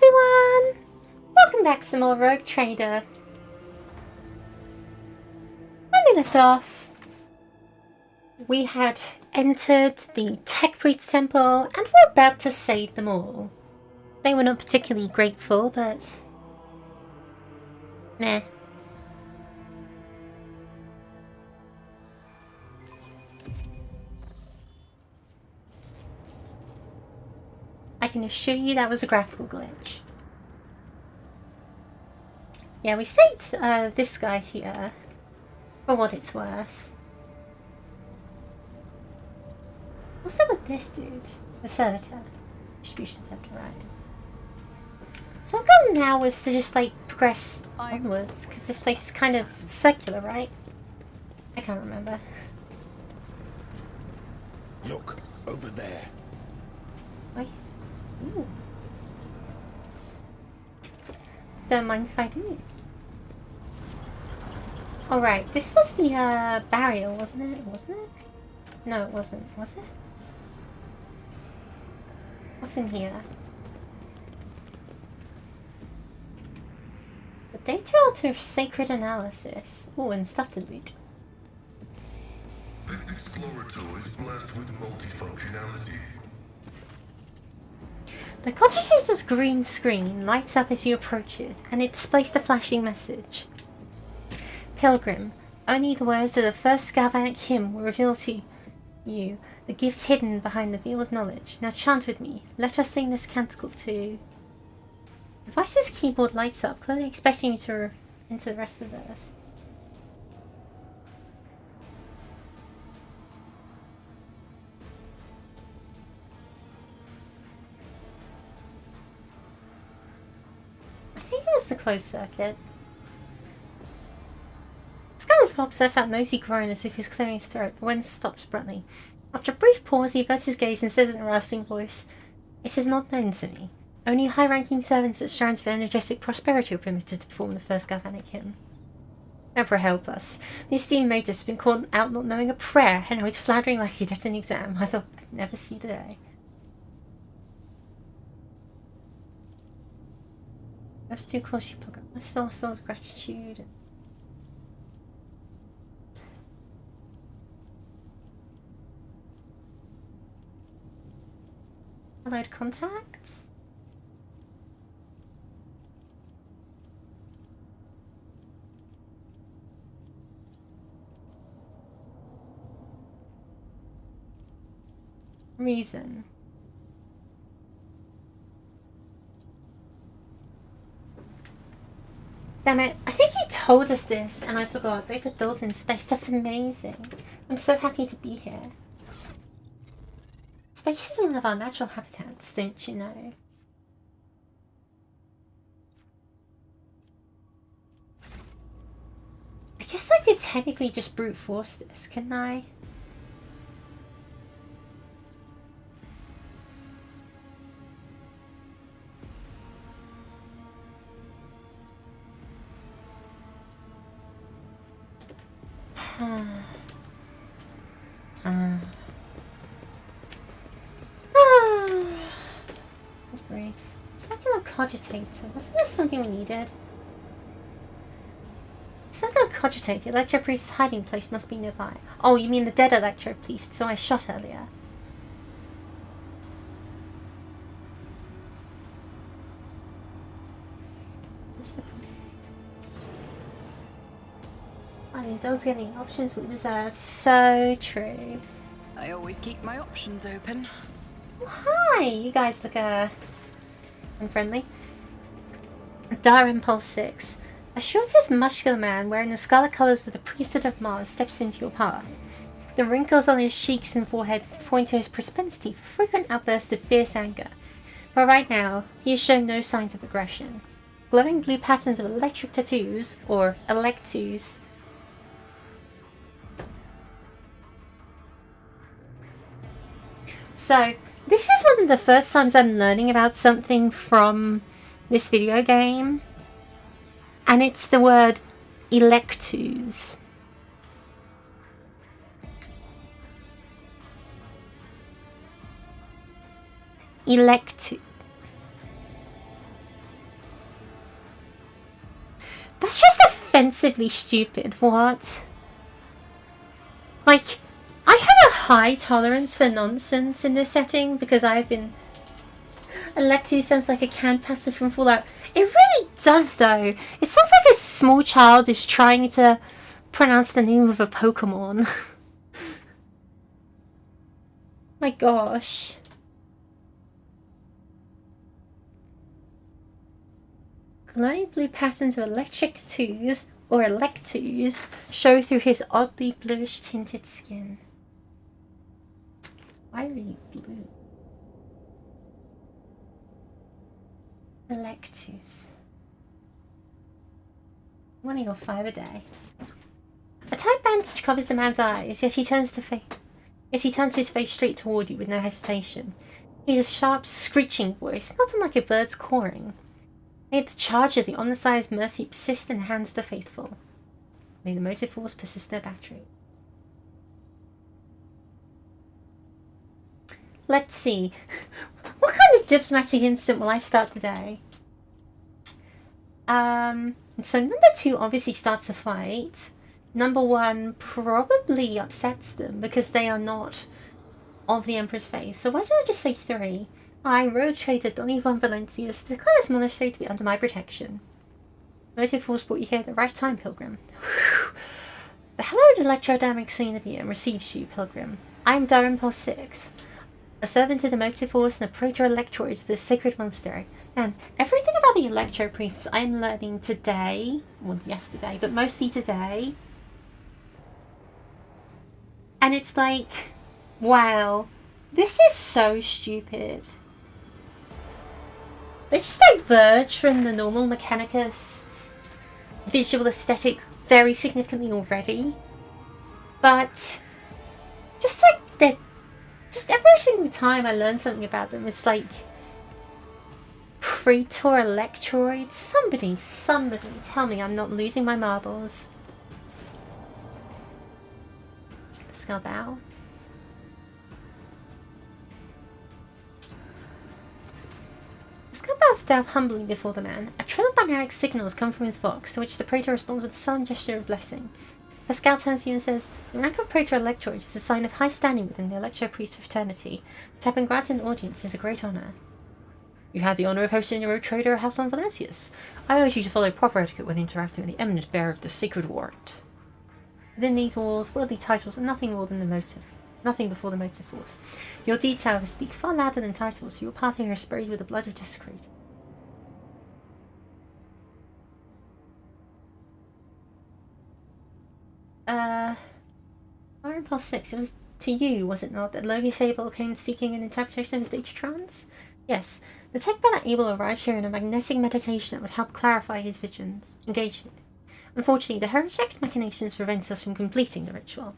everyone! Welcome back to some more Rogue Trader. When we left off, we had entered the Tech Priest Temple and were about to save them all. They were not particularly grateful, but meh. I can assure you that was a graphical glitch. Yeah, we saved this guy here, for what it's worth. What's up with this dude? The servitor. Distribution center, right. So our goal now is to just like progress onwards, because this place is kind of circular, right? I can't remember. Look, over there. Wait. Ooh. Don't mind if I do. Alright, this was the barrier, wasn't it? Wasn't it? No, it wasn't. Was it? What's in here? The data altar of sacred analysis. Ooh, and stuff to loot. This explorator is blessed with multifunctionality. The cogitator's green screen lights up as you approach it, and it displays the flashing message. Pilgrim, only the words of the first galvanic hymn will reveal to you the gifts hidden behind the veil of knowledge. Now chant with me. Let us sing this canticle to... Device's keyboard lights up, clearly expecting you to enter the rest of the verse. I think it was the closed circuit. Scanner's Fox lets out a nosy groan as if he's clearing his throat, but Wen stops abruptly. After a brief pause, he averts his gaze and says in a rasping voice, "It is not known to me. Only high-ranking servants at Strands of Energetic Prosperity are permitted to perform the first galvanic hymn. Emperor help us. The esteemed Magus has been caught out not knowing a prayer, and now he's floundering like he'd at an exam. I thought I'd never see the day." Let's do course you program. Let's feel our soul's gratitude. Load contacts. Reason. Damn it, I think he told us this and I forgot. They put doors in space. That's amazing. I'm so happy to be here. Space is one of our natural habitats, don't you know? I guess I could technically just brute force this, couldn't I? Circular cogitator. Wasn't this something we needed? Circular cogitator. Electro Priest's hiding place must be nearby. Oh, you mean the dead Electro Priest, so I shot earlier. I mean, those are the options we deserve. So true. I always keep my options open. Oh, hi! You guys look unfriendly. Dire Impulse 6. A shortest, muscular man wearing the scarlet colours of the priesthood of Mars steps into your path. The wrinkles on his cheeks and forehead point to his propensity for frequent outbursts of fierce anger. But right now, he has shown no signs of aggression. Glowing blue patterns of electric tattoos, or electus, so, this is one of the first times I'm learning about something from this video game. And it's the word electus. Electu. offensively stupid. What? Like, I have a high tolerance for nonsense in this setting because I've been... Electu sounds like a canned pasta from Fallout. It really does, though. It sounds like a small child is trying to pronounce the name of a Pokemon. My gosh. Glowing blue patterns of electric tattoos, or electus, show through his oddly bluish tinted skin. Why really blue? Electus. I'm only got 5 a day. A tight bandage covers the man's eyes, yet he turns his face straight toward you with no hesitation. He has a sharp, screeching voice, not unlike a bird's cawing. May the charge of the omnisci's mercy persist in the hands of the faithful. May the motive force persist their battery. Let's see. What kind of diplomatic incident will I start today? So number 2 obviously starts a fight. Number 1 probably upsets them because they are not of the Emperor's faith. So why don't I just say 3? I, road trader Donny von Valentius, declare this monastery to be under my protection. Motive force brought you here at the right time, Pilgrim. Whew. The hallowed electrodynamic Xenobium receives you, Pilgrim. I am Darimpulse 6, a servant of the motive force and a praetor electroid of this sacred monastery. And everything about the electro priests I'm learning today, well, yesterday, but mostly today. And it's like, wow, this is so stupid. They just diverge from the normal Mechanicus visual aesthetic very significantly already. But just like they're just every single time I learn something about them, it's like Praetor Electroid. Somebody tell me I'm not losing my marbles. Skull bow. Skull bows down humbly before the man. A trail of binaric signals come from his vox, to which the Praetor responds with a sullen gesture of blessing. Pascal turns to you and says, "The rank of Praetor Electroid is a sign of high standing within the Electro Priest fraternity. To have been granted an audience is a great honour. You had the honour of hosting your road trader at House on Valentius. I urge you to follow proper etiquette when interacting with the eminent bearer of the sacred warrant." Within these walls, worldly titles are nothing more than the motive. Nothing before the motive force. Your deeds, however, speak far louder than titles, so your path here is sprayed with the blood of desecrate. Impulse 6, it was to you, was it not, that Logius Abel came seeking an interpretation of his data trance? Yes. The tech brother Abel arrived here in a magnetic meditation that would help clarify his visions. Engage it. Unfortunately, the heretic's machinations prevented us from completing the ritual.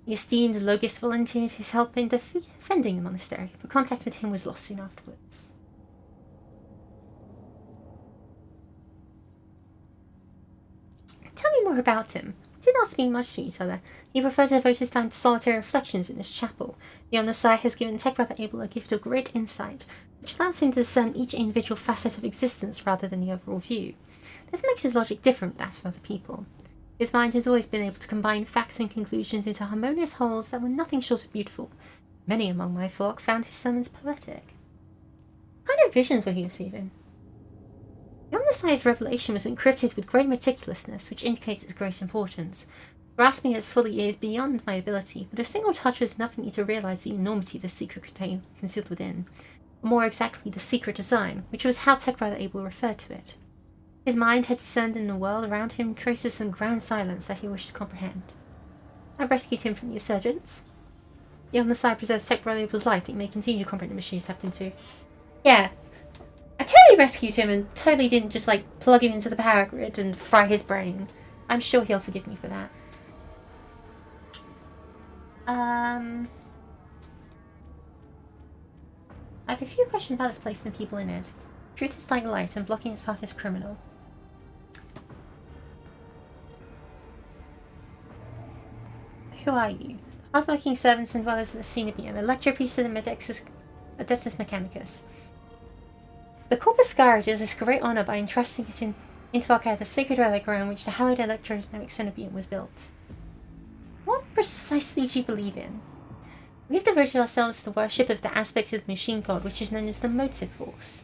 The esteemed Logis volunteered his help in defending the monastery, but contact with him was lost soon afterwards. Tell me more about him. We did not speak much to each other. He preferred to devote his time to solitary reflections in his chapel. The Omnisci has given Tech Brother Abel a gift of great insight, which allows him to discern each individual facet of existence rather than the overall view. This makes his logic different from that of other people. His mind has always been able to combine facts and conclusions into harmonious wholes that were nothing short of beautiful. Many among my flock found his sermons poetic. What kind of visions were he receiving? The Omnisci's revelation was encrypted with great meticulousness, which indicates its great importance. Grasping it fully is beyond my ability, but a single touch was enough for me to realize the enormity of the secret concealed within. Or more exactly, the secret design, which was how Tech Brother Abel referred to it. His mind had discerned in the world around him traces some ground silence that he wished to comprehend. I rescued him from the insurgents. The Omnisci preserves Tech Brother Abel's life that he may continue to comprehend the mission he's tapped into. Yeah. I totally rescued him and totally didn't just, like, plug him into the power grid and fry his brain. I'm sure he'll forgive me for that. I have a few questions about this place and the people in it. Truth is like light, and blocking its path is criminal. Who are you? Hardworking servants and dwellers of the Xenobium, Electro Priest of the Adeptus Mechanicus. The Corpus Scarage is this great honour by entrusting it into our care the sacred relic around which the hallowed electrodynamic cenobium was built. What precisely do you believe in? We've devoted ourselves to the worship of the aspect of the machine god which is known as the motive force.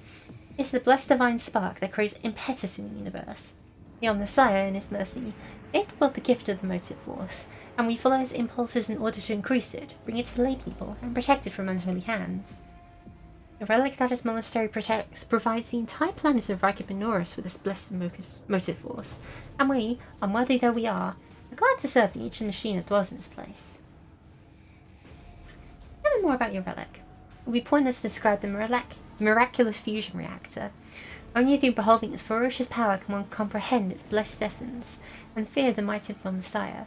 It's the blessed divine spark that creates impetus in the universe. The Omnissiah, in his mercy, gave the world the gift of the motive force, and we follow its impulses in order to increase it, bring it to lay people, and protect it from unholy hands. The relic that his monastery protects provides the entire planet of Reichibenoris with this blessed motive force, and we, unworthy though we are glad to serve the ancient machine that dwells in this place. Tell me more about your relic. It would be pointless to describe the miraculous fusion reactor. Only through beholding its ferocious power can one comprehend its blessed essence, and fear the might of the Omnissiah.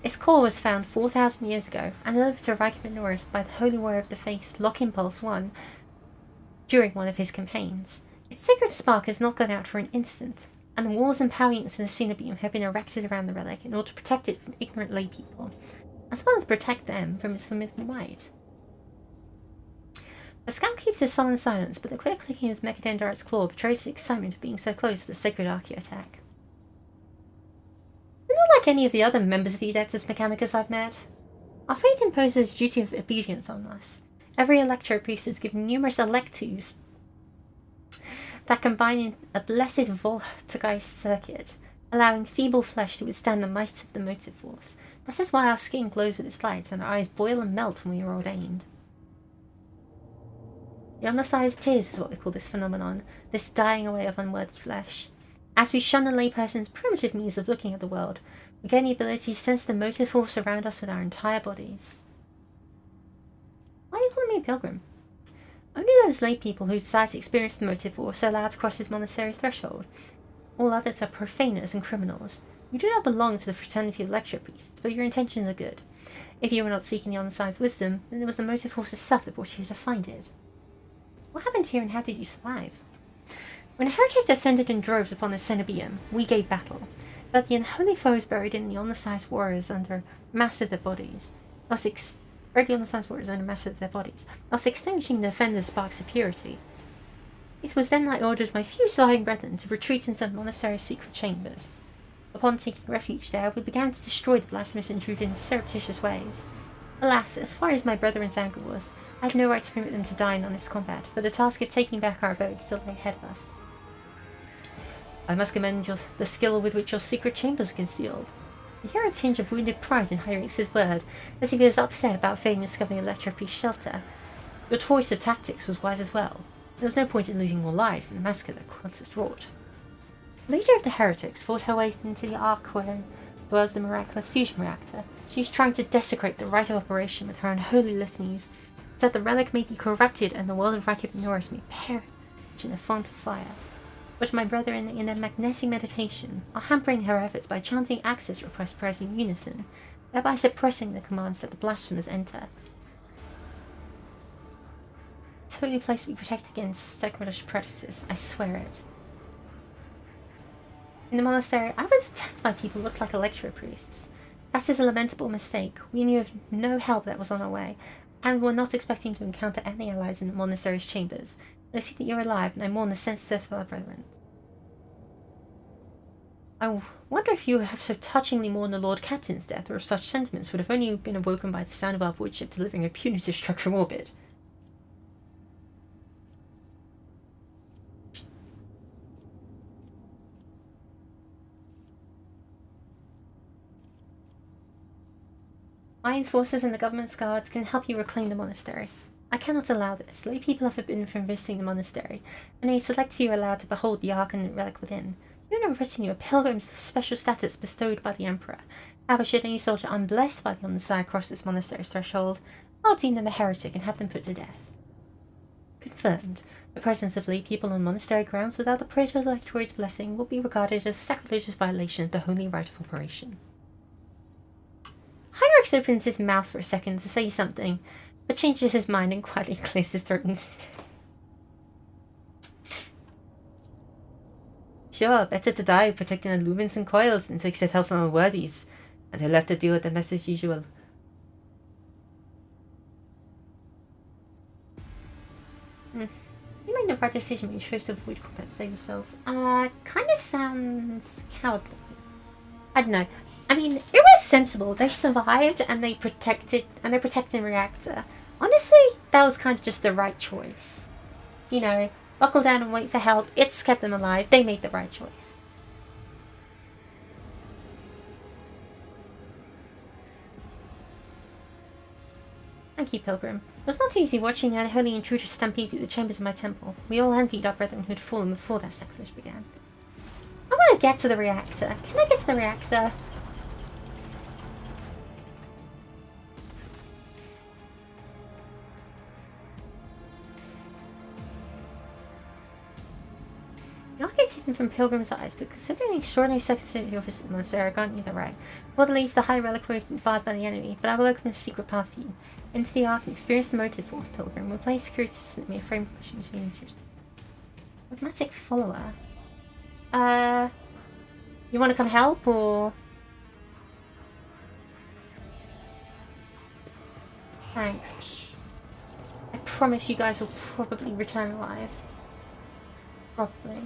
Its core was found 4,000 years ago, and delivered to Reichibenoris by the holy warrior of the faith, Lock Impulse I, during one of his campaigns. Its sacred spark has not gone out for an instant, and the walls and power units in the cenobium have been erected around the relic in order to protect it from ignorant laypeople, as well as protect them from its forbidden might. The scout keeps his sullen silence, but the quick clicking of his Mechadendart's claw betrays his excitement of being so close to the sacred Archaeo attack. They're not like any of the other members of the Adeptus Mechanicus I've met. Our faith imposes a duty of obedience on us. Every Electro Priest is given numerous Electus that combine in a blessed Voltgeist circuit, allowing feeble flesh to withstand the might of the motive force. That is why our skin glows with its light, and our eyes boil and melt when we are ordained. The Omnissiah's tears is what they call this phenomenon, this dying away of unworthy flesh. As we shun the layperson's primitive means of looking at the world, we gain the ability to sense the motive force around us with our entire bodies. Why are you calling me a pilgrim? Only those lay people who decide to experience the motive force are allowed to cross his monastery threshold. All others are profaners and criminals. You do not belong to the fraternity of lecture priests, but your intentions are good. If you were not seeking the Omnissiah's wisdom, then it was the motive force itself that brought you to find it. What happened here and how did you survive? When a heretic descended in droves upon the cenobium, we gave battle, but the unholy foes buried in the Omnissiah's warriors under mass of their bodies, thus extinguishing the defender's sparks of purity. It was then I ordered my few surviving brethren to retreat into the monastery's secret chambers. Upon taking refuge there, we began to destroy the blasphemous intruder in surreptitious ways. Alas, as far as my brethren's anger was, I had no right to permit them to die in honest combat, for the task of taking back our abode still lay ahead of us. I must commend the skill with which your secret chambers are concealed. I hear a tinge of wounded pride in Hyrix's word, as if he was upset about failing to discover the Electro-Priest's shelter. Your choice of tactics was wise as well. There was no point in losing more lives in the massacre that Quantus wrought. The leader of the heretics fought her way into the ark where dwells the miraculous fusion reactor. She is trying to desecrate the rite of operation with her unholy litanies, so that the relic may be corrupted and the world of Reichibenoris may perish in a font of fire. But my brethren, in their magnetic meditation, are hampering her efforts by chanting access request prayers in unison, thereby suppressing the commands that the blasphemers enter. This holy place will be protected against sacrilegious practices, I swear it. In the monastery, I was attacked by people who looked like Electro Priests. That is a lamentable mistake. We knew of no help that was on our way, and were not expecting to encounter any allies in the monastery's chambers. I see that you're alive, and I mourn the sense death of our brethren. I wonder if you have so touchingly mourned the Lord Captain's death, or if such sentiments would have only been awoken by the sound of our void ship delivering a punitive struck from orbit. My enforcers and the government's guards can help you reclaim the monastery. I cannot allow this. Lay people are forbidden from visiting the monastery, and a select few are allowed to behold the ark and relic within. You and a retinue are pilgrims of special status bestowed by the Emperor. However, should any soldier unblessed by the Omnissiah cross this monastery's threshold, I'll deem them a heretic and have them put to death. Confirmed. The presence of lay people on monastery grounds without the Praetor-Electroid's blessing will be regarded as a sacrilegious violation of the holy rite of operation. Heinrich opens his mouth for a second to say something, but changes his mind and quietly clears his throat instead. Sure, better to die protecting the lumens and coils than to accept help from unworthies, and they're left to deal with the mess as usual. You made the right decision when you chose to avoid combat and save yourselves. Kind of sounds cowardly. I don't know. I mean, it was sensible. They survived and they protected, and they're protecting the reactor. Honestly, that was kind of just the right choice. You know, buckle down and wait for help. It's kept them alive. They made the right choice. Thank you, Pilgrim. It was not easy watching an unholy intruder stampede through the chambers of my temple. We all envied our brethren who had fallen before that sacrilege began. I want to get to the reactor. Can I get to the reactor? Not get hidden from Pilgrim's eyes, but considering the extraordinary circumstances of your visit, Monsieur, grant you the right. What leads the high reliquary barred by the enemy, but I will open a secret path for you. Into the Ark and experience the motive force, Pilgrim. We'll play security system in a frame pushing between each. Automatic follower. You want to come help, or? Thanks. I promise you guys will probably return alive. Probably.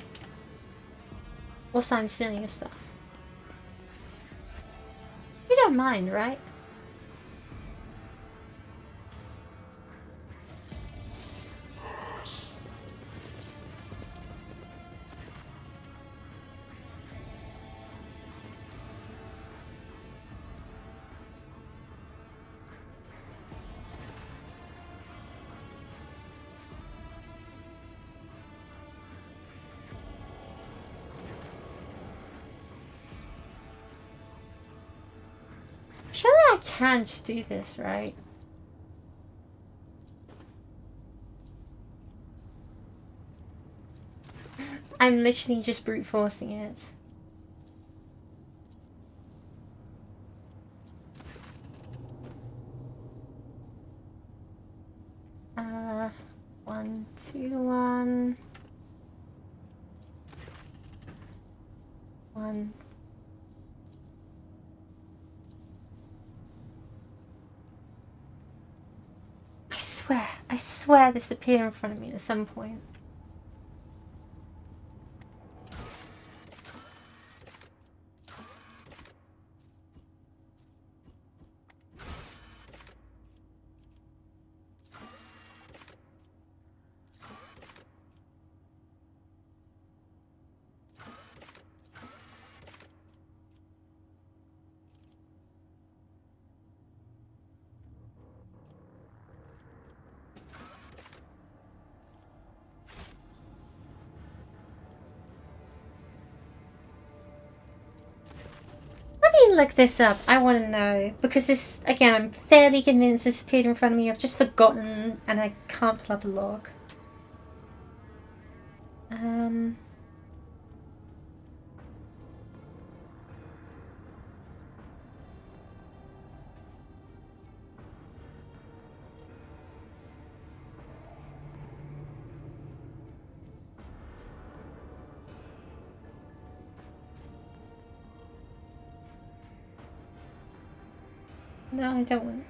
Also, I'm stealing your stuff. You don't mind, right? Surely I can just do this, right? I'm literally just brute forcing it. One, two, one. One. I swear this appeared in front of me at some point. Look this up. I want to know, because this, again, I'm fairly convinced this appeared in front of me. I've just forgotten and I can't pull up a log. No, I don't want.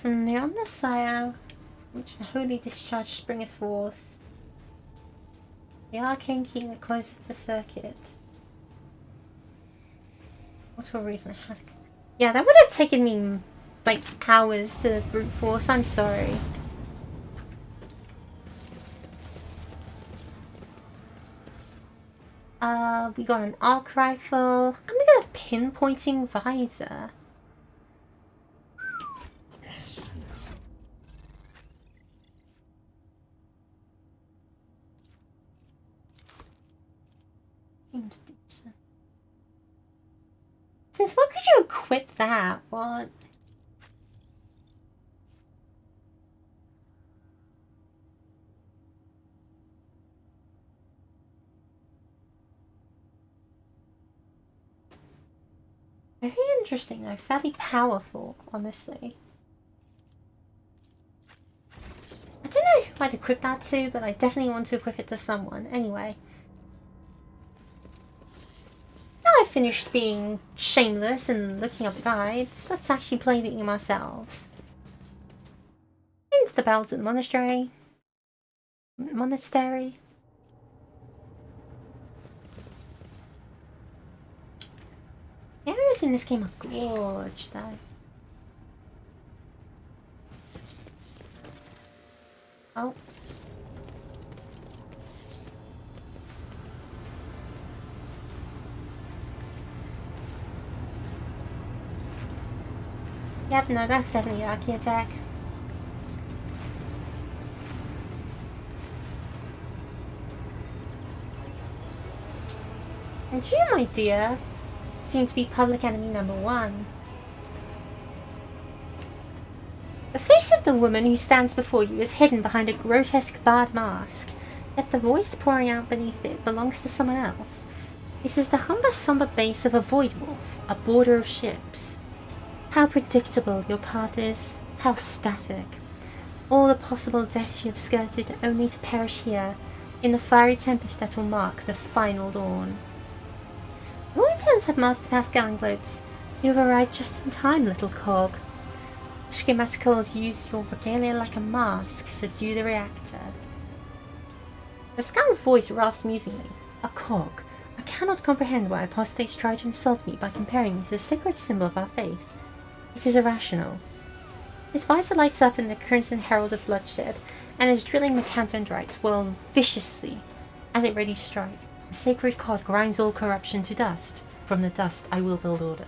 From the Omnissiah, which the holy discharge springeth forth, the arcane key that closeth the circuit. What a reason I had. Yeah, that would have taken me like hours to brute force. I'm sorry. We got an arc rifle. And we got a pinpointing visor. Since when could you equip that? What? Very interesting though, fairly powerful, honestly. I don't know who I'd equip that to, but I definitely want to equip it to someone. Anyway. Now I've finished being shameless and looking up guides, let's actually play the game ourselves. Into the Belgian Monastery. The areas in this game are gorgeous though. Oh. Yep, no, that's definitely a lucky attack. And you, my dear, seem to be public enemy number 1. The face of the woman who stands before you is hidden behind a grotesque barred mask, yet the voice pouring out beneath it belongs to someone else. This is the humble, somber base of a void wolf, a border of ships. How predictable your path is, how static. All the possible deaths you have skirted only to perish here, in the fiery tempest that will mark the final dawn. Your interns have masterclass gallon globes. You have arrived just in time, little cog. Schematicals use your regalia like a mask to subdue the reactor. The Scowl's voice rasps musingly. A cog. I cannot comprehend why apostates try to insult me by comparing me to the sacred symbol of our faith. It is irrational. His visor lights up in the crimson herald of bloodshed, and his drilling mechantodrites whirl viciously as it ready to strike. The sacred cod grinds all corruption to dust. From the dust I will build order.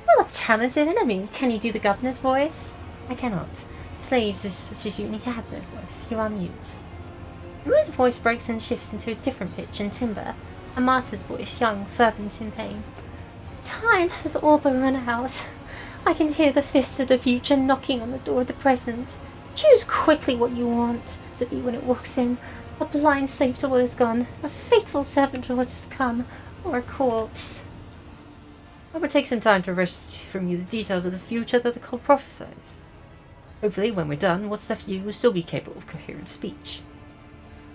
Well, a talented enemy. Can you do the governor's voice? I cannot. Slaves such as you only have no voice. You are mute. The mute's voice breaks and shifts into a different pitch and timbre. A martyr's voice, young, fervent in pain. Time has all but run out. I can hear the fists of the future knocking on the door of the present. Choose quickly what you want to be when it walks in. A blind slave to what is gone, a faithful servant to what is to come, or a corpse. I would take some time to wrest from you the details of the future that the cult prophesies. Hopefully, when we're done, what's left of you will still be capable of coherent speech.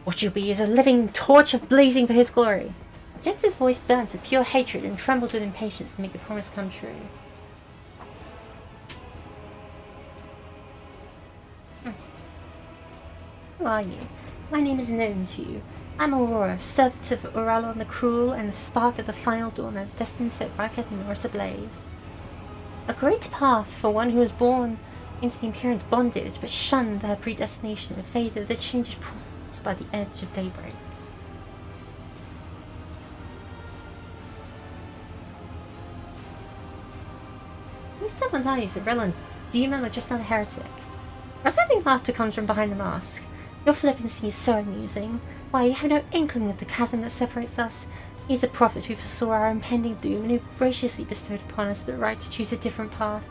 What you'll be is a living torch of blazing for his glory. Jensen's voice burns with pure hatred and trembles with impatience to make the promise come true. Who are you? My name is known to you. I'm Aurora, servant of Uralon the Cruel and the spark of the final dawn that is destined to set Racket and Norris ablaze. A great path for one who was born into the Imperium's bondage but shunned her predestination and fate of the changes promised by the edge of daybreak. Who's someone lies, a Relon demon or just another heretic? Or I think laughter comes from behind the mask. Your flippancy is so amusing. Why, you have no inkling of the chasm that separates us. He is a prophet who foresaw our impending doom and who graciously bestowed upon us the right to choose a different path.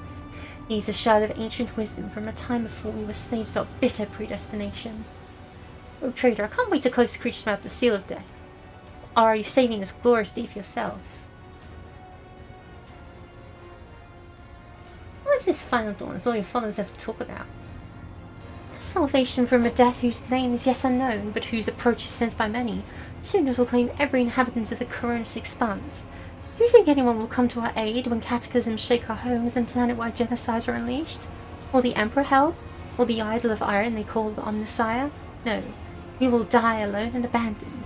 He is a shadow of ancient wisdom from a time before we were slaves to our bitter predestination. Oh, traitor, I can't wait to close the creature's mouth the seal of death. Or are you saving this glorious day for yourself? What is this final dawn as all your followers have to talk about? Salvation from a death whose name is yet unknown, but whose approach is sensed by many. Soon it will claim every inhabitant of the Coronis expanse. Do you think anyone will come to our aid when cataclysms shake our homes and planet-wide genocides are unleashed? Will the Emperor help? Or the idol of iron they call the Omnissiah? No. We will die alone and abandoned.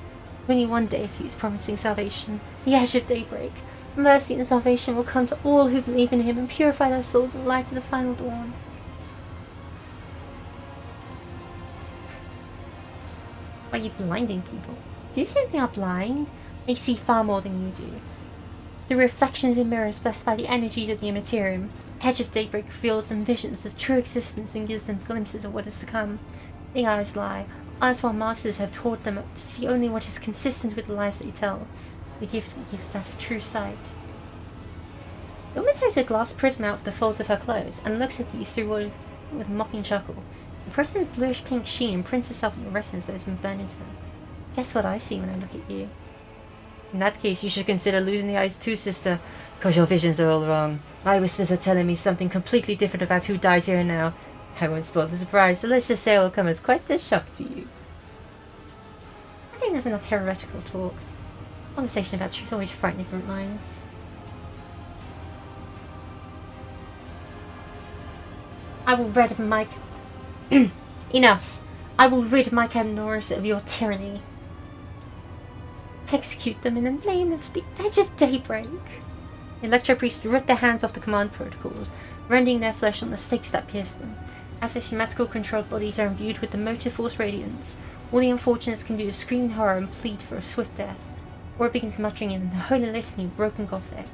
Only one deity is promising salvation, the Edge of Daybreak. Mercy and salvation will come to all who believe in him and purify their souls in the light of the final dawn. Why are you blinding people? Do you think they are blind? They see far more than you do. The reflections in mirrors blessed by the energies of the Immaterium, the Edge of Daybreak reveals them visions of true existence and gives them glimpses of what is to come. The eyes lie, eyes while masters have taught them to see only what is consistent with the lies they tell. The gift we give is that of true sight. The woman takes a glass prism out of the folds of her clothes and looks at you through with a mocking chuckle. The prism's bluish pink sheen imprints itself on your retinas, though it's been burned into them. Guess what I see when I look at you? In that case, you should consider losing the eyes too, sister, because your visions are all wrong. My whispers are telling me something completely different about who dies here and now. I won't spoil the surprise, so let's just say it will come as quite a shock to you. I think there's enough heretical talk. Conversation about truth always frighten ignorant minds. I will rid Mike... Enough! I will rid Micah and Norris of your tyranny. Execute them in the name of the edge of daybreak. The Electro Priests rip their hands off the command protocols, rending their flesh on the stakes that pierce them. As their schematical controlled bodies are imbued with the motive force radiance, all the unfortunates can do is scream in horror and plead for a swift death. Or begins muttering in the holy listening broken Gothic.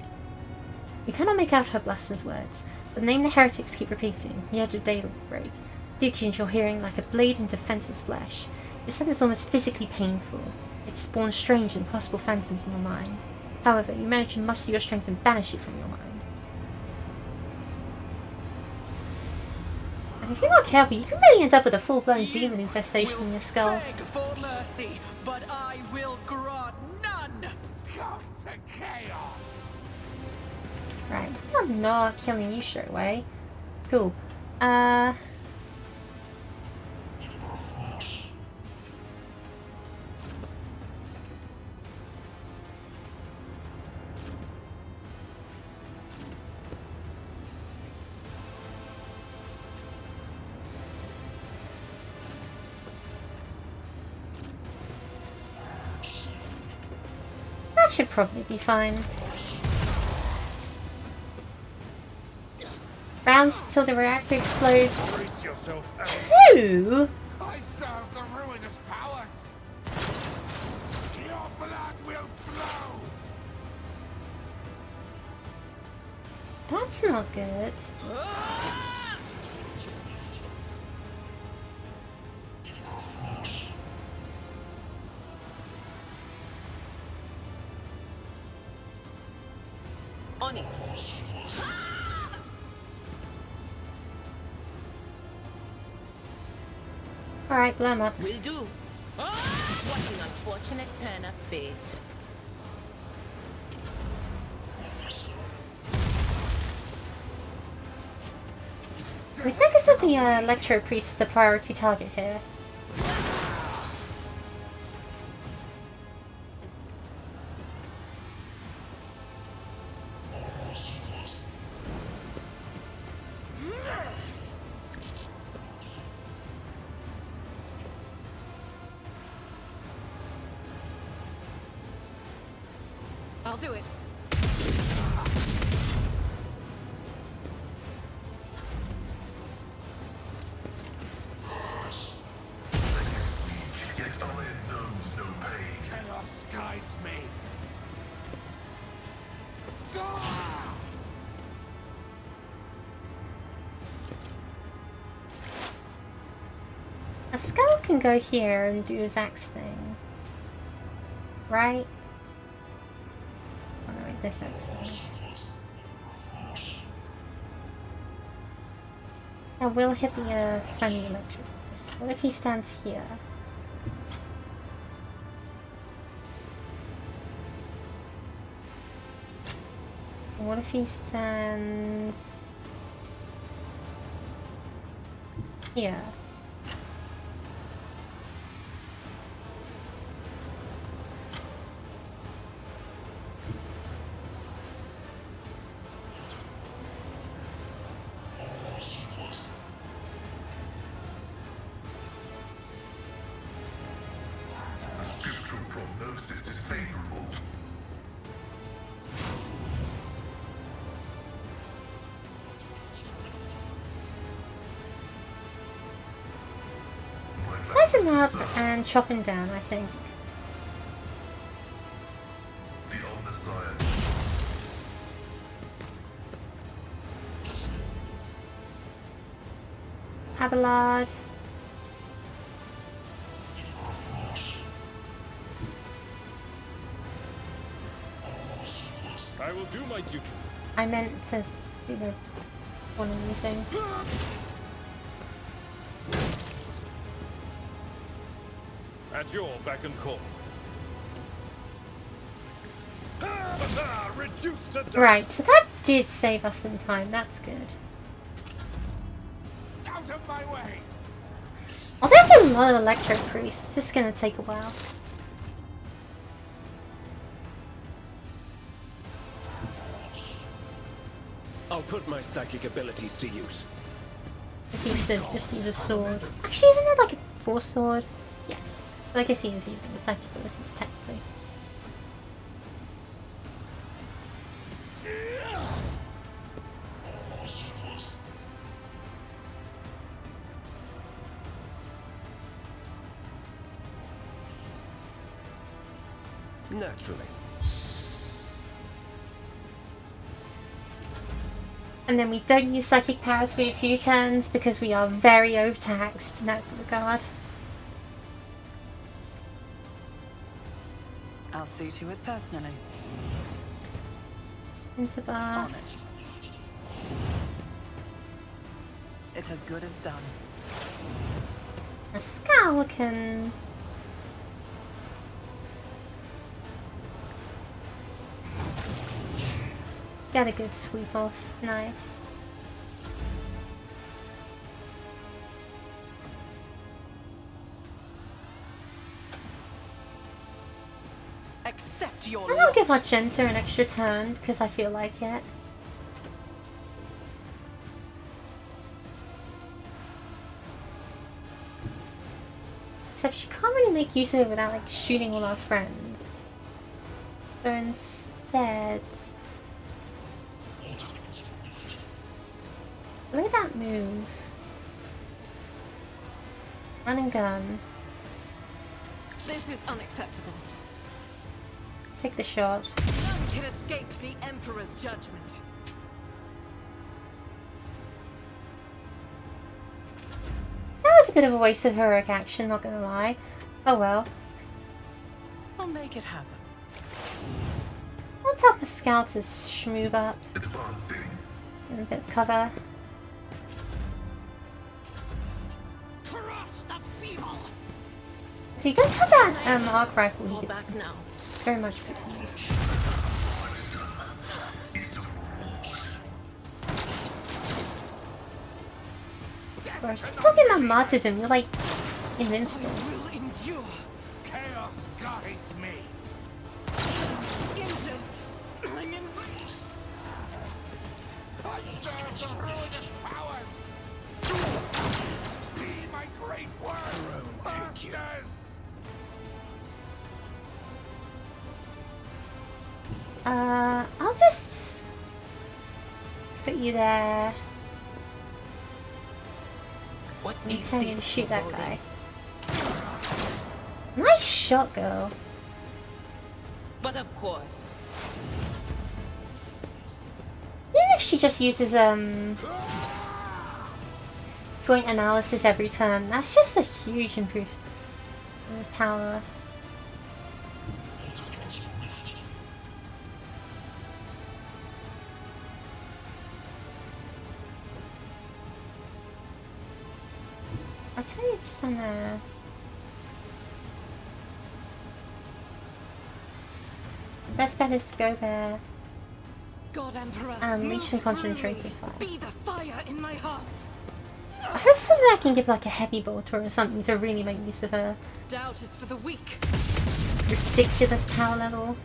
You cannot make out her blasphemous words, but the name the heretics keep repeating, the edge of daybreak, digs into your hearing like a blade into fencer's flesh. The sound is almost physically painful. It spawns strange and impossible phantoms in your mind. However, you manage to muster your strength and banish it from your mind. And if you're not careful, you can really end up with a full-blown demon infestation in your skull. Beg for mercy, but I will grant none. Come to chaos! Right, I'm not killing you straight away. Cool. That should probably be fine. Rounds until the reactor explodes. Brace yourself, Elf. 2? I serve the ruinous powers! Your blood will flow! That's not good. On it. Alright, blow 'em up. Will do. What an unfortunate turn of fate. We focus that the Electro Priest is the priority target here. I'll do it. Yet iron knows no pain. Chaos guides me! Ah! A skull can go here and do his axe thing. Right? Oh no, wait, this axe thing. I will hit the friendly electric. What if he stands here? What if he stands here? The spiritual prognosis is favorable. Size him up and chop him down, I think. The Omnissiah. Abelard. I will do my duty. I meant to do the one of the thing. At your beck and call. Reduced to dust. Right, so that did save us some time. That's good. Out of my way! Oh, there's a lot of electro priests. This is gonna take a while. I'll put my psychic abilities to use. He used to just use a sword. Actually, isn't it like a force sword? Yes. So I guess he is using the psychic abilities technically. Naturally. And then we don't use psychic powers for a few turns because we are very overtaxed in that regard. I'll see to it personally. Into bar. On it. It's as good as done. A skull can... Got a good sweep off. Nice. Accept your I don't give lot. Magenta an extra turn because I feel like it. Except she can't really make use of it without like shooting all our friends. So instead... Look at that move. Run and gun. This is unacceptable. Take the shot. None can escape the Emperor's judgment. That was a bit of a waste of heroic action, not gonna lie. Oh well. I'll make it happen. Let's help the scout to schmoob up. Advancing. Get a bit of cover. Crush the feeble. So he does have that arc rifle he Fall could back now. very much put to use. We're still talking about martyrdom, you're like invincible. Will endure. Chaos guides me! Inches. I'm in. I serve the ruinous powers! Be my great word, masters! I'll just put you there What and needs tell you to this shoot that foreboding? guy. Nice shot, girl. But of course, Even if she just uses joint analysis every turn, that's just a huge improvement in power. I'll tell you just on there. The best bet is to go there God Emperor, and unleash move some concentrated through me. fire. Be the fire in my heart. I hope something I can give like a heavy bolt or something to really make use of her Doubt is for the weak. ridiculous power level.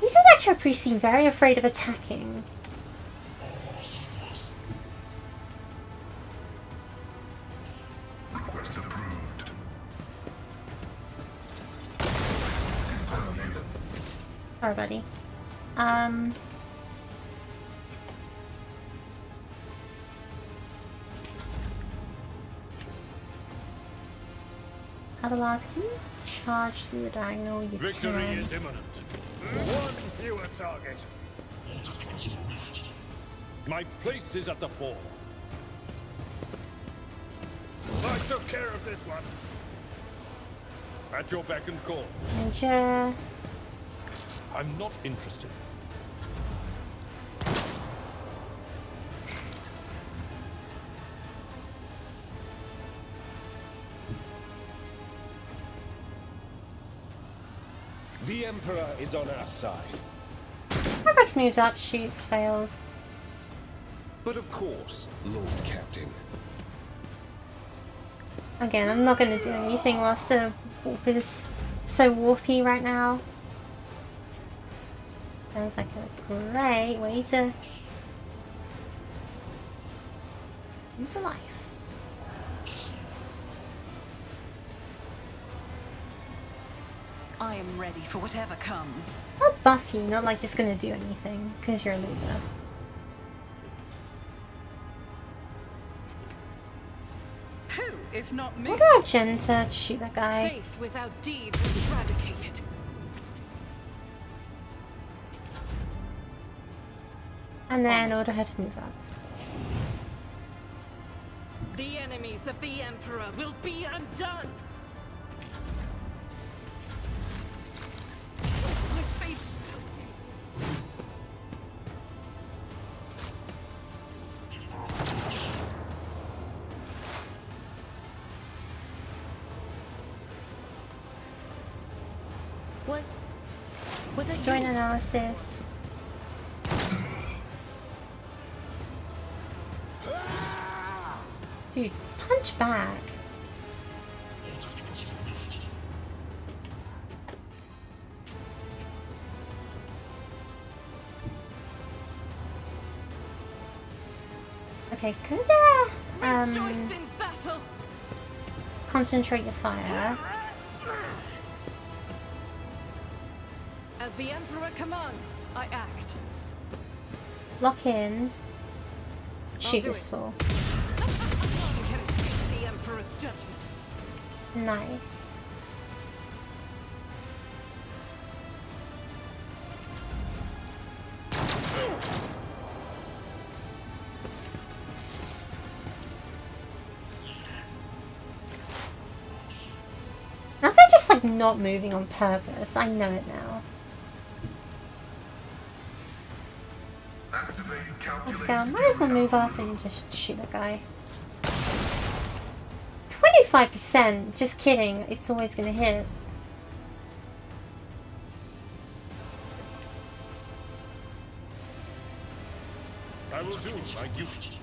These electro priests seem very afraid of attacking. Request approved. Sorry, buddy. Adelard, can you charge through the diagonal? You Victory can. is imminent. One fewer target. My place is at the fore. My took care of this one. At your beck and call. Major. I'm not interested. The Emperor is on our side. Rex moves up, shoots, fails. But of course, Lord Captain. Again, I'm not going to do anything whilst the warp is so warpy right now. Sounds like a great way to use a life. I am ready for whatever comes. I'll buff you, not like it's going to do anything, because you're a loser. Who, if not me? What do Argenta to shoot that guy? Faith without deeds is eradicated. And then order her to move up. The enemies of the Emperor will be undone. My faith. Was it Join analysis. Dude, punch back. Okay, go there. Rejoice in battle? Concentrate your fire. As the Emperor commands, I act. Lock in. Shoot do this it. fool. None can escape the Emperor's judgment. Nice. Now they're just like not moving on purpose. I know it now. Activate Let's calculated go. Might as well move up and just shoot that guy. 25%. Just kidding. It's always gonna hit. I will do my duty.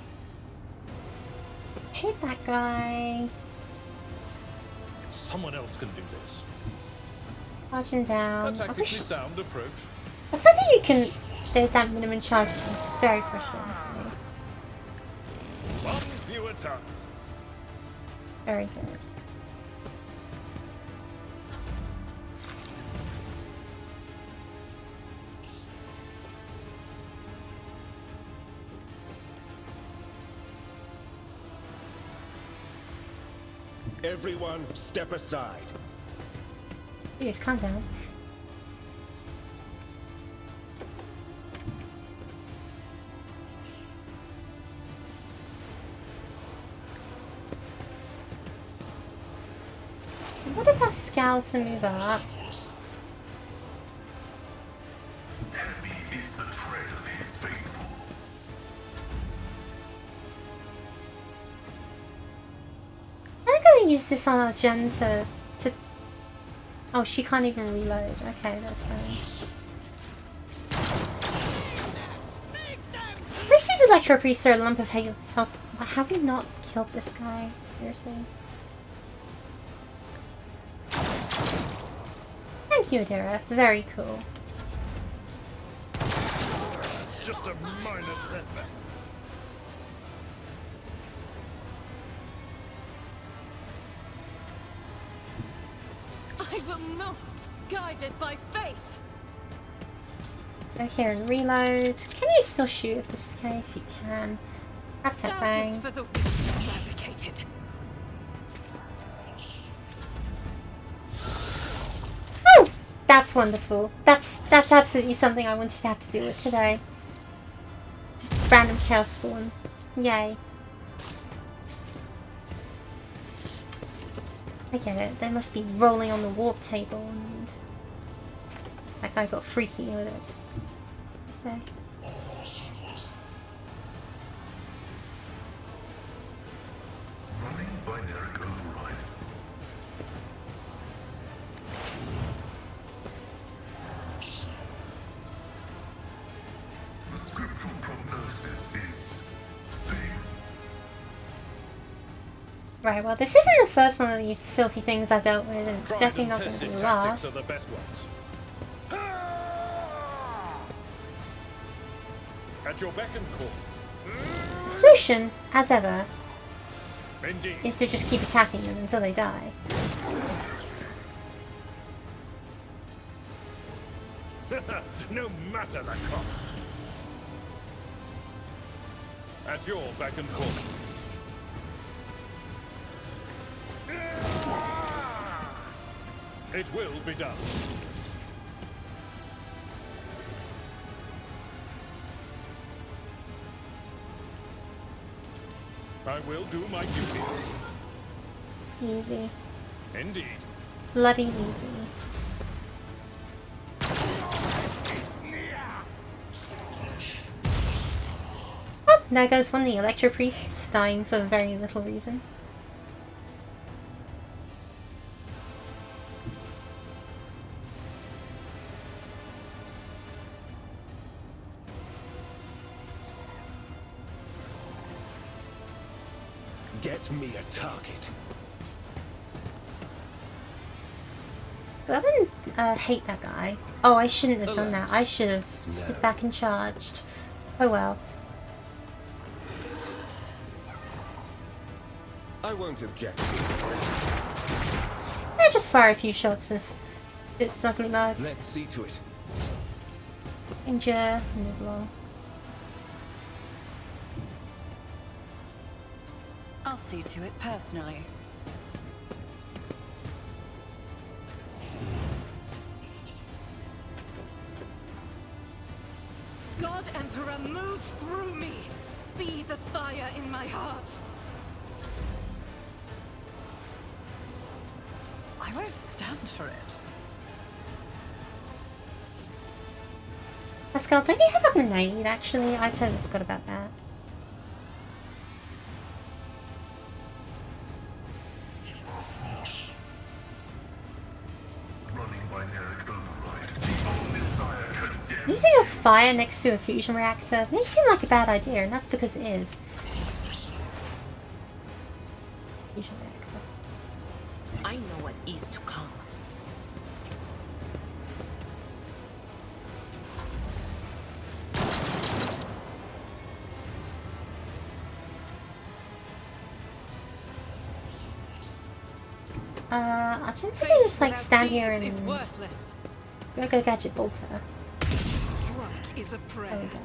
Hit that guy. Someone else can do this. Charge him down. A I tactically wish sound approach. the fact that you can. There's that minimum charge is very frustrating to me. One fewer target. Very good. Everyone, step aside. Dude, calm down. What if I scout to move up? enemy is the tread of his faithful. I'm gonna use this on Argenta to. Oh, she can't even reload. Okay, that's fine. This is Electro Priest or a lump of health. Have we not killed this guy? Seriously? Thank you, Adira. Very cool. Just a minor setback. I will not, guided by faith. Go here and reload. Can you still shoot if this is the case? You can. Grab that Doubt bang. is for the weak eradicated. Oh! That's wonderful. That's absolutely something I wanted to have to do with today. Just random chaos spawn. Yay. I get it. They must be rolling on the warp table and that guy got freaky with it. So. Running binary override. The scriptural prognosis is big. Right, well this isn't the first one of these filthy things I've dealt with, and it's Tried definitely and not going to be tested the tactics last. are the best ones. At your beck and call. The solution, as ever, Indeed. is to just keep attacking them until they die. No matter the cost. At your beck and call. It will be done. I will do my duty. Easy. Indeed. Bloody easy. Oh, there goes one of the Electro Priests, dying for very little reason. Get me a target. But I hate that guy. Oh, I shouldn't have done that. I should have stood No. back and charged. Oh well. I won't object. Just fire a few shots if it's ugly mug. Let's see to it. Danger, move along. I'll see to it personally. God Emperor, move through me! Be the fire in my heart! I won't stand for it. Pascal, don't you have a grenade actually? I totally forgot about that. Running binary override. The Messiah condemned. Using a fire next to a fusion reactor may seem like a bad idea, and that's because it is. Fusion reactor. I know what is to come. I tend to just like stand here and Worthless. go gadget bolter. Struck is a There prayer. we go.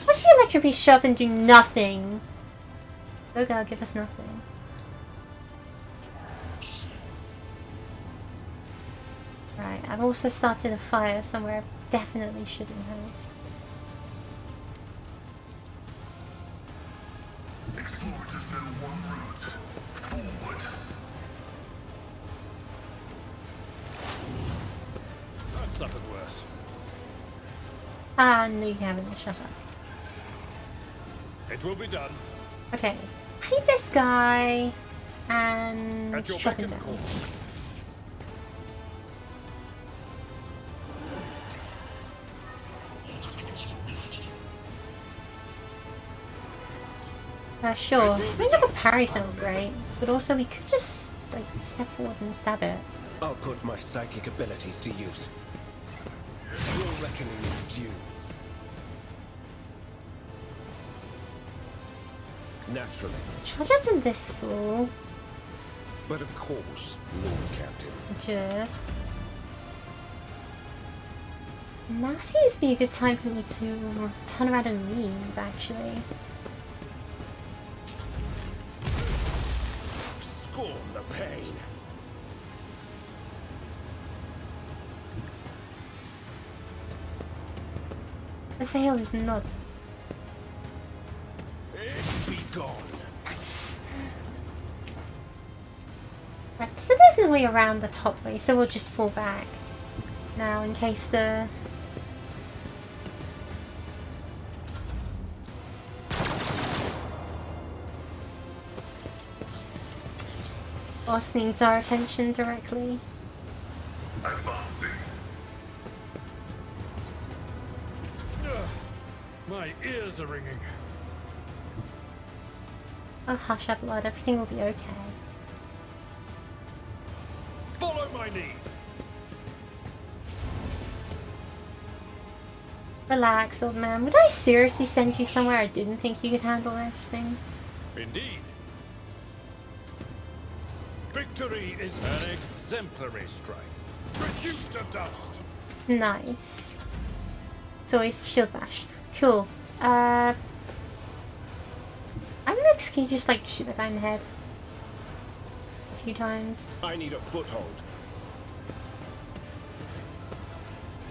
Watch the Electro Beast show up and do nothing. Oh god, give us nothing. Right, I've also started a fire somewhere I definitely shouldn't have. Explorers know one route. Forward. I've suffered worse. Ah, no you haven't, shut up. It will be done. Okay, hate this guy and At your shut beck him and down. call. Sure, something like a parry sounds great, but also we could just like step forward and stab it. I'll put my psychic abilities to use. Your reckoning is due. Naturally. Charge up to this fool. But of course, Lord Captain. Sure. Now seems to be a good time for me to turn around and leave, actually. Scorn the pain. The veil is not. Be gone. Nice. Right, so there's no way around the top way, so we'll just fall back. Now, in case the... boss needs our attention directly. Advancing. My ears are ringing. Oh hush, blood, everything will be okay. Follow my lead. Relax, old man. Would I seriously send you somewhere I didn't think you could handle everything? Indeed. Victory is an exemplary strike. Reduced to dust. Nice. It's always the shield bash. Cool. I'm next. Can you just like shoot the guy in the head a few times? I need a foothold.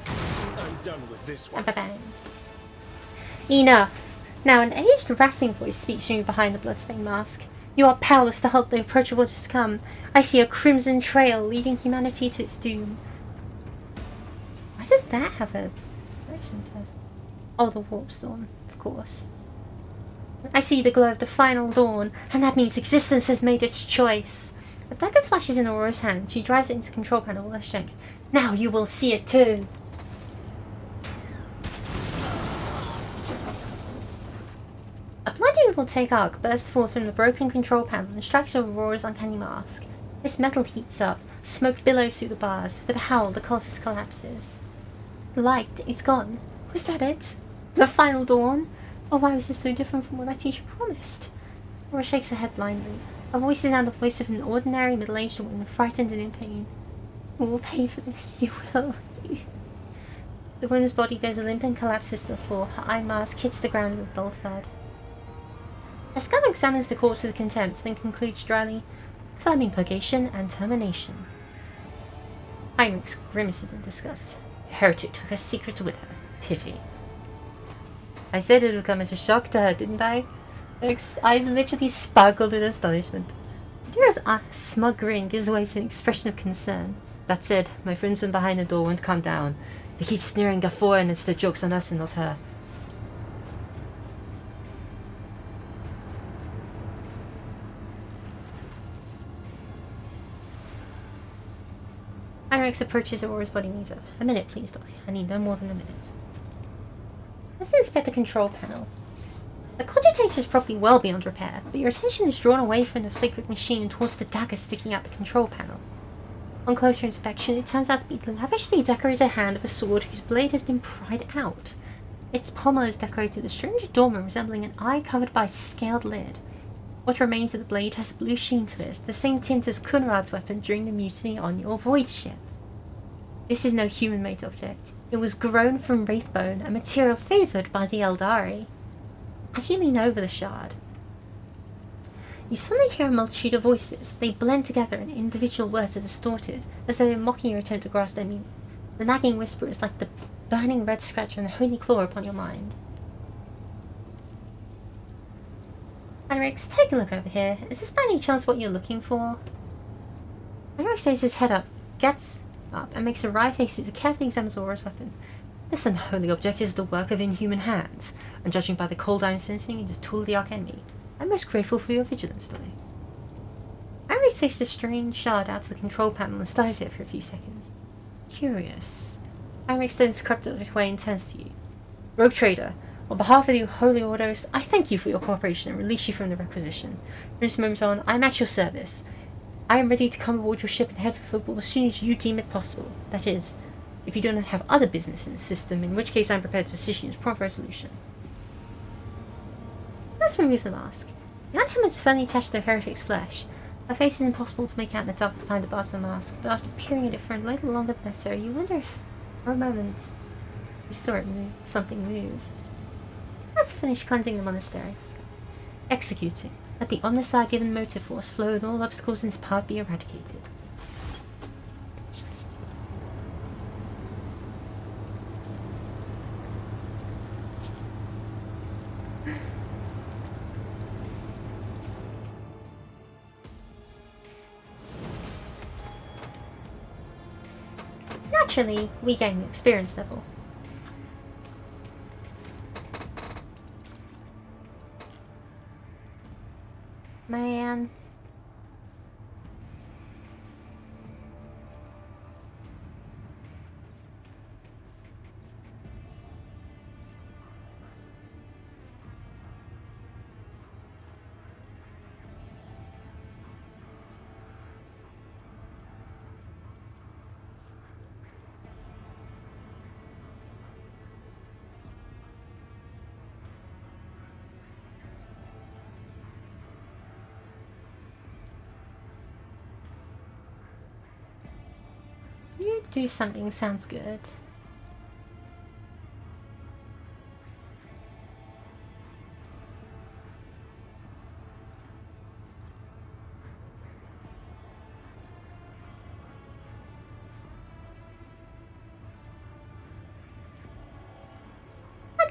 I'm done with this one. Bang. Enough. Now an aged rattling voice speaks from you behind the bloodstained mask. You are powerless to halt the approach of what is to come. I see a crimson trail leading humanity to its doom. Why does that have a section test? Oh, the warp storm, of course. I see the glow of the final dawn, and that means existence has made its choice. A dagger flashes in Aurora's hand. She drives it into the control panel with her strength. Now you will see it too. A blinding voltaic arc bursts forth from the broken control panel and strikes Aurora's uncanny mask. This metal heats up, smoke billows through the bars. With a howl, the cultist collapses. The light is gone. Was that it? The final dawn? Oh, why was this so different from what my teacher promised? Aurora shakes her head blindly. Her voice is now the voice of an ordinary middle-aged woman, frightened and in pain. You will pay for this. You will. The woman's body goes limp and collapses to the floor. Her eye mask hits the ground with a dull thud. Escal examines the corpse with contempt, then concludes dryly, affirming purgation and termination. Heinrich grimaces in disgust. The heretic took her secrets with her. Pity. I said it would come as a shock to her, didn't I? Eric's eyes literally sparkled with astonishment. Adira's smug grin gives way to an expression of concern. That said, my friends from behind the door won't calm down. They keep sneering, guffawing, and the joke's on us and not her. Heinrich approaches Aurora's body and knees up. A minute, please, Dolly. I need no more than a minute. Let's inspect the control panel. The cogitator is probably well beyond repair, but your attention is drawn away from the sacred machine and towards the dagger sticking out the control panel. On closer inspection, it turns out to be the lavishly decorated hand of a sword whose blade has been pried out. Its pommel is decorated with a strange adornment resembling an eye covered by a scaled lid. What remains of the blade has a blue sheen to it, the same tint as Kunrad's weapon during the mutiny on your void ship. This is no human-made object. It was grown from wraithbone, a material favoured by the Eldari. As you lean over the shard, you suddenly hear a multitude of voices. They blend together and individual words are distorted, as though they're mocking your attempt to grasp their meaning. The nagging whisper is like the burning red scratch from the holy claw upon your mind. Heinrich, take a look over here. Is this by any chance what you're looking for? Heinrich raises his head up, gets up, and makes a wry face as he carefully examines Aurora's weapon. This unholy object is the work of inhuman hands, and judging by the cold I'm sensing, it is tool of the Arch Enemy. I'm most grateful for your vigilance today. Heinrich takes the strange shard out to the control panel and studies it for a few seconds. Curious. Heinrich steps the corrupted way and turns to you. Rogue Trader, on behalf of the Holy Orders, I thank you for your cooperation and release you from the requisition. From this moment on, I am at your service. I am ready to come aboard your ship and head for football as soon as you deem it possible. That is, if you do not have other business in the system, in which case I am prepared to assist you in prompt resolution. Let's remove the mask. The unhammer is firmly attached to the heretic's flesh. Her face is impossible to make out in the dark behind the bars of the mask, but after peering at it for a little longer than necessary, you wonder if, for a moment, you saw it move, something move. Let's finish cleansing the monastery. Executing. Let the Omnissiah given motive force flow and all obstacles in its path be eradicated. naturally, we gain experience level. Man. You do something sounds good.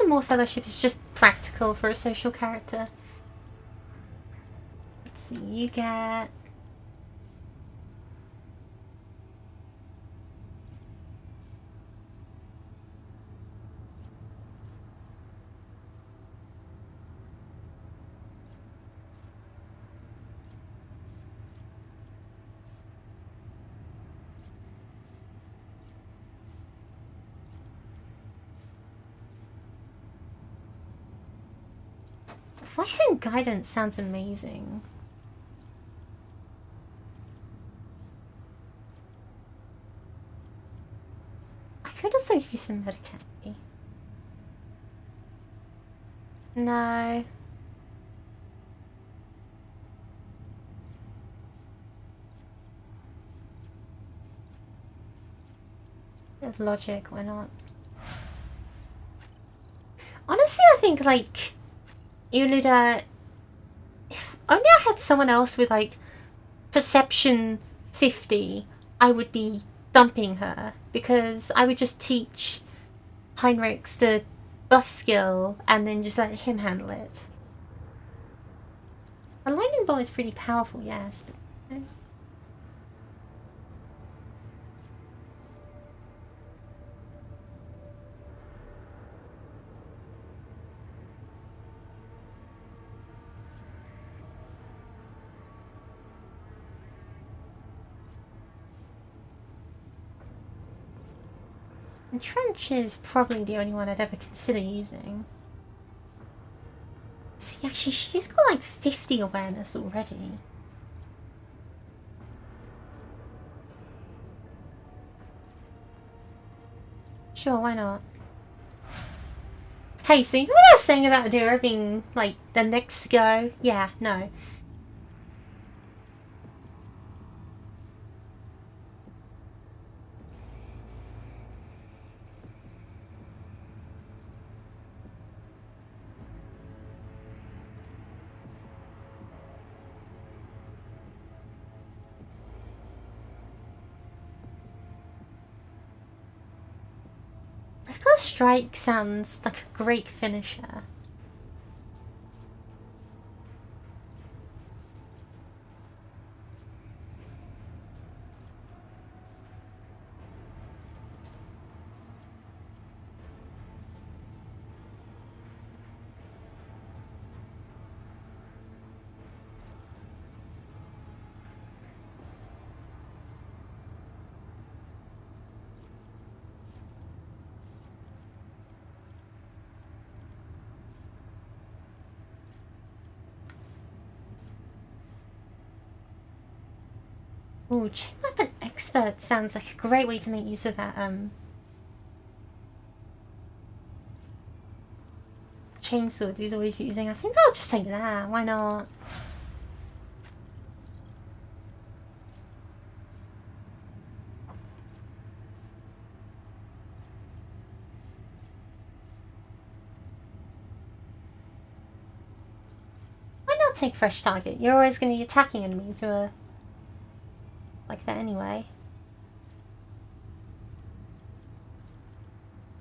More Fellowship is just practical for a social character. Let's see, you get... Voice and guidance sounds amazing. I could also use some Medicandy. No. Bit of logic, why not? Honestly, I think, like, Iluda, if only I had someone else with, like, Perception 50, I would be dumping her, because I would just teach Heinrichs the buff skill and then just let him handle it. A lightning bolt is pretty powerful, yes, but... And Trench is probably the only one I'd ever consider using. See, actually, she's got like 50 awareness already. Sure, why not? Hey, so you know what I was saying about Adira being, like, the next to go? Yeah, no. Reckless Strike sounds like a great finisher. Ooh, Chain Weapon Expert sounds like a great way to make use of that, chainsword he's always using. I think I'll just take that, why not? Why not take Fresh Target? You're always going to be attacking enemies who are like that anyway.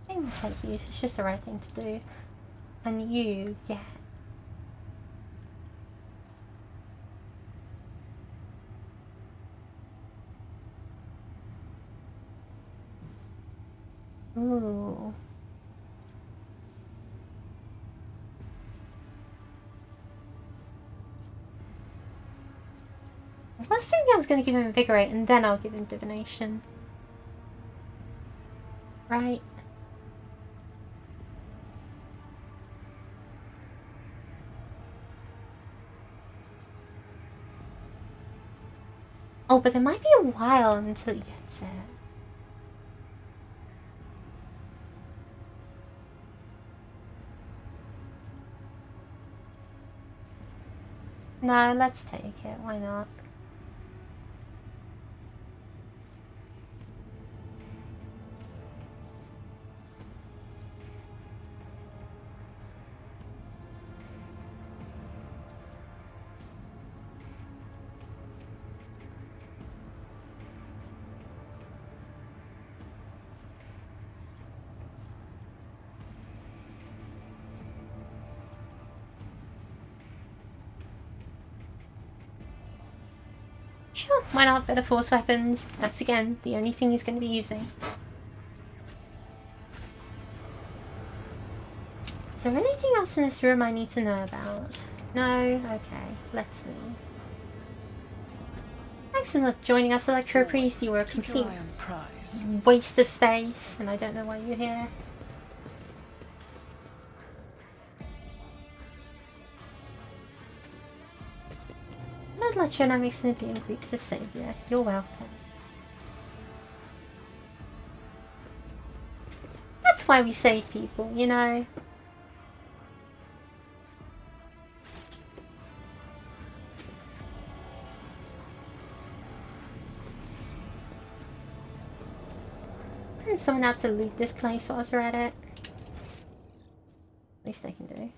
I think we'll take use, it's just the right thing to do. And you, yeah. Ooh. I was thinking I was going to give him Invigorate and then I'll give him Divination. Right. Oh, but there might be a while until he gets it. No, let's take it. Why not? Sure, why not? Better force weapons. That's again the only thing he's going to be using. Is there anything else in this room I need to know about? No? Okay, let's leave. Thanks for not joining us, Electro Priest. You were a complete waste of space, and I don't know why you're here. Blood Electrodynamics Snippy and Greeks the Savior. You're welcome. That's why we save people, you know? And someone had to loot this place whilst we're at it. Least I can do.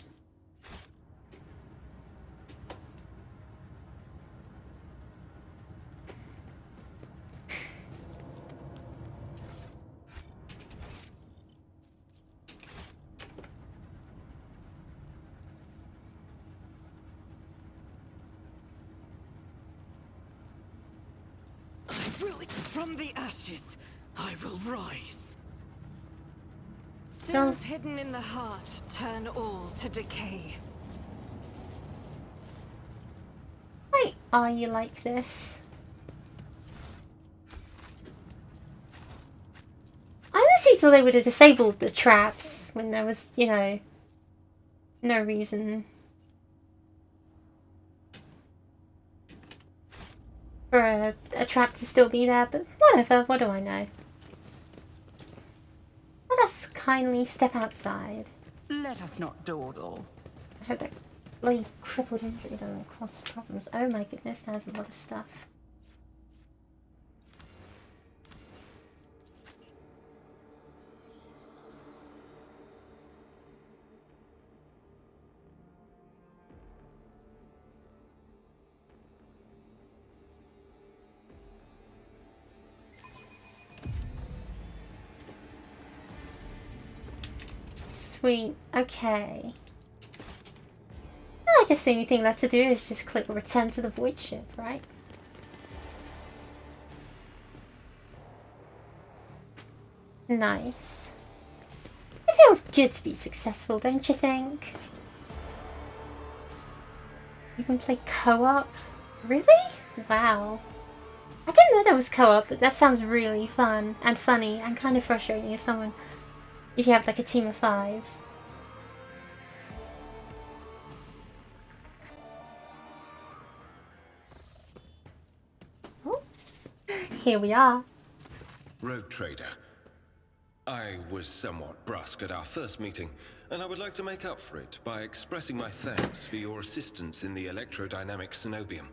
From the ashes, I will rise. Sins hidden in the heart turn all to decay. Why are you like this? I honestly thought they would have disabled the traps when there was, you know, no reason for a trap to still be there, but whatever, what do I know? Let us kindly step outside. Let us not dawdle. I hope that bloody crippled injury doesn't cause problems. Oh my goodness, there's a lot of stuff. Sweet, okay. I guess the only thing left to do is just click return to the void ship, right? Nice. It feels good to be successful, don't you think? You can play co-op? Really? Wow. I didn't know there was co-op, but that sounds really fun and funny and kind of frustrating if you have like a team of 5. Oh, here we are. Rogue Trader. I was somewhat brusque at our first meeting, and I would like to make up for it by expressing my thanks for your assistance in the electrodynamic Cenobium.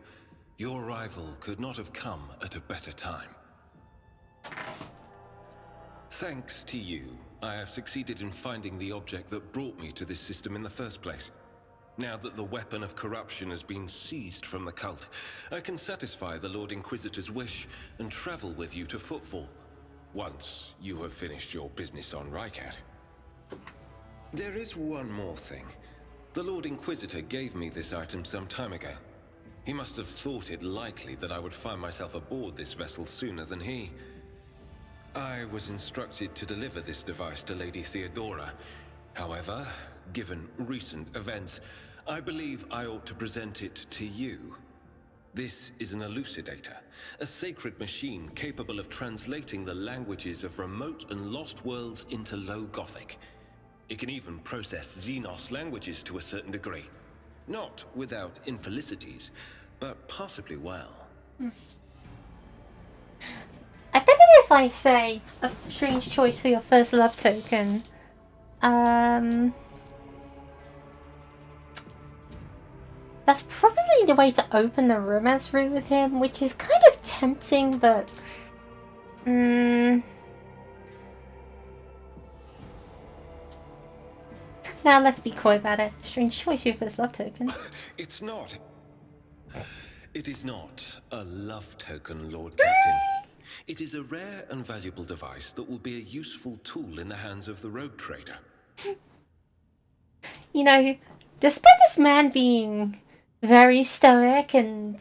Your arrival could not have come at a better time. Thanks to you, I have succeeded in finding the object that brought me to this system in the first place. Now that the weapon of corruption has been seized from the cult, I can satisfy the Lord Inquisitor's wish and travel with you to Footfall, once you have finished your business on Rycat. There is one more thing. The Lord Inquisitor gave me this item some time ago. He must have thought it likely that I would find myself aboard this vessel sooner than he. I was instructed to deliver this device to Lady Theodora. However, given recent events, I believe I ought to present it to you. This is an elucidator, a sacred machine capable of translating the languages of remote and lost worlds into Low Gothic. It can even process Xenos languages to a certain degree. Not without infelicities, but possibly well. I bet if I say a strange choice for your first love token, that's probably the way to open the romance route with him, which is kind of tempting, but now let's be coy about it. Strange choice for your first love token. It's not. It is not a love token, Lord Captain. It is a rare and valuable device that will be a useful tool in the hands of the rogue trader. You know, despite this man being very stoic and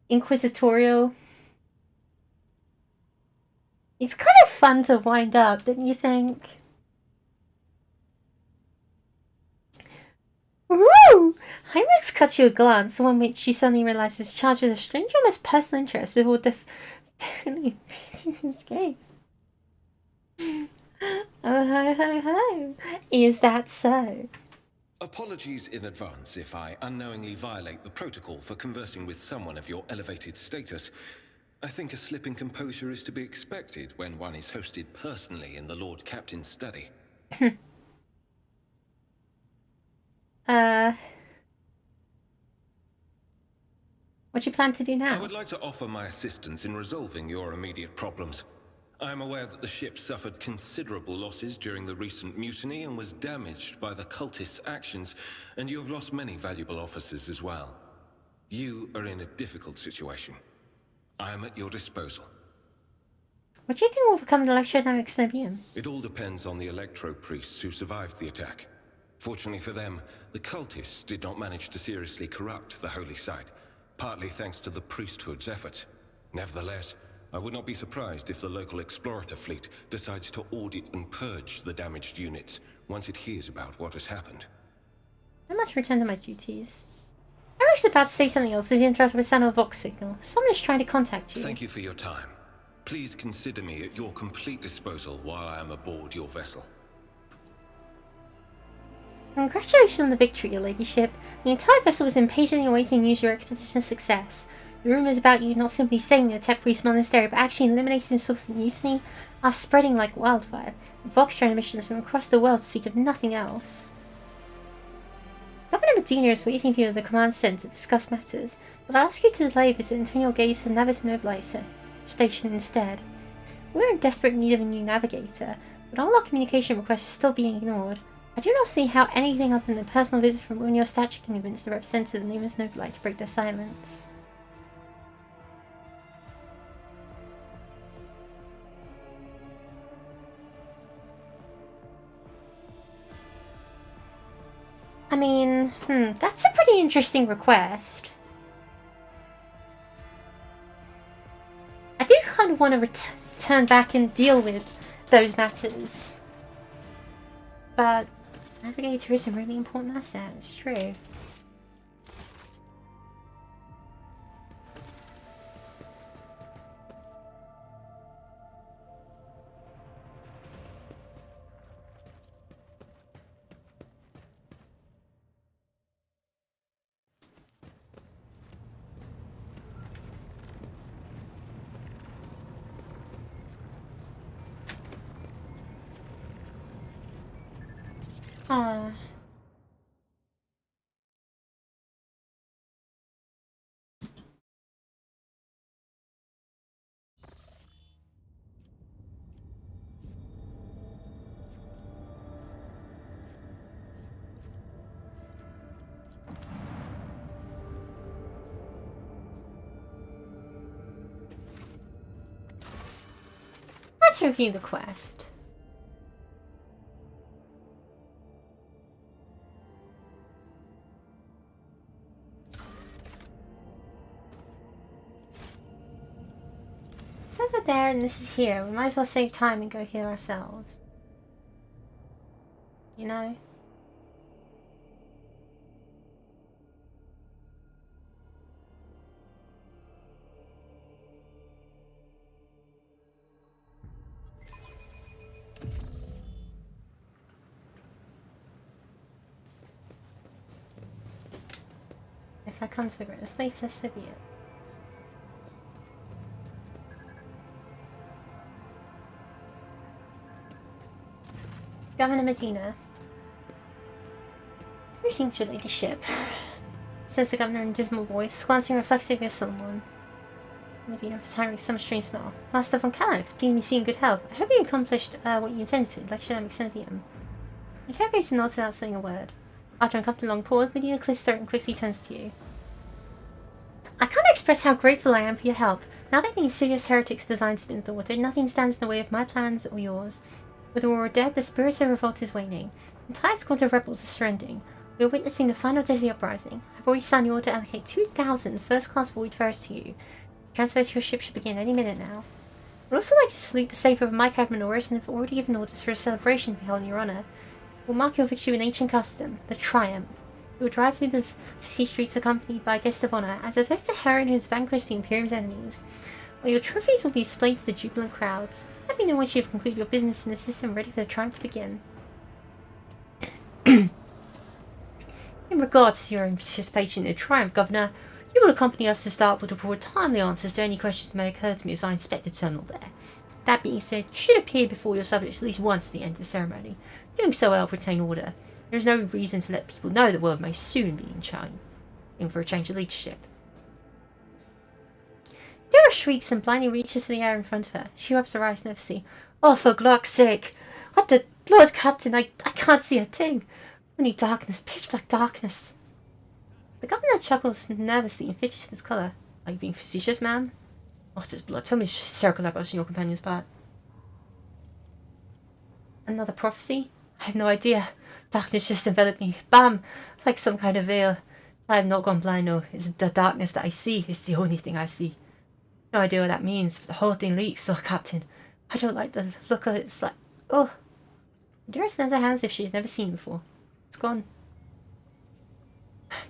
inquisitorial, it's kind of fun to wind up, don't you think? Woo! Heinrichs cuts you a glance, one which you suddenly realize is charged with a strange, almost personal interest before definitely facing his game. Oh, ho, ho, ho. Is that so? Apologies in advance if I unknowingly violate the protocol for conversing with someone of your elevated status. I think a slip in composure is to be expected when one is hosted personally in the Lord Captain's study. What you plan to do now? I would like to offer my assistance in resolving your immediate problems. I am aware that the ship suffered considerable losses during the recent mutiny and was damaged by the cultists' actions, and you have lost many valuable officers as well. You are in a difficult situation. I am at your disposal. What do you think will become the electrodynamic Snobium? It all depends on the electro-priests who survived the attack. Fortunately for them, the cultists did not manage to seriously corrupt the holy site, partly thanks to the priesthood's efforts. Nevertheless, I would not be surprised if the local explorator fleet decides to audit and purge the damaged units once it hears about what has happened. I must return to my duties. Eric's about to say something else as he interrupted with sound of a Vox signal. Someone is trying to contact you. Thank you for your time. Please consider me at your complete disposal while I am aboard your vessel. Congratulations on the victory, your ladyship. The entire vessel was impatiently awaiting news of your expedition's success. The rumours about you not simply saving the Tech Priest Monastery, but actually eliminating the source of the mutiny are spreading like wildfire. Vox transmissions from across the world speak of nothing else. Governor Medina is waiting for you at the command center to discuss matters, but I ask you to delay a visit until your gaze to the Navis Nobilizer station instead. We're in desperate need of a new navigator, but all our communication requests are still being ignored. I do not see how anything other than a personal visit from one of your statue can convince the representative of the Navis Nobilizer to break their silence. I mean, that's a pretty interesting request. I do kind of want to return back and deal with those matters. But Navigator is a really important asset, it's true. Let's review the quest. It's over there and this is here. We might as well save time and go here ourselves. You know? If I come to the greatest later, so be it. Governor Medina. Greetings, your ladyship, says the governor in a dismal voice, glancing reflexively at someone. Medina was harboring some strange smell. Master von Calax, please be seen in good health. I hope you accomplished what you intended to, lecture them Exendium. The interrogator nods without saying a word. After a couple of long pause, Medina clears his throat and quickly turns to you. I can't express how grateful I am for your help. Now that the insidious heretic's designs have been thwarted, nothing stands in the way of my plans or yours. With Aurora dead, the spirit of revolt is waning. The entire squad of rebels is surrendering. We are witnessing the final day of the uprising. I've already signed the order to allocate 2,000 first-class voidfarers to you. Transfer to your ship should begin any minute now. I'd also like to salute the saber of my Cadmanoris and have already given orders for a celebration to be held in your honour. We'll mark your victory with ancient custom, the Triumph. You will drive through the city streets accompanied by a guest of honour, as a festive heroine who has vanquished the Imperium's enemies. While your trophies will be displayed to the jubilant crowds. Let me know once you have concluded your business in the system ready for the triumph to begin. In regards to your participation in the triumph, Governor, you will accompany us to Starport to provide timely answers to any questions that may occur to me as I inspect the terminal there. That being said, you should appear before your subjects at least once at the end of the ceremony. Doing so will help retain order. There is no reason to let people know the world may soon be in for a change of leadership. Dara shrieks and blindly reaches for the air in front of her. She rubs her eyes nervously. Oh, for Glock's sake! What the Lord Captain, I can't see a thing! Only darkness, pitch black darkness. The governor chuckles nervously and fidgets with his colour. Are you being facetious, ma'am? What is blood? Tell me to circle up us in your companion's part. Another prophecy? I have no idea. Darkness just enveloped me. Bam! Like some kind of veil. I have not gone blind, no. It's the darkness that I see. It's the only thing I see. No idea what that means, but the whole thing leaks, so Captain. I don't like the look of it. It's like, oh. Dara stands her hands as if she has never seen it before. It's gone.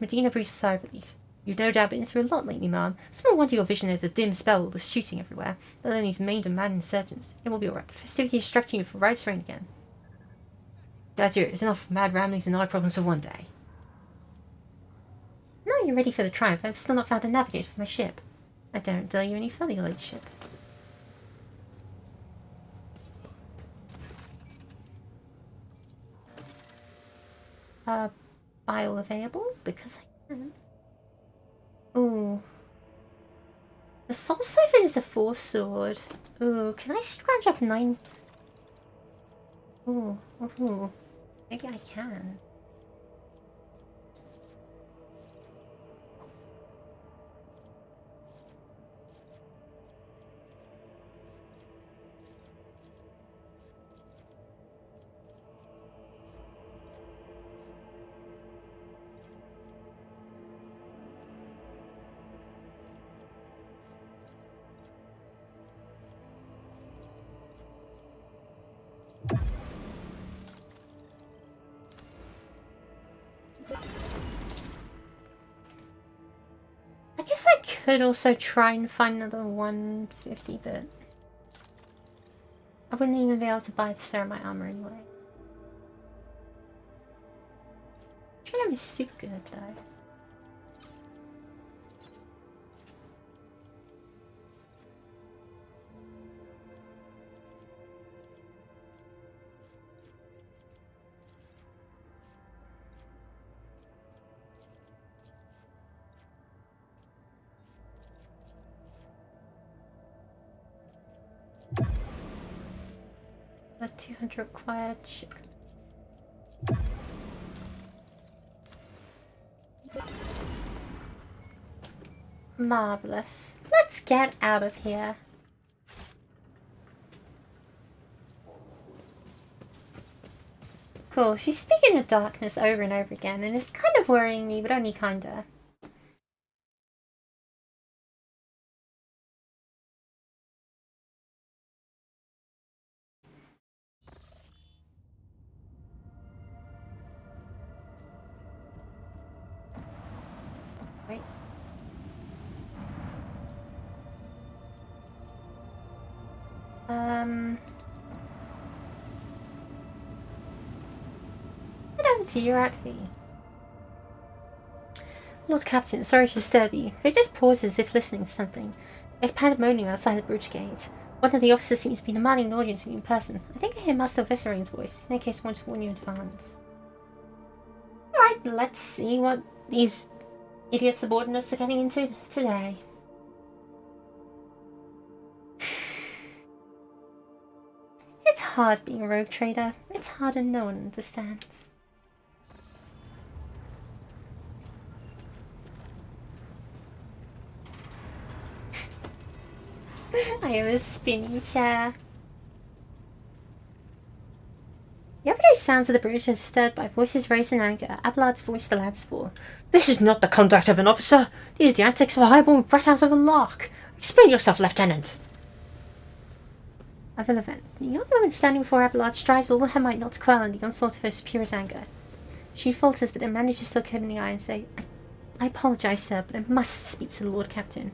Medina breathes a sigh of relief. You've no doubt been through a lot lately, ma'am. Small wonder your vision of the dim spell with shooting everywhere, let alone these maimed and mad insurgents. It will be alright. The festivity is distracting you for right's reign again. That's it. It's enough mad ramblings and eye problems for one day. Now you're ready for the triumph. I've still not found a navigator for my ship. I daren't delay you any further, your ladyship. Bile available? Because I can. Ooh. The Soul Siphon is a 4 sword. Ooh, can I scratch up 9? Ooh, ooh. Maybe I can. I guess I could also try and find another 150, but I wouldn't even be able to buy the Ceramite armor anyway. Trying to be super good though. The 200 required ship. Marvelous. Let's get out of here. Cool. She's speaking of darkness over and over again, and it's kind of worrying me, but only kinda. What happened to your outfit? Lord Captain, sorry to disturb you. They just paused as if listening to something. There's pandemonium outside the bridge gate. One of the officers seems to be demanding an audience with you in person. I think I hear Master Visserain's voice. In any case, I want to warn you in advance. Alright, let's see what these idiot subordinates are getting into today. It's hard being a rogue trader. It's hard and no one understands. I have a spinning chair. The everyday sounds of the bridge are disturbed by voices raised in anger. Abelard's voice the loudest for. This is not the conduct of an officer. These are the antics of a highborn brat out of a lark. Explain yourself, Lieutenant. Of an event. The young woman standing before Abelard strives all her might not to quell the onslaught of her superior's anger. She falters, but then manages to look him in the eye and say, I apologize, sir, but I must speak to the Lord Captain.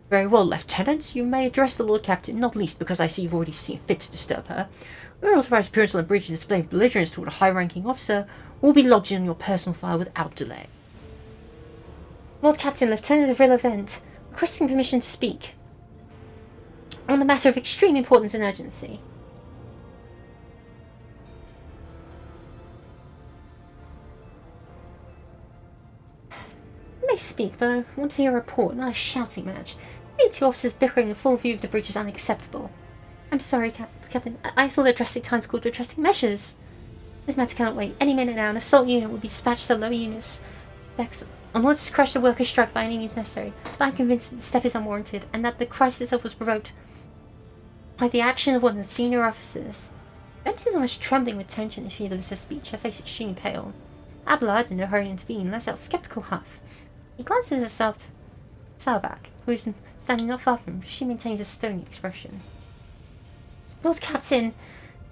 Very well, Lieutenant. You may address the Lord Captain, not least because I see you've already seen fit to disturb her. Your unauthorized appearance on the bridge and display of belligerence toward a high-ranking officer will be logged in your personal file without delay. Lord Captain, Lieutenant of Relevant, requesting permission to speak on a matter of extreme importance and urgency. I may speak, but I want to hear a report, not a shouting match. Being two officers bickering in full view of the bridge is unacceptable. I'm sorry, Captain. I thought that drastic times called for drastic measures. This matter cannot wait. Any minute now, an assault unit will be dispatched to the lower units. On order to crush the workers' strike by any means necessary. But I'm convinced that the step is unwarranted, and that the crisis itself was provoked by the action of one of the senior officers. Bennett is almost trembling with tension as she delivers her speech, her face extremely pale. Abelard, in no hurry to intervene, lets out a sceptical huff. He glances at Saurback, who is standing not far from him. She maintains a stony expression. Lord Captain,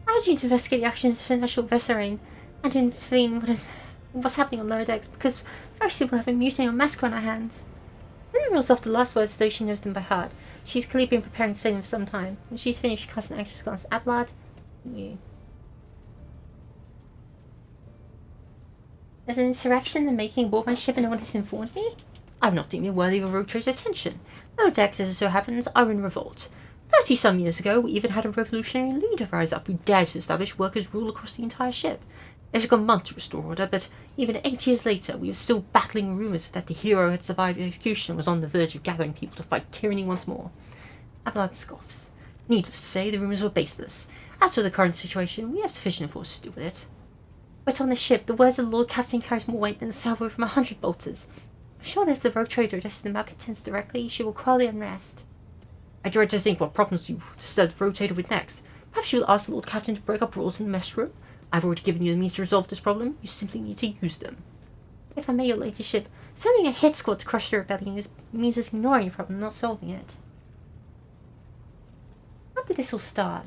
I urge you to investigate the actions of Marshal Visserain and to intervene what's happening on lower decks, because very soon we'll have a mutiny or massacre on our hands. Linda reels off the last words as though she knows them by heart. She's clearly been preparing to say them for some time. When she's finished, she casts an anxious glance at Abelard. You. There's an insurrection in the making aboard my ship and no one has informed me? I'm not deeming it worthy of a rogue trader's attention. Lower decks, as it so happens, are in revolt. 30-some years ago, we even had a revolutionary leader rise up who dared to establish workers' rule across the entire ship. It took a month to restore order, but even 8 years later, we were still battling rumours that the hero had survived execution and was on the verge of gathering people to fight tyranny once more. Abelard scoffs. Needless to say, the rumours were baseless. As for the current situation, we have sufficient force to deal with it. But on the ship, the words of the Lord Captain carries more weight than a salvo from 100 bolters. I'm sure that if the rogue trader addresses the malcontents directly, she will quell the unrest. I dread to think what problems you disturb the rotator with next. Perhaps you will ask the Lord Captain to break up rules in the mess room? I've already given you the means to resolve this problem. You simply need to use them. If I may, your ladyship, sending a hit squad to crush the rebellion is a means of ignoring a problem, not solving it. How did this all start?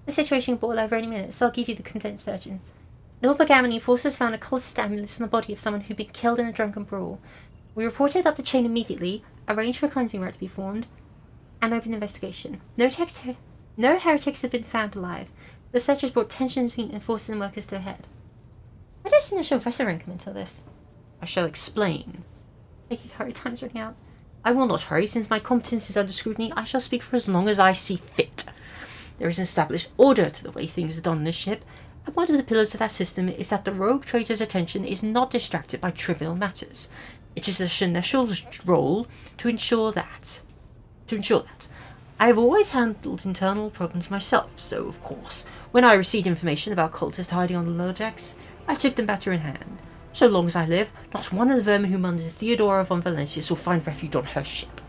The situation boiled over any minute, so I'll give you the condensed version. In all Bergamony, forces found a cultist amulet on the body of someone who'd been killed in a drunken brawl. We reported up the chain immediately, arranged for a cleansing rite to be formed, and opened investigation. No heretics had been found alive. The searchers brought tension between enforcers and workers to a head. Where does Initial Vesserain come into this? I shall explain. Take it, hurry, time's running out. I will not hurry, since my competence is under scrutiny. I shall speak for as long as I see fit. There is an established order to the way things are done on this ship, and one of the pillars of that system is that the rogue trader's attention is not distracted by trivial matters. It is the Seneschal's role to ensure that. I have always handled internal problems myself, so, of course, when I received information about cultists hiding on the lower decks, I took the matter in hand. So long as I live, not one of the vermin who murdered Theodora von Valentius will find refuge on her ship.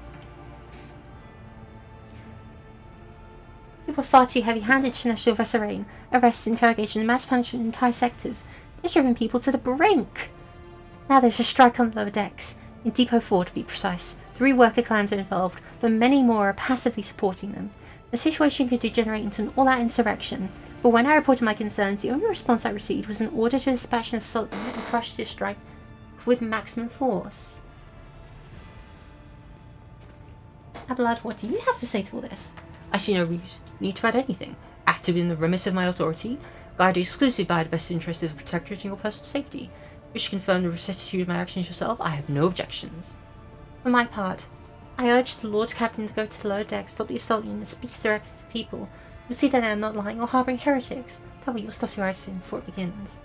You were far too heavy-handed, Seneschal Vesserain. Arrests, interrogation, and mass punishment in entire sectors. It's driven people to the brink. Now there's a strike on the lower decks. In Depot 4, to be precise. 3 worker clans are involved, but many more are passively supporting them. The situation could degenerate into an all-out insurrection, but when I reported my concerns, the only response I received was an order to dispatch an assault unit and crush this strike with maximum force. Abelard, what do you have to say to all this? I see no need to add anything. Active in the remit of my authority, guided exclusively by the best interests of the Protectorate and your personal safety. Wish to confirm the rectitude of my actions yourself? I have no objections. For my part, I urge the Lord Captain to go to the lower deck, stop the assault unit, and speak directly to the people. You'll see that I am not lying or harbouring heretics. That way you'll stop your arson before it begins.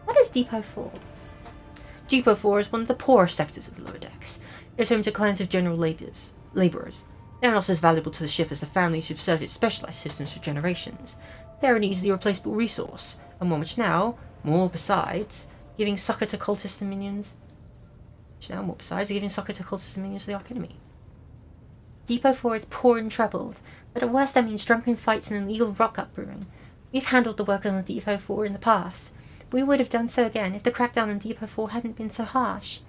What is Depot 4? Depot 4 is one of the poorer sectors of the lower decks. It is home to clans of general labourers. They are not as valuable to the ship as the families who've served its specialised systems for generations. They are an easily replaceable resource, and one which now, more besides, giving succour to cultists and minions of the Ark Enemy. Depot 4 is poor and troubled, but at worst that means drunken fights and illegal rock-up brewing. We've handled the workers on Depot 4 in the past. We would have done so again if the crackdown on Depot 4 hadn't been so harsh.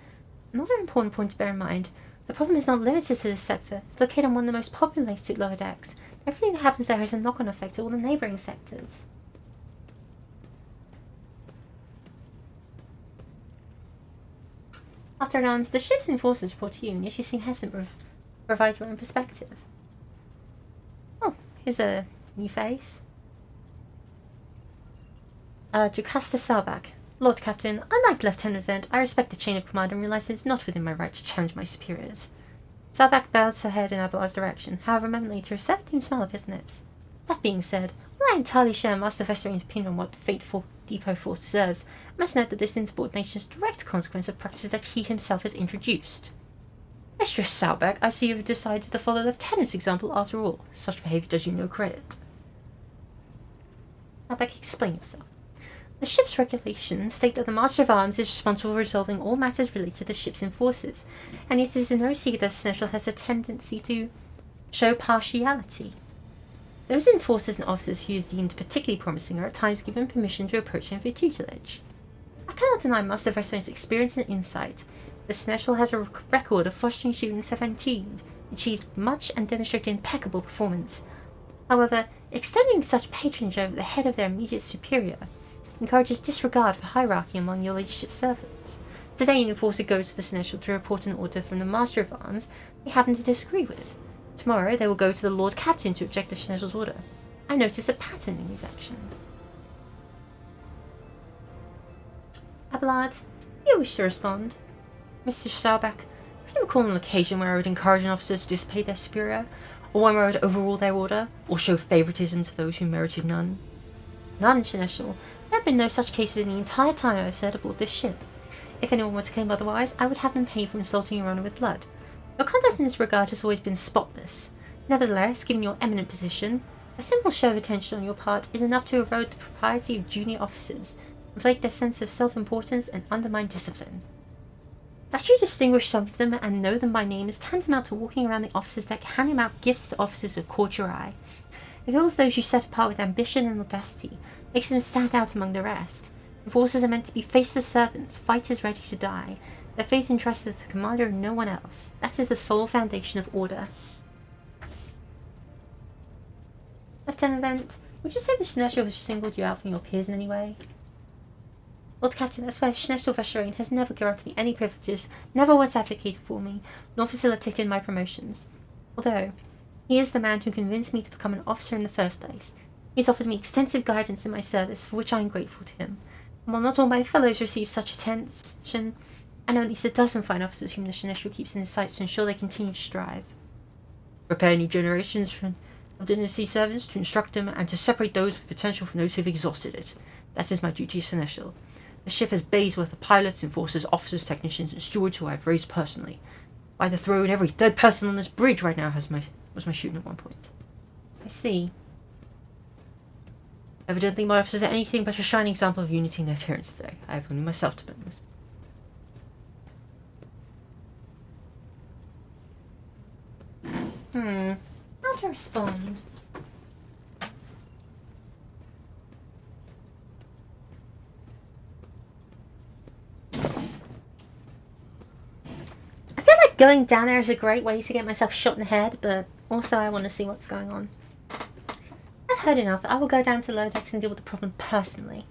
Another important point to bear in mind, the problem is not limited to this sector. It's located on one of the most populated lower decks. Everything that happens there has a knock-on effect to all the neighbouring sectors. After arms, the ship's enforcers report to you, and yet you seem hesitant to provide your own perspective. Oh, here's a new face. Jocasta Salbach. Lord Captain, unlike Lieutenant Vent, I respect the chain of command and realize it is not within my right to challenge my superiors. Salbach bows her head in Abelard's direction, however remembering to her a smile of his lips. That being said, while I entirely share Master Vesterin's opinion on what the fateful Depot Force deserves, I must note that this insubordination is a direct consequence of practices that he himself has introduced. Mistress Salbach, I see you have decided to follow Lieutenant's example after all. Such behaviour does you no credit. Salbach, explain yourself. The ship's regulations state that the Master of Arms is responsible for resolving all matters related to the ship's enforcers, and it is no secret that Seneschal has a tendency to show partiality. Those enforcers and officers who he is deemed particularly promising are at times given permission to approach him for tutelage. I cannot deny Master Vesterin's experience and insight. The Seneschal has a record of fostering students who have achieved much and demonstrated impeccable performance. However, extending such patronage over the head of their immediate superior encourages disregard for hierarchy among your ladyship's servants. Today an enforcer goes to the Seneschal to report an order from the Master of Arms they happen to disagree with. Tomorrow they will go to the Lord Captain to object to the Seneschal's order. I notice a pattern in these actions. Abelard, you wish to respond? Mr. Salbach, can you recall an occasion where I would encourage an officer to disobey their superior, or one where I would overrule their order, or show favouritism to those who merited none? None, Seneschal. There have been no such cases in the entire time I have served aboard this ship. If anyone were to claim otherwise, I would have them paid for insulting your honour with blood. Your conduct in this regard has always been spotless. Nevertheless, given your eminent position, a simple show of attention on your part is enough to erode the propriety of junior officers, inflate their sense of self-importance, and undermine discipline. That you distinguish some of them and know them by name is tantamount to walking around the officers' deck handing out gifts to officers who have caught your eye. It fills those you set apart with ambition and audacity, makes them stand out among the rest. Enforcers are meant to be faceless servants, fighters ready to die. Their fate entrusted to the commander and no one else. That is the sole foundation of order. Lieutenant Vent, would you say the Seneschal has singled you out from your peers in any way? Lord Captain, I swear Seneschal Vestering has never granted me any privileges, never once advocated for me, nor facilitated my promotions. Although, he is the man who convinced me to become an officer in the first place. He has offered me extensive guidance in my service, for which I am grateful to him. And while not all my fellows receive such attention, I know at least a dozen fine officers whom the Seneschal keeps in his sights to ensure they continue to strive. Prepare new generations of dynasty servants to instruct them and to separate those with potential from those who have exhausted it. That is my duty as Seneschal. The ship has bays worth of pilots, enforcers, officers, technicians, and stewards who I have raised personally. By the throne, every third person on this bridge right now was my shooting at one point. I see. Evidently my officers are anything but a shining example of unity in their adherence today. I have only myself to blame. How to respond? I feel like going down there is a great way to get myself shot in the head, but also I want to see what's going on. I've heard enough. I will go down to lower decks and deal with the problem personally.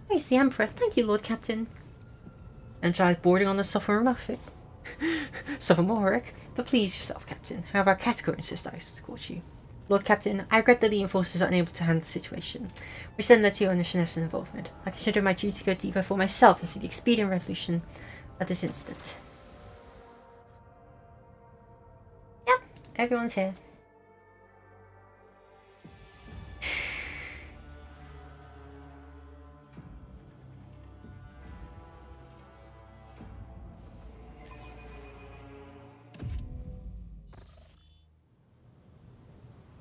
Praise the Emperor. Thank you, Lord Captain. And try boarding on the software outfit. Suffer more, Rick. But please yourself, Captain. However, our category insists I escort you. Lord Captain, I regret that the enforcers are unable to handle the situation. We send that to your initiative and involvement. I consider my duty to go deeper for myself and see the expedient resolution of this incident. Yep, everyone's here.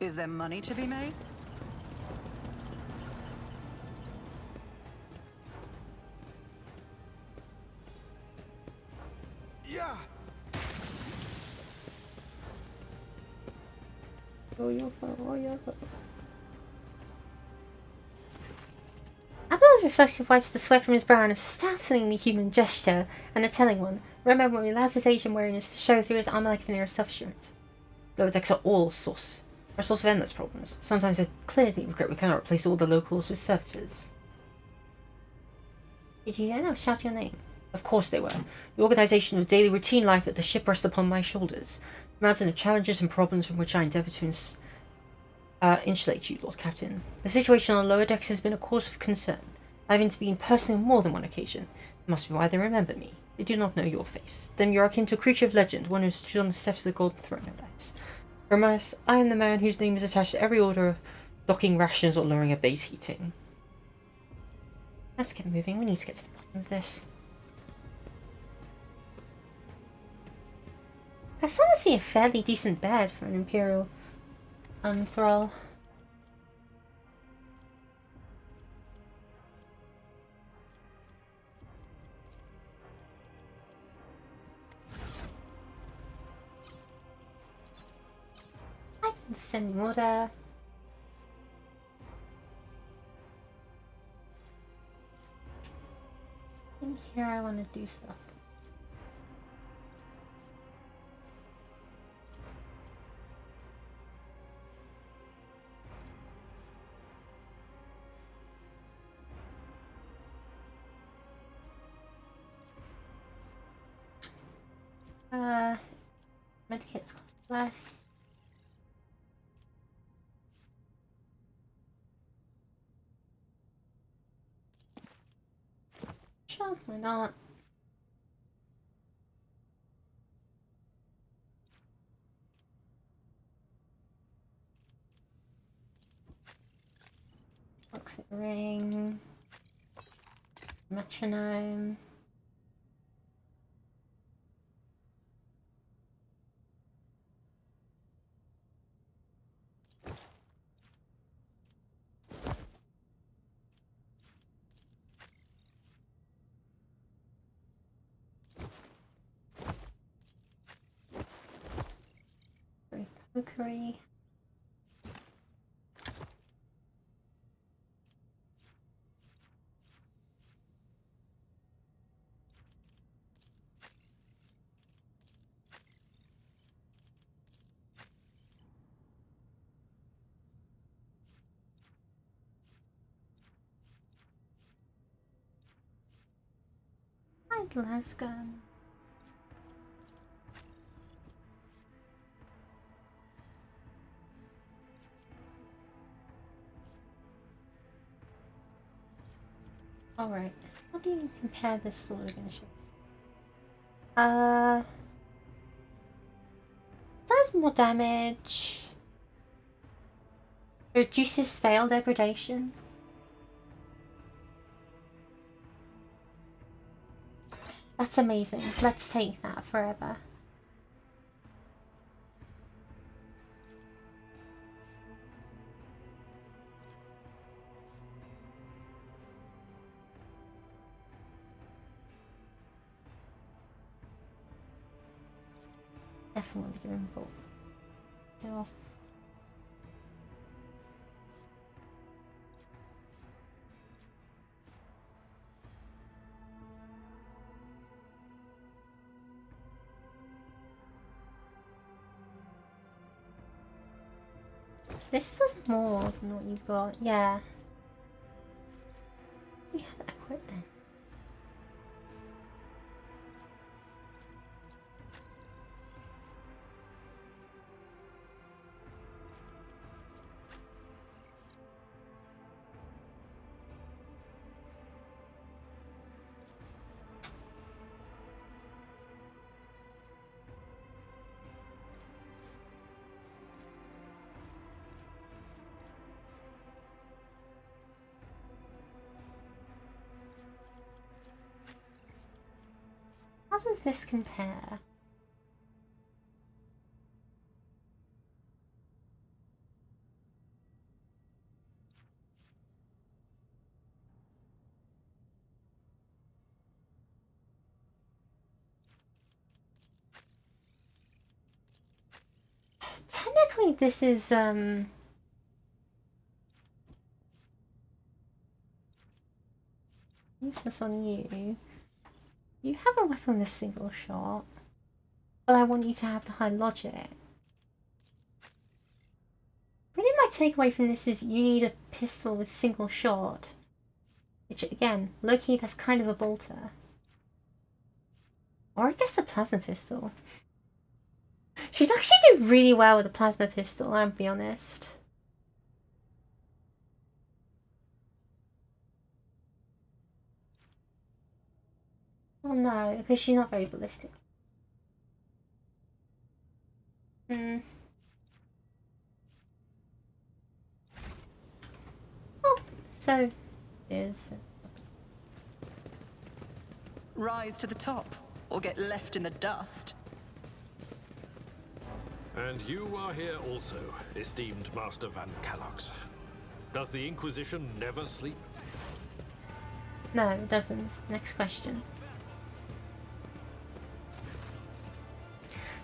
Is there money to be made? Yeah. Oh, your fault. Oh, your fault. Abel's reflexive wipes the sweat from his brow in a startlingly human gesture, and a telling one. Remember when he allows his age and wariness to show through his armor like veneer of self-assurance. Lower decks are all source. Are a source of endless problems. Sometimes I clearly regret we cannot replace all the locals with servitors. Did you hear them shouting your name? Of course they were. The organisation of daily routine life at the ship rests upon my shoulders. The mountain of challenges and problems from which I endeavour to insulate you, Lord Captain. The situation on the lower decks has been a cause of concern. I have intervened personally on more than one occasion. That must be why they remember me. They do not know your face. Then you are akin to a creature of legend, one who stood on the steps of the Golden Throne, no less. From us, I am the man whose name is attached to every order of docking rations or lowering a base heating. Let's get moving. We need to get to the bottom of this. I started to see a fairly decent bed for an Imperial thrall. Descending order. I think here I want to do stuff. Medikits cost less. Sure, why not? Toxic ring. Metronome. Cookery. Glass gun. Alright, how do you compare this sword against you? Does more damage. Reduces fail degradation. That's amazing. Let's take that forever. Definitely giving both. No. This does more than what you've got. Yeah. We have that equipped then. How does this compare? Technically, this is, useless on you. You have a weapon with a single shot, but I want you to have the high logic. Really, my takeaway from this is you need a pistol with single shot. Which, again, low-key, that's kind of a bolter. Or I guess the plasma pistol. She'd actually do really well with a plasma pistol, I'll be honest. Oh no, because she's not very ballistic. Oh, so is. Rise to the top, or get left in the dust. And you are here also, esteemed Master Van Calox. Does the Inquisition never sleep? No, it doesn't. Next question.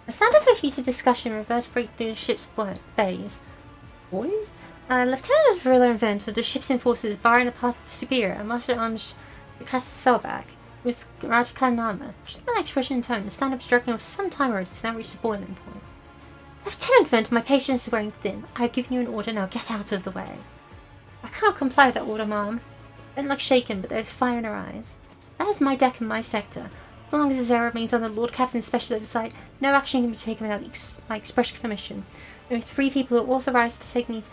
The sound of a heated discussion reverberated through the ship's bays. Boys? Lieutenant Vrilla and Vent of the ship's enforcers barring the path of Superior and Master Arms cast a Selbach, who was out of clan armor. Should my expression and tone, the stand-up struggling for some time already has now reached the boiling point. Lieutenant Vent, my patience is wearing thin. I have given you an order, now get out of the way. I cannot comply with that order, ma'am. Vent looks shaken, but there is fire in her eyes. That is my deck and my sector. As long as this area remains under Lord Captain's special oversight, no action can be taken without my express permission. Only 3 people are authorized to make me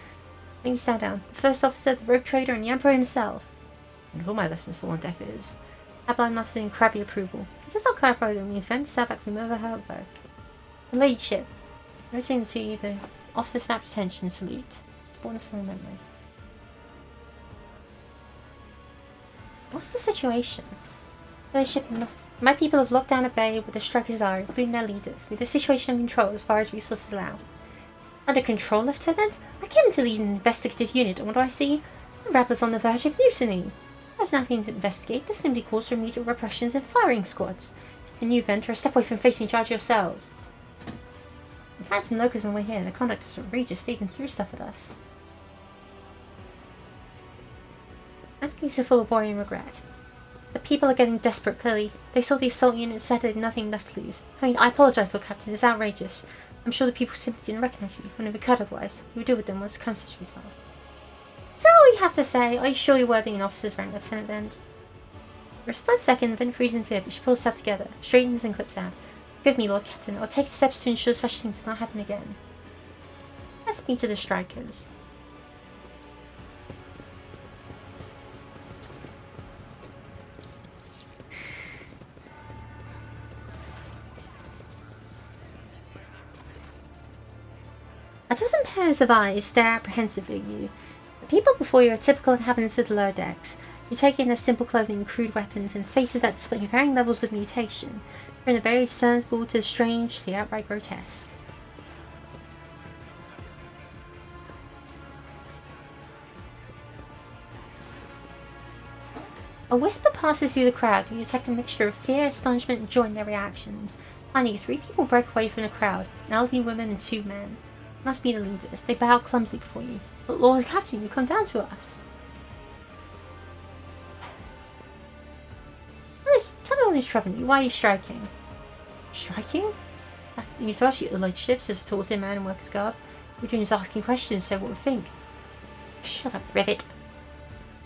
stand down. The first officer, the rogue trader, and the Emperor himself. And all my lessons fall on deaf ears. Abeline laughs in crabby approval. It does not clarify whether it means Vent, Selbach, whomever her both. The ladyship. Noticing the two, the officer snapped attention and salute. Spawn us from memory. What's the situation? Ladyship, my people have locked down a bay with the strikers are, including their leaders, with the situation under control as far as resources allow. Under control, Lieutenant? I came to lead an investigative unit, and what do I see? The rebels on the verge of mutiny. I was not going to investigate. This simply calls for immediate repressions and firing squads. In the event, are a step away from facing charge yourselves. We had some locals on the way here, and the conduct was outrageous. They even threw stuff at us. Asking is full of worry and regret. The people are getting desperate, clearly. They saw the assault unit and said they had nothing left to lose. I mean, I apologise, Lord Captain. It's outrageous. I'm sure the people simply didn't recognise you. When we could otherwise, we would deal with them once the crisis was resolved. Is that all you have to say? Are you sure you're worthy an officer's rank, Lieutenant Vent? For a split second, Vent freezes in fear, but she pulls herself together, straightens and clips out. Forgive me, Lord Captain. I'll take steps to ensure such things do not happen again. Let's speak to the strikers. A dozen pairs of eyes stare apprehensively at you. The people before you are typical inhabitants of the lower decks. You take in their simple clothing, crude weapons, and faces that display varying levels of mutation, from the very discernible to the strange to the outright grotesque. A whisper passes through the crowd, and you detect a mixture of fear, astonishment, and joy in their reactions. Finally, 3 people break away from the crowd, an elderly woman and 2 men. Must be the leaders. They bow clumsily before you. But Lord Captain, you come down to us. Tell me what is troubling you. Why are you striking? Striking? That's the news to us, your lordship, says a tall thin man in worker's garb. We're doing is asking questions, so what we think. Shut up, Rivet.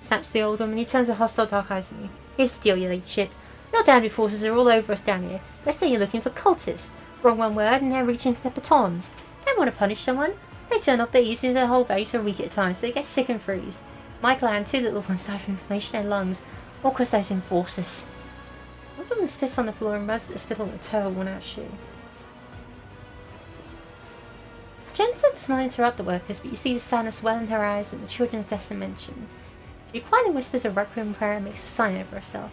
Snaps the old woman, who turns her hostile dark eyes on you. Here's the deal, your ladyship. Your downward forces are all over us down here. Let's say you're looking for cultists. Wrong one word, and they're reaching for their batons. They want to punish someone. They turn off their ears into their whole base for a week at a time, so they get sick and freeze. My clan, 2 little ones die from inflammation in their lungs, all because those enforcers. One woman spits on the floor and rubs at the spittle with a terrible worn-out shoe. Jensen does not interrupt the workers, but you see the sadness well in her eyes when the children's deaths are mentioned. She quietly whispers a requiem prayer and makes a sign over herself.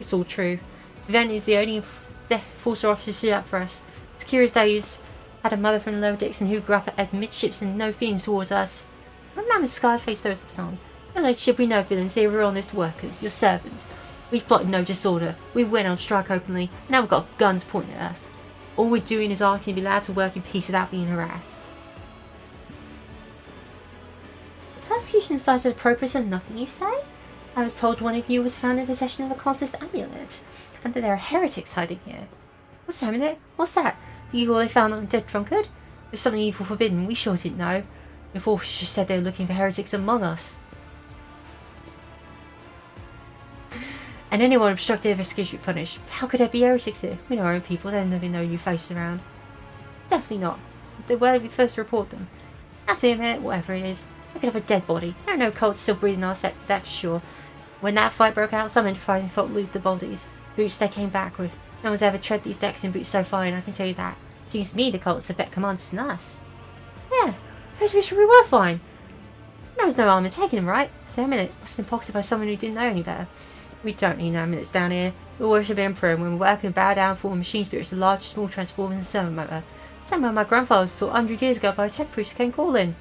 It's all true. Ven is the only Forcer officer who stood up for us. It's curious that he's had a mother from the lower decks and who grew up at midships and no feelings towards us. I remember Scarface those up songs. Your lordship, we know villains, they were honest workers, your servants. We've plotted no disorder. We went on strike openly, and now we've got guns pointing at us. All we're doing is asking to be allowed to work in peace without being harassed. The persecution started appropriate of nothing, you say? I was told one of you was found in possession of a cultist amulet, and that there are heretics hiding here. What's the amulet? What's that? The evil they found on a dead drunkard? There's something evil forbidden, we sure didn't know. Before she just said they were looking for heretics among us. And anyone obstructing investigation should be punished. How could there be heretics here? We know our own people, they'll never know you faces around. Definitely not. They were we first report them. That's a minute, whatever it is. I could have a dead body. There are no cults still breathing in our sector, that's sure. When that fight broke out, some enterprising folk looted the bodies. Boots they came back with. No one's ever tread these decks in boots so fine, I can tell you that. Seems to me the cults have better commanders than us. Yeah, those wish we were fine. There was no harm in taking them, right? So a minute, must have been pocketed by someone who didn't know any better. We don't need no minutes down here. We worship Emperor, and when we work and bow down for machine spirits, the large, small transformers and servo motor. Somewhere my grandfather was taught 100 years ago by a tech priest who came calling.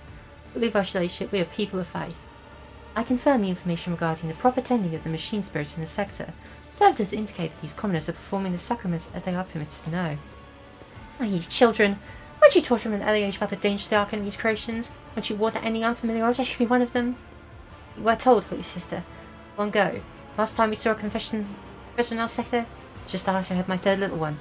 Believe our relationship, we are people of faith. I confirm the information regarding the proper tending of the machine spirits in the sector. Servitors indicate that these commoners are performing the sacraments as they are permitted to know. Naive children! Weren't you taught from an early age about the danger of the Ark Enemy's creations? Weren't you warned that any unfamiliar object could be one of them? You were told, holy sister. Long ago. Last time we saw a confession in our sector, just after I had my third little one.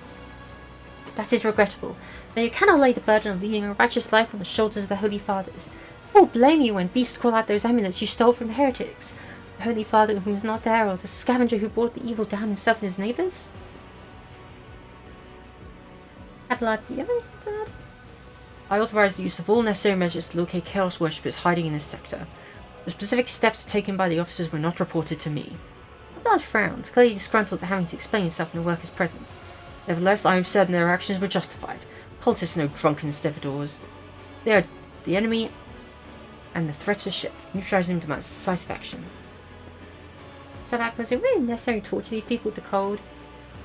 That is regrettable, but you cannot lay the burden of leading a righteous life on the shoulders of the Holy Fathers. Who will blame you when beasts call out those amulets you stole from the heretics? The Holy Father who was not there, or the scavenger who brought the evil down himself and his neighbours? Abelard, do you have any, Dad? I authorise the use of all necessary measures to locate Chaos worshippers hiding in this sector. The specific steps taken by the officers were not reported to me. Abelard frowned, clearly disgruntled at having to explain himself in the worker's presence. Nevertheless, I am certain their actions were justified. Cultists are no drunken stevedores. They are the enemy and the threat to the ship. Neutralising them demands decisive action. So back, was it really necessary to torture these people with the cold?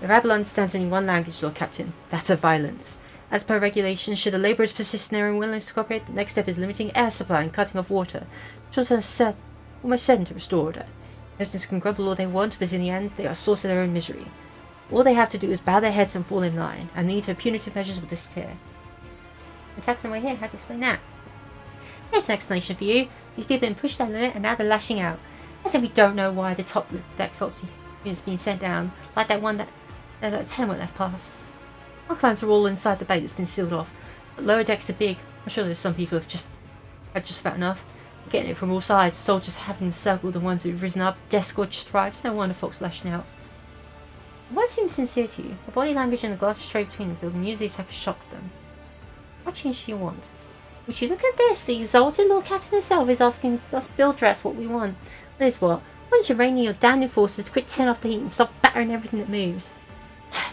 If Abel understands only one language, Lord Captain, that of violence. As per regulations, should the labourers persist in their unwillingness to cooperate, the next step is limiting air supply and cutting off water, which is almost certain to restore order. Residents can grumble all they want, but in the end, they are source of their own misery. All they have to do is bow their heads and fall in line, and the need for punitive measures will disappear. Attacks on the way here, how do you explain that? Here's an explanation for you. These people have been pushed their limit and now they're lashing out. As if we don't know why the top deck faulty units being sent down, like that one that the lieutenant left past. Our clans are all inside the bay that's been sealed off, but lower decks are big. I'm sure there's some people who have had just about enough. Getting it from all sides, soldiers having to circle the ones who've risen up, death squad just arrived, no wonder folks lashing out. What seems sincere to you? The body language and the glasses trade between them feel the news of the attack has shocked them. What change do you want? Would you look at this? The exalted Lord Captain himself is asking us build dress what we want. Liz, what? Why don't you rein in your damn forces, quit turning off the heat and stop battering everything that moves?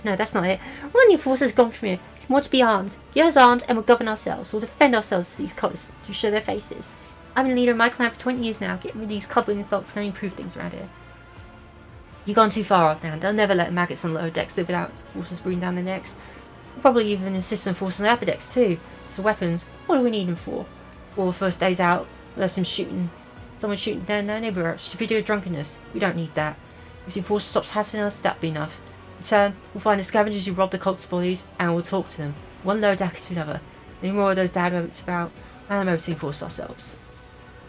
No, that's not it. Run your forces gone from here. We want to be armed. Give us arms and we'll govern ourselves. We'll defend ourselves to these cultists to show their faces. I've been leader of my clan for 20 years now, getting rid of these cobbling thugs and improve things around here. You've gone too far off now. They'll never let maggots on lower decks live without forces breathing down their necks. They'll probably even insist on forces on the upper decks too. So weapons, what do we need them for? Well, the first day's out, we'll have someone shooting down their neighbour out, stupidity or drunkenness. We don't need that. If the force stops hassling us, that'll be enough. In turn, we'll find the scavengers who robbed the cult's bodies, and we'll talk to them. One lower decker to another. Any more of those dad rabbits about, and I'm force ourselves.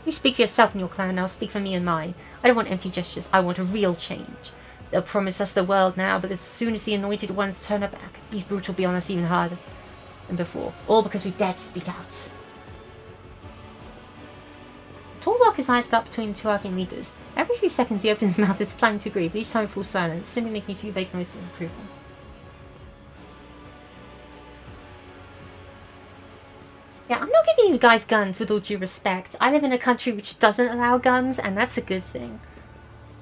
You speak for yourself and your clan, and I'll speak for me and mine. I don't want empty gestures, I want a real change. They'll promise us the world now, but as soon as the anointed ones turn our back, these brutes will be on us even harder than before. All because we dared to speak out. Tall walkers eyes up between the two arcane leaders. Every few seconds he opens his mouth as planning to agree, but each time he falls silent, simply making a few vague noises of approval. Yeah, I'm not giving you guys guns with all due respect. I live in a country which doesn't allow guns, and that's a good thing.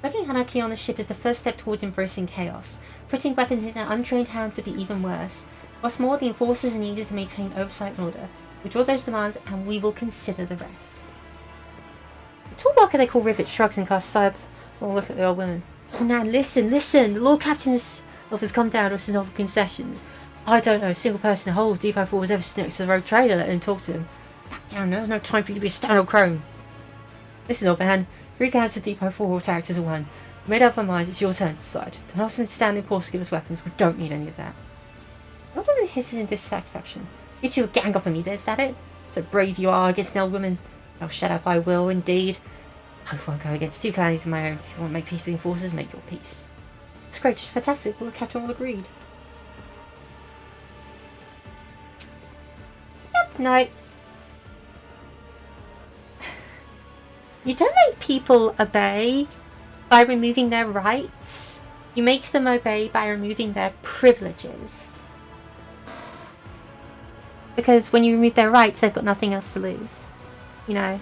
Bringing anarchy on a ship is the first step towards embracing chaos. Putting weapons in an untrained hand to be even worse. What's more, the enforcers are needed to maintain oversight and order. We draw those demands, and we will consider the rest. The tall walker they call Rivet shrugs and casts aside a look at the old woman. Oh, Nan, listen! The Lord Captain has offers come down or send off a concession. I don't know a single person in the whole of Depot 4 was ever stood next to the rogue trader, let him talk to him. Back down, there's no time for you to be a stand-up crone. Listen, old man, 3 counts of Depot 4 will attack as a 1. I made up my mind, it's your turn to decide. Don't ask them to stand in pause to give us weapons, we don't need any of that. Not even hisses in dissatisfaction. You two will gang up on me, is that it? So brave you are against an old woman. Oh, shut up, I will, indeed. I won't go against 2 clans of my own. If you want to make peace with the enforcers, make your peace. It's great, just fantastic, all the captain all agreed. Yep, no. You don't make people obey by removing their rights. You make them obey by removing their privileges. Because when you remove their rights, they've got nothing else to lose. You know.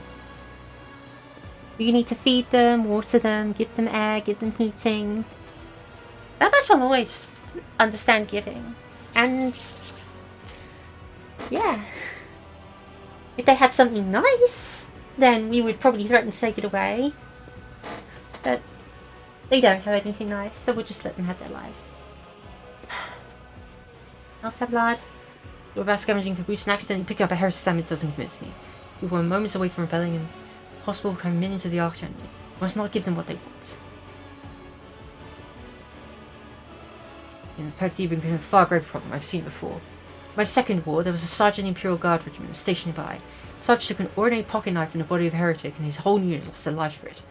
You need to feed them, water them, give them air, give them heating. That much I'll always understand giving. And yeah. If they had something nice, then we would probably threaten to take it away. But they don't have anything nice, so we'll just let them have their lives. Elsa blood. You're about scavenging for boots and accidentally picking up a heresy stamp, it doesn't convince me. We were moments away from rebelling and possible becoming minions of the Archangel. We must not give them what they want. In the Petty Thieving been a far greater problem I've seen before. In my second war, there was a sergeant in the Imperial Guard regiment stationed nearby. The sergeant took an ordinary pocket knife from the body of a heretic and his whole unit lost their lives for it.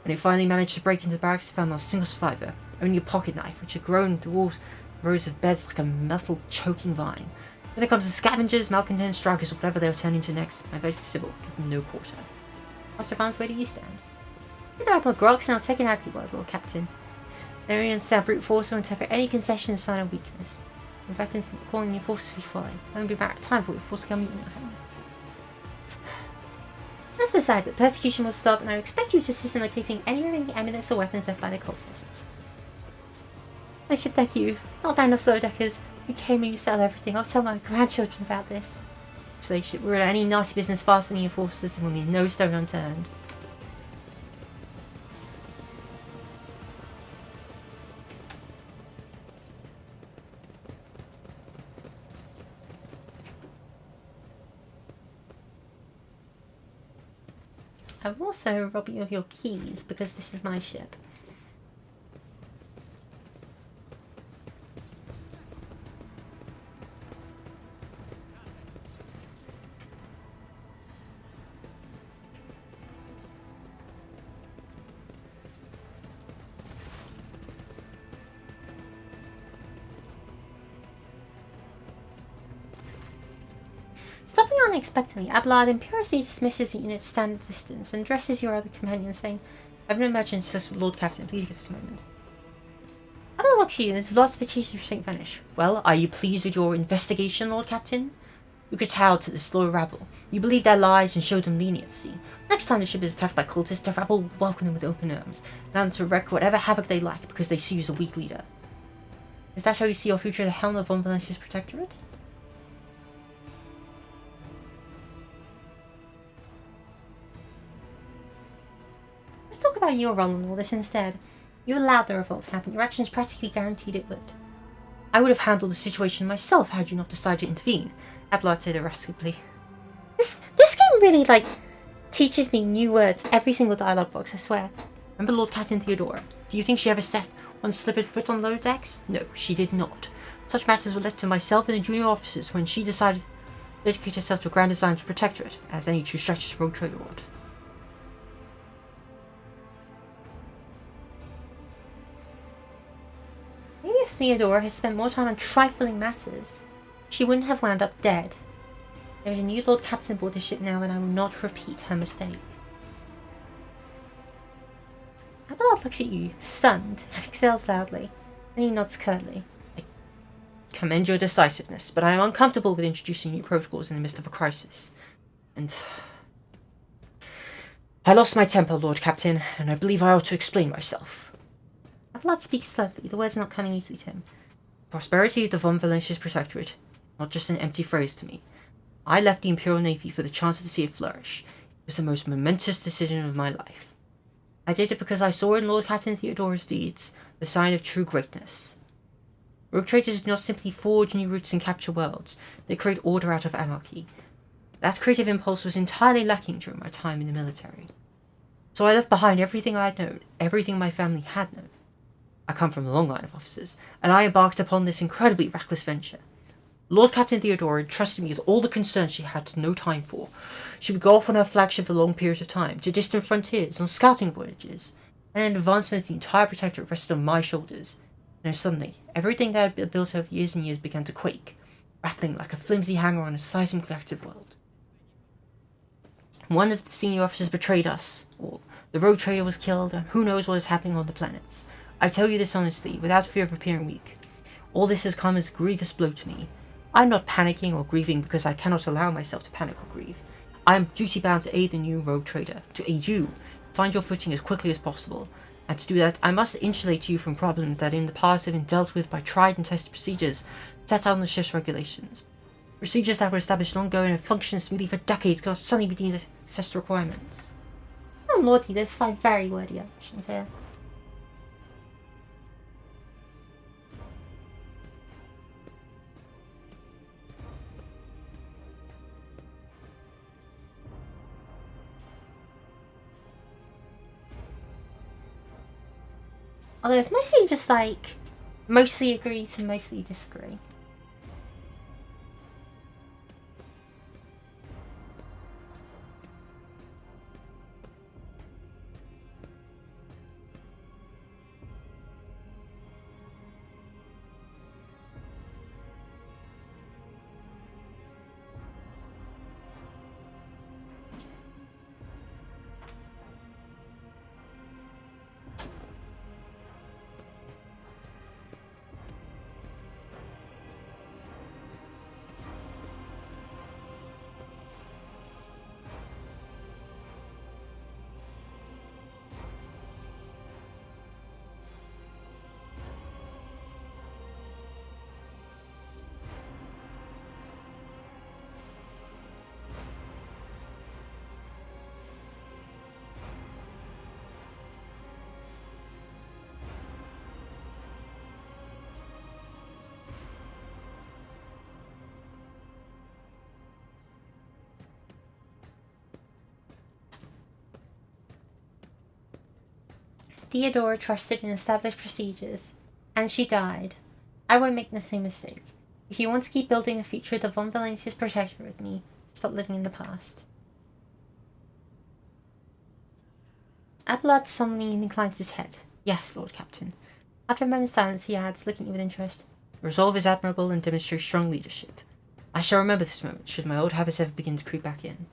When he finally managed to break into the barracks, he found not a single survivor, only a pocket knife which had grown through all rows of beds like a metal choking vine. When it comes to scavengers, malcontents, strikers, or whatever they'll turn into next, my verdict is civil, give them no quarter. Master Vance, where do you stand? With our grogs now taken out people, Lord Captain. Their understand brute force will interpret any concession as a sign of weakness. With weapons calling your forces to be falling. I won't be back time for it before coming in your hands. Let's decide that persecution will stop, and I expect you to assist in locating any remaining amulets or weapons left by the cultists. I should thank you. Not band of slow deckers. You came and you sell everything. I'll tell my grandchildren about this. So we're at any nasty business faster than the enforcers, and we'll leave no stone unturned. I'm also robbing you of your keys because this is my ship. Stopping unexpectedly, Abelard imperiously dismisses the unit's standard distance and addresses your other companion, saying, I have no emergency, Lord Captain, please give us a moment. Abelard looks at you and there's lots of achievements restraint vanish. Well, are you pleased with your investigation, Lord Captain? You could tell to this loyal rabble. You believe their lies and show them leniency. Next time the ship is attacked by cultists, the rabble will welcome them with open arms, allow them to wreak whatever havoc they like because they see you as a weak leader. Is that how you see your future at the helm of Von Valencia's Protectorate? Let's talk about your role in all this instead. You allowed the revolt to happen. Your actions practically guaranteed it would. I would have handled the situation myself had you not decided to intervene, Abelard said irascibly. This game really, teaches me new words every single dialogue box, I swear. Remember Lord Captain Theodora? Do you think she ever set one slippered foot on lower decks? No, she did not. Such matters were left to myself and the junior officers when she decided to dedicate herself to a grand design to Protectorate, as any true strategist rogue trader would. Maybe if Theodora had spent more time on trifling matters, she wouldn't have wound up dead. There is a new Lord Captain aboard the ship now, and I will not repeat her mistake. Abelard looks at you, stunned, and exhales loudly. Then he nods curtly. I commend your decisiveness, but I am uncomfortable with introducing new protocols in the midst of a crisis. And I lost my temper, Lord Captain, and I believe I ought to explain myself. Abelard speaks slowly, the words not coming easily to him. Prosperity of the Von Valencia's Protectorate, not just an empty phrase to me. I left the Imperial Navy for the chance to see it flourish. It was the most momentous decision of my life. I did it because I saw in Lord Captain Theodora's deeds the sign of true greatness. Rogue traders do not simply forge new routes and capture worlds, they create order out of anarchy. That creative impulse was entirely lacking during my time in the military. So I left behind everything I had known, everything my family had known. I come from a long line of officers, and I embarked upon this incredibly reckless venture. Lord Captain Theodora entrusted me with all the concerns she had no time for. She would go off on her flagship for long periods of time, to distant frontiers, on scouting voyages, and in advancement the entire protectorate rested on my shoulders. And suddenly, everything that had been built over years and years began to quake, rattling like a flimsy hanger on a seismically active world. One of the senior officers betrayed us, or the rogue trader was killed, and who knows what is happening on the planets. I tell you this honestly, without fear of appearing weak. All this has come as a grievous blow to me. I am not panicking or grieving because I cannot allow myself to panic or grieve. I am duty-bound to aid the new rogue trader, to aid you, find your footing as quickly as possible, and to do that I must insulate you from problems that in the past have been dealt with by tried and tested procedures set out in the ship's regulations. Procedures that were established long ago and have functioned smoothly for decades cannot suddenly be deemed access to requirements. Oh lordy, there's 5 very wordy options here. Although it's mostly just like, mostly agree to mostly disagree. Theodora trusted in established procedures, and she died. I won't make the same mistake. If you want to keep building a future of the Von Valentius protectorate with me, stop living in the past. Abelard solemnly inclines his head. Yes, Lord Captain. After a moment's silence, he adds, looking at you with interest, "The resolve is admirable and demonstrates strong leadership. I shall remember this moment, should my old habits ever begin to creep back in.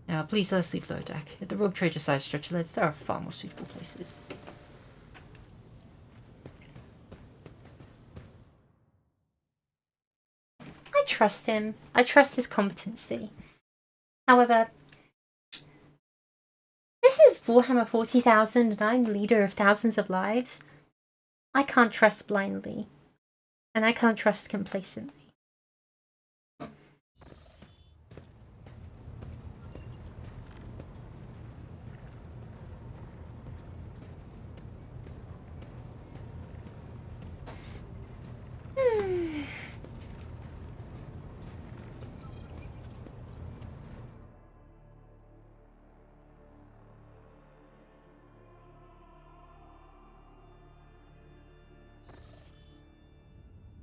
Now, please let us leave lower deck. If the rogue trader decides to stretch your legs, there are far more suitable places." I trust him. I trust his competency. However, this is Warhammer 40,000 and I'm leader of thousands of lives. I can't trust blindly. And I can't trust complacently.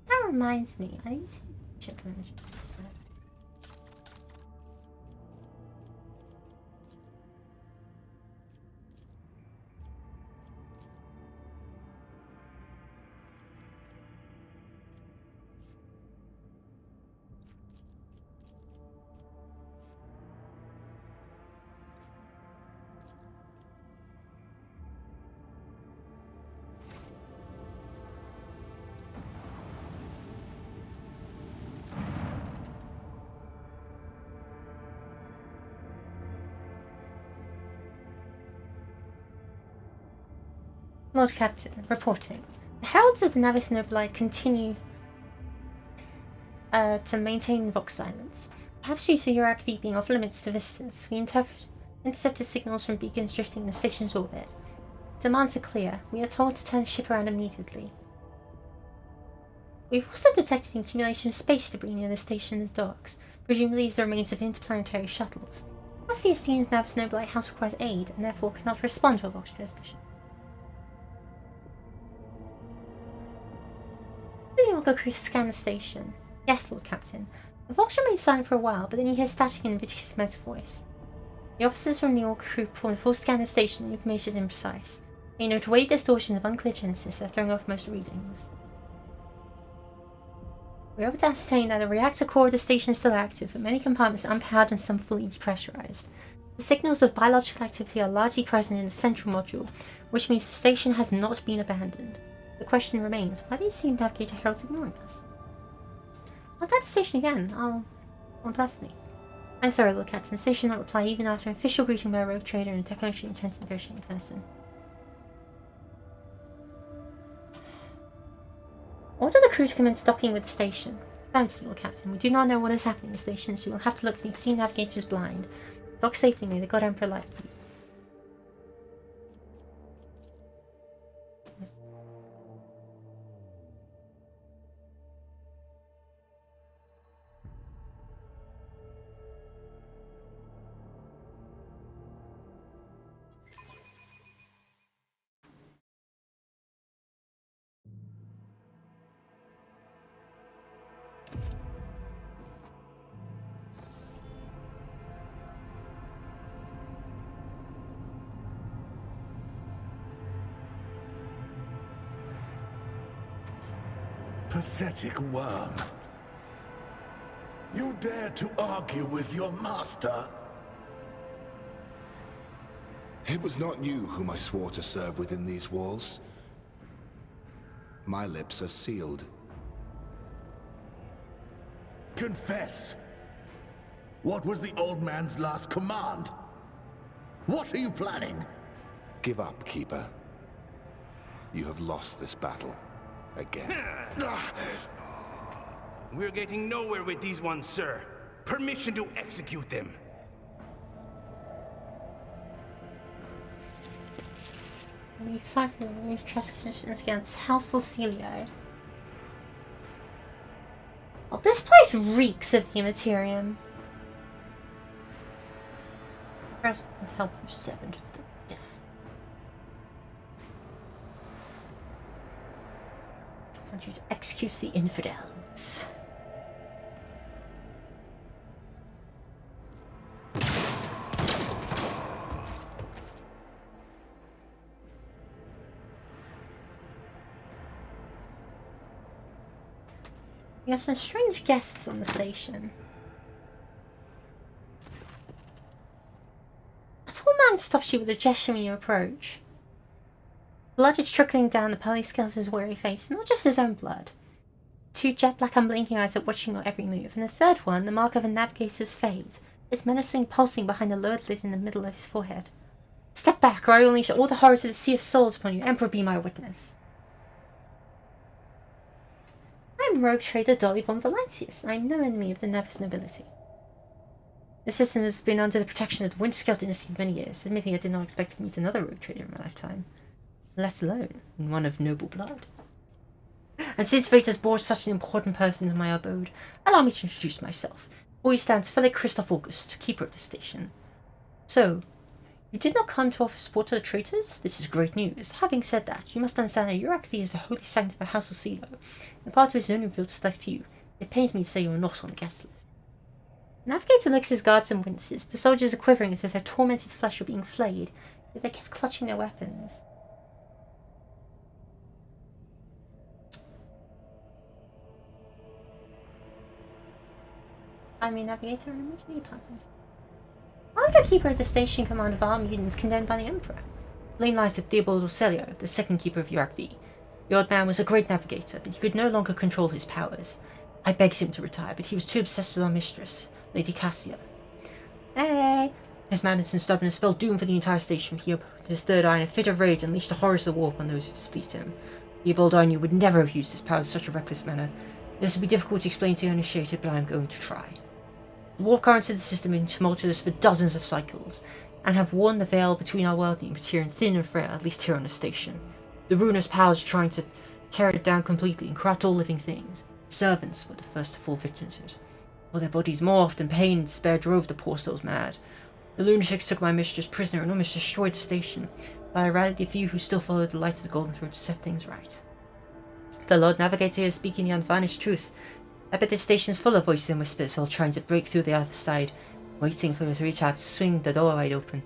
That reminds me, I need to check management. Lord Captain, reporting. The heralds of the Navis Nobilite continue to maintain Vox silence. Perhaps due to your activity being off limits to visitors, we intercepted signals from beacons drifting in the station's orbit. Demands are clear. We are told to turn the ship around immediately. We've also detected the accumulation of space debris near the station's docks, presumably as the remains of interplanetary shuttles. Perhaps the esteemed Navis Noble Lighthouse requires aid, and therefore cannot respond to a Vox transmission. The Walker crew scan the station. Yes, Lord Captain. The Vox remains silent for a while, but then he hears static in Viti's men's voice. The officers from the Orca crew perform a full scan of the station and the information is imprecise. They note weight distortions of unclear genesis that are throwing off most readings. We are able to ascertain that the reactor core of the station is still active, but many compartments are unpowered and some fully depressurized. The signals of biological activity are largely present in the central module, which means the station has not been abandoned. The question remains, why do you see Navigator Heralds ignoring us? I'll try the station again. I'll personally. I'm sorry, Lord Captain. The station did not reply even after an official greeting by a rogue trader and a technologically intense negotiating person. Order the crew to commence docking with the station. Affirmative, Lord Captain. We do not know what is happening in the station, so we will have to look for the unseen navigators blind. Dock safely, may the God Emperor light with you. Pathetic worm. You dare to argue with your master? It was not you whom I swore to serve within these walls. My lips are sealed. Confess! What was the old man's last command? What are you planning? Give up, Keeper. You have lost this battle. Again. We're getting nowhere with these ones, sir. Permission to execute them. We decipher the trust conditions against House Celio. Oh, this place reeks of the Immaterium. Present and help you, servant of the dead. I want you to execute the infidels. We have some strange guests on the station. A tall man stops you with a gesture when you approach. Blood is trickling down the pearly scales of his weary face, not just his own blood. Two jet black unblinking eyes are watching your every move, and the third one, the mark of a navigator's fate, is menacingly pulsing behind the lowered lid in the middle of his forehead. Step back, or I will unleash all the horrors of the Sea of Souls upon you. Emperor, be my witness. I am rogue trader Dolly von Valentius, and I am no enemy of the Navis nobility. The system has been under the protection of the Winterscale dynasty for many years. Admittedly, I did not expect to meet another rogue trader in my lifetime, let alone one of noble blood. And since fate has brought such an important person to my abode, allow me to introduce myself. Before you stands Philip Christoph August, keeper of the station. So, you did not come to offer support to the traitors? This is great news. Having said that, you must understand that Urak V is a holy sanctum of House of Celo, and part of his own revealed to select you. It pains me to say you are not on the guest list. The Navigator looks at his guards and witnesses. The soldiers are quivering as if their tormented flesh were being flayed, yet they kept clutching their weapons. I'm a navigator and immediately partners. Why would a keeper of the station command of armed mutants condemned by the Emperor? Blame lies with Theobald Celio, the second keeper of Urak V. The old man was a great navigator, but he could no longer control his powers. I begged him to retire, but he was too obsessed with our mistress, Lady Cassia. Hey! His madness and stubbornness spelled doom for the entire station. He opened his third eye in a fit of rage and unleashed the horrors of the war upon those who displeased him. Theobald I knew would never have used his powers in such a reckless manner. This would be difficult to explain to the uninitiated, but I am going to try. The war currents of the system have been tumultuous for dozens of cycles, and have worn the veil between our world and the Immaterium thin and frail, at least here on the station. The ruinous powers are trying to tear it down completely and corrupt all living things. Servants were the first to fall victim to it. While their bodies morphed and pain and despair drove the poor souls mad. The lunatics took my mistress prisoner and almost destroyed the station, but I rallied the few who still followed the light of the Golden Throne to set things right. The Lord Navigator is speaking the unvarnished truth. I bet this station's full of voices and whispers all trying to break through the other side, waiting for you to reach out to swing the door wide open.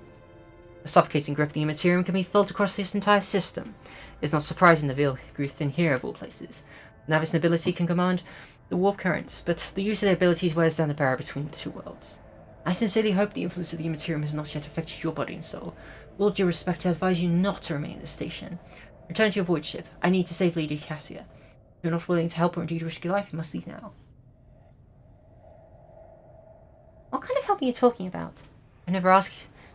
The suffocating grip of the Immaterium can be felt across this entire system. It's not surprising the veil grew thin here of all places. Navis nobility can command the warp currents, but the use of their abilities wears down the barrier between the two worlds. I sincerely hope the influence of the Immaterium has not yet affected your body and soul. With all due respect, I advise you not to remain at the station. Return to your void ship. I need to save Lady Cassia. If you're not willing to help or indeed risk your life, you must leave now. What kind of help are you talking about? I never ask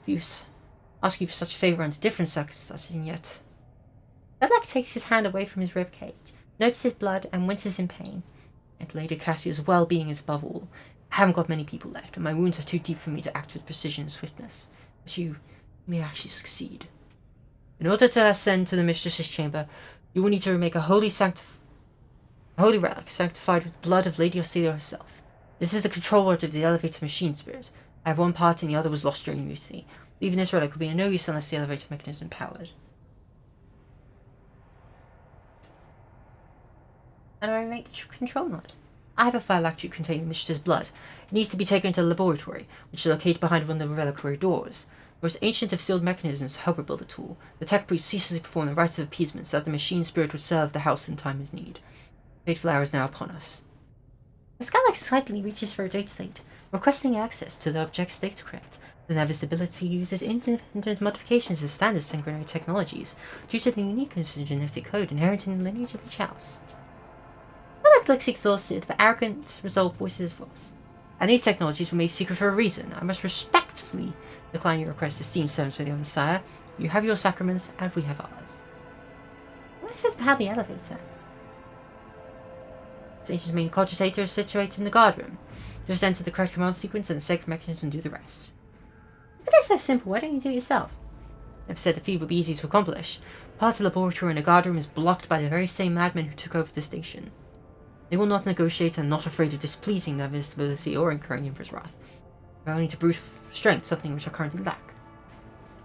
you for such a favour under different circumstances, and yet... Bedlak takes his hand away from his ribcage, notices blood, and winces in pain. And Lady Cassia's well-being is above all. I haven't got many people left, and my wounds are too deep for me to act with precision and swiftness. But you may actually succeed. In order to ascend to the Mistress's chamber, you will need to make a holy relic sanctified with the blood of Lady Auxilia herself. This is the control word of the elevator machine spirit. I have one part and the other was lost during mutiny. Leaving this relic will be of no use unless the elevator mechanism is powered. How do I make the control mod? I have a phylactery containing the Mistress's blood. It needs to be taken to the laboratory, which is located behind one of the reliquary doors. The most ancient of sealed mechanisms to help rebuild the tool. The tech priest ceaselessly performed the rites of appeasement so that the machine spirit would serve the house in time of need. The fateful hour is now upon us. The Skylark excitedly reaches for a date slate, requesting access to the object's data crypt. The Navis ability uses independent modifications of standard sanguinary technologies due to the uniqueness of the genetic code inherent in the lineage of each house. Skylark looks exhausted, but arrogant resolve voices his voice. And these technologies were made secret for a reason. I must respectfully decline your request, esteemed servants of the Messiah. You have your sacraments, and we have ours. Am I supposed to have the elevator? Station's main cogitator is situated in the guard room. Just enter the correct command sequence and the sacred mechanism and do the rest. But it's so simple, why don't you do it yourself? I've said the feat would be easy to accomplish. Part of the laboratory in the guard room is blocked by the very same madmen who took over the station. They will not negotiate and are not afraid of displeasing their visibility or incurring Emperor's wrath. They're only to brute strength, something which I currently lack.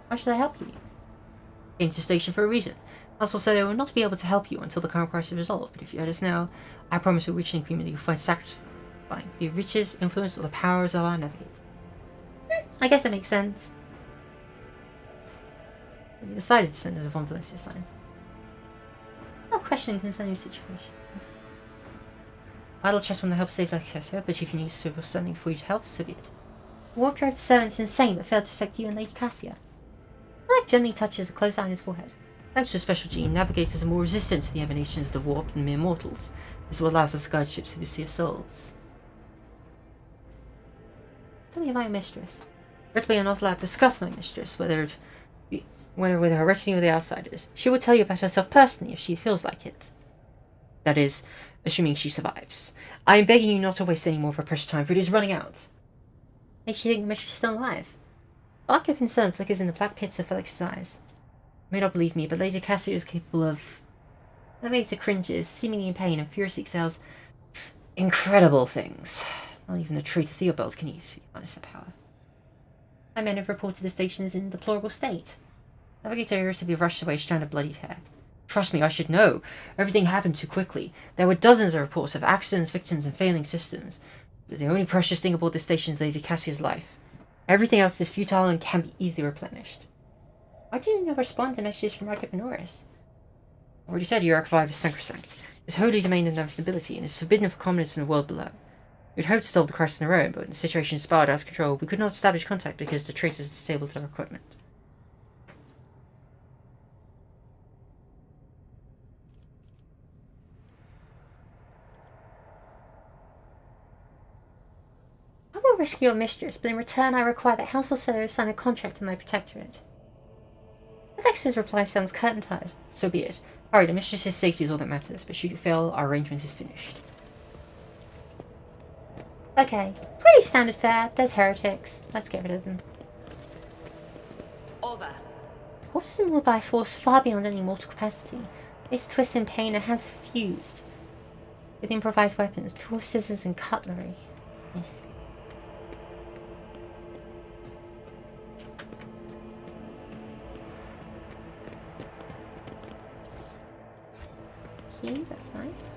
Why should I help you? I came to the station for a reason. Council said I will not be able to help you until the current crisis is resolved, but if you let us now, I promise we'll reach an agreement that you'll find satisfying, be it riches, influence, or the powers of our navigator. I guess that makes sense. We decided to send it to Von Valentius line. No question concerning the situation. Idle chat want to help save Lady Cassia, but if you need something for you to help, so be it. Warp drive the servant's insane, but failed to affect you and Lady Cassia. Like gently touches a close eye on his forehead. Thanks to a special gene, navigators are more resistant to the emanations of the warp than mere mortals. This is what allows us to guide ships through the Sea of Souls. Tell me about your mistress. Regrettably, I'm not allowed to discuss my mistress, whether with her retinue or the outsiders. She will tell you about herself personally if she feels like it. That is, assuming she survives. I am begging you not to waste any more of her precious time, for it is running out. Makes you think the mistress is still alive. A lack of concern flickers in the black pits of Felix's eyes. You may not believe me, but Lady Cassia is capable of... The Navigator cringes, seemingly in pain, and furiously exhales incredible things. Not even the traitor Theobald can easily harness her power. My men have reported the station is in a deplorable state. Navigator irritably rushed away, strand of bloodied hair. Trust me, I should know. Everything happened too quickly. There were dozens of reports of accidents, victims, and failing systems. But the only precious thing aboard this station is Lady Cassia's life. Everything else is futile and can be easily replenished. Why didn't you respond to messages from Rocket Minoris? I already said your archive is sacrosanct. It's holy domain of Navis nobility, and is forbidden for commoners in the world below. We'd hoped to solve the crisis on our own, but when the situation spiraled out of control, we could not establish contact because the traitors disabled our equipment. I will rescue your mistress, but in return I require that House Auxiliary sign a contract in my protectorate. Alexa's reply sounds curtain-tied. So be it. Hurry, the mistress's safety is all that matters, but should you fail, our arrangement is finished. Okay, pretty standard fare. There's heretics. Let's get rid of them. Over. What is ruled by a force far beyond any mortal capacity? Face twist in pain, her hands are fused with improvised weapons, tools, scissors, and cutlery. Key, that's nice.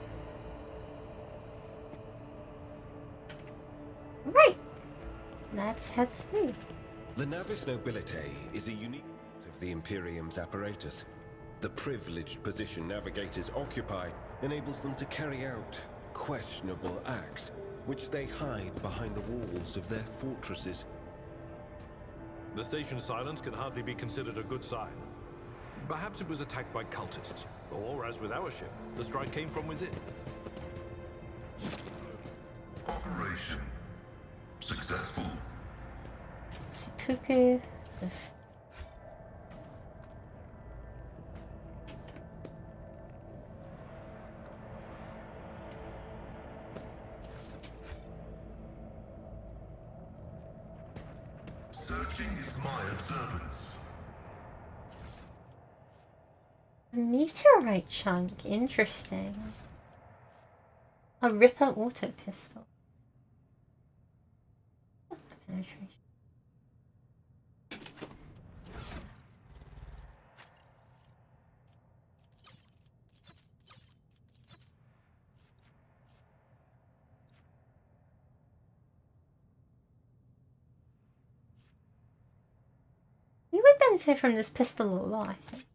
Right, let's head through. The Navis Nobilite is a unique part of the Imperium's apparatus. The privileged position navigators occupy enables them to carry out questionable acts, which they hide behind the walls of their fortresses. The station's silence can hardly be considered a good sign. Perhaps it was attacked by cultists, or, as with our ship, the strike came from within. Operation successful. Seppuku. Searching is my observance. A meteorite chunk. Interesting. A Ripper auto pistol. Penetration. You would benefit from this pistol a lot, I think.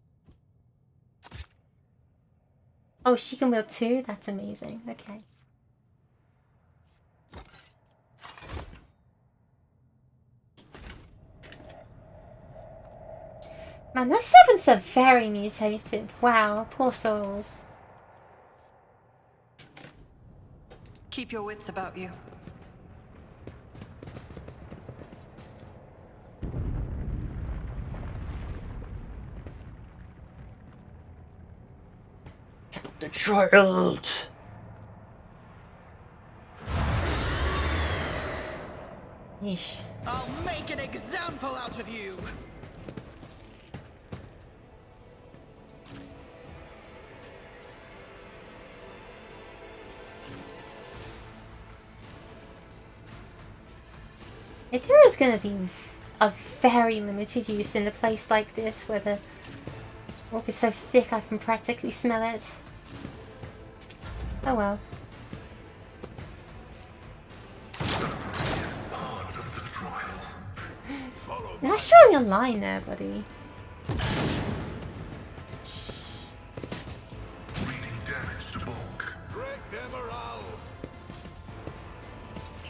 Oh, she can wield two? That's amazing. Okay. Man, those servants are very mutated. Wow, poor souls. Keep your wits about you. The child! Yeesh. I'll make an example out of you! If there is going to be a very limited use in a place like this where the walk is so thick I can practically smell it. Oh well. Nice drawing a line there, buddy. Reading damage to bulk. Break their morale.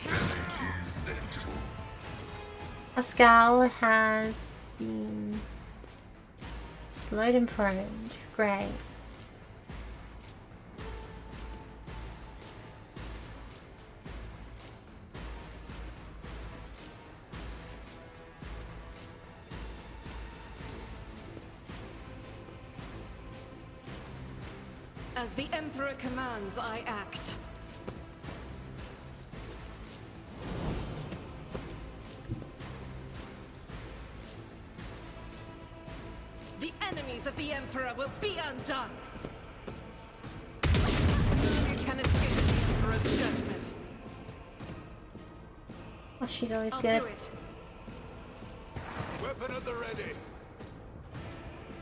Damage is negligible. Pascal has been slowed and pruned. Great. As the Emperor commands, I act. The enemies of the Emperor will be undone. You can escape the Emperor's judgment. Oh, she's always I'll good. do it. Weapon at the ready.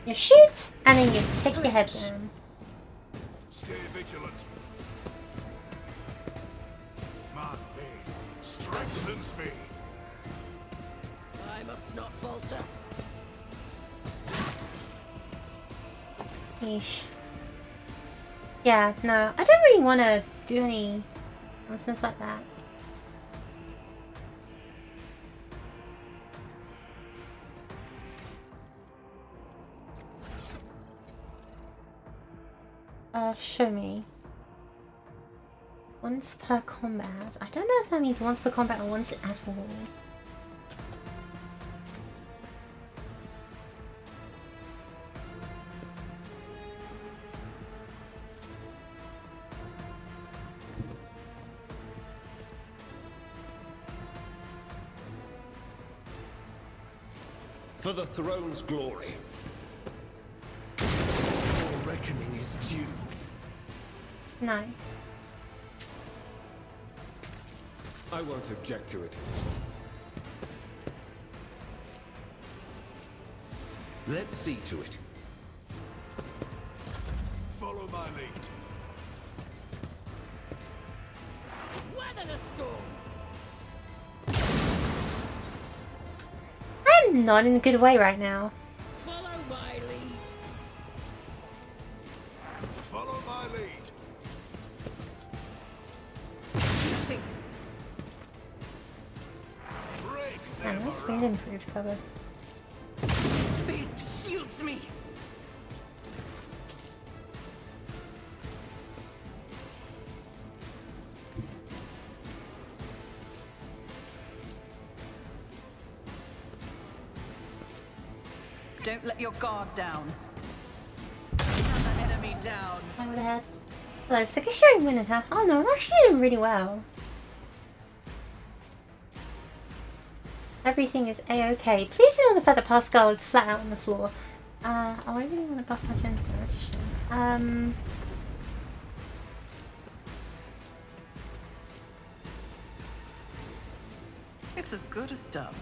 You shoot, and then you stick your head down. Stay vigilant. My faith strengthens me. I must not falter. Yeesh. Yeah, no, I don't really want to do any nonsense like that. Show me. Once per combat. I don't know if that means once per combat or once at all. For the throne's glory. Your reckoning is stew. Nice. I won't object to it. Let's see to it. Follow my lead. Weather the storm. I'm not in a good way right now. Follow my lead. Follow my lead. Break And them this around. way improved cover. Faith shields me. Don't let your guard down. Another enemy down. I would have had. Hello, so I guess you're winning, huh? Oh no, I'm actually doing really well. Everything is a-okay. Please do not the fact that Pascal is flat out on the floor. Oh, I really want to buff my gen first. It's as good as done.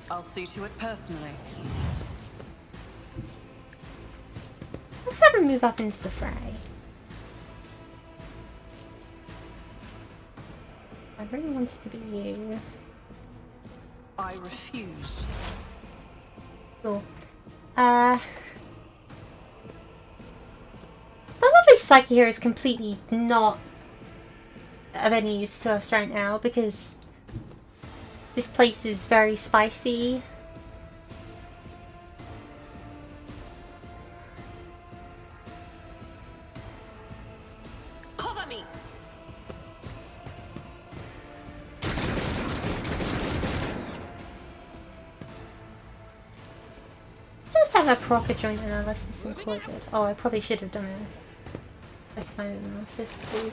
I'll see to it personally. Let's have him move up into the fray. I really wanted to be you. I refuse. Cool. So I love if Psyche Hero is completely not of any use to us right now because this place is very spicy. Cover me. Just have a proper joint analysis included. Oh, I probably should have done a specified analysis too.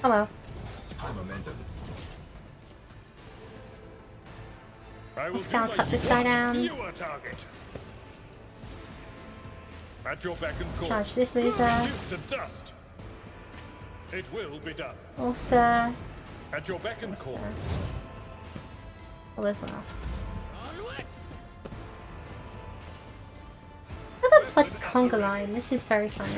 Oh well. Momentum. Let's down cut this guy down. You are target. At your beck and call. Charge this loser. Reduced to dust. It will be done. Ulster. At your beck and call. Pull this one off. Onward. Another bloody conga line. This is very fun.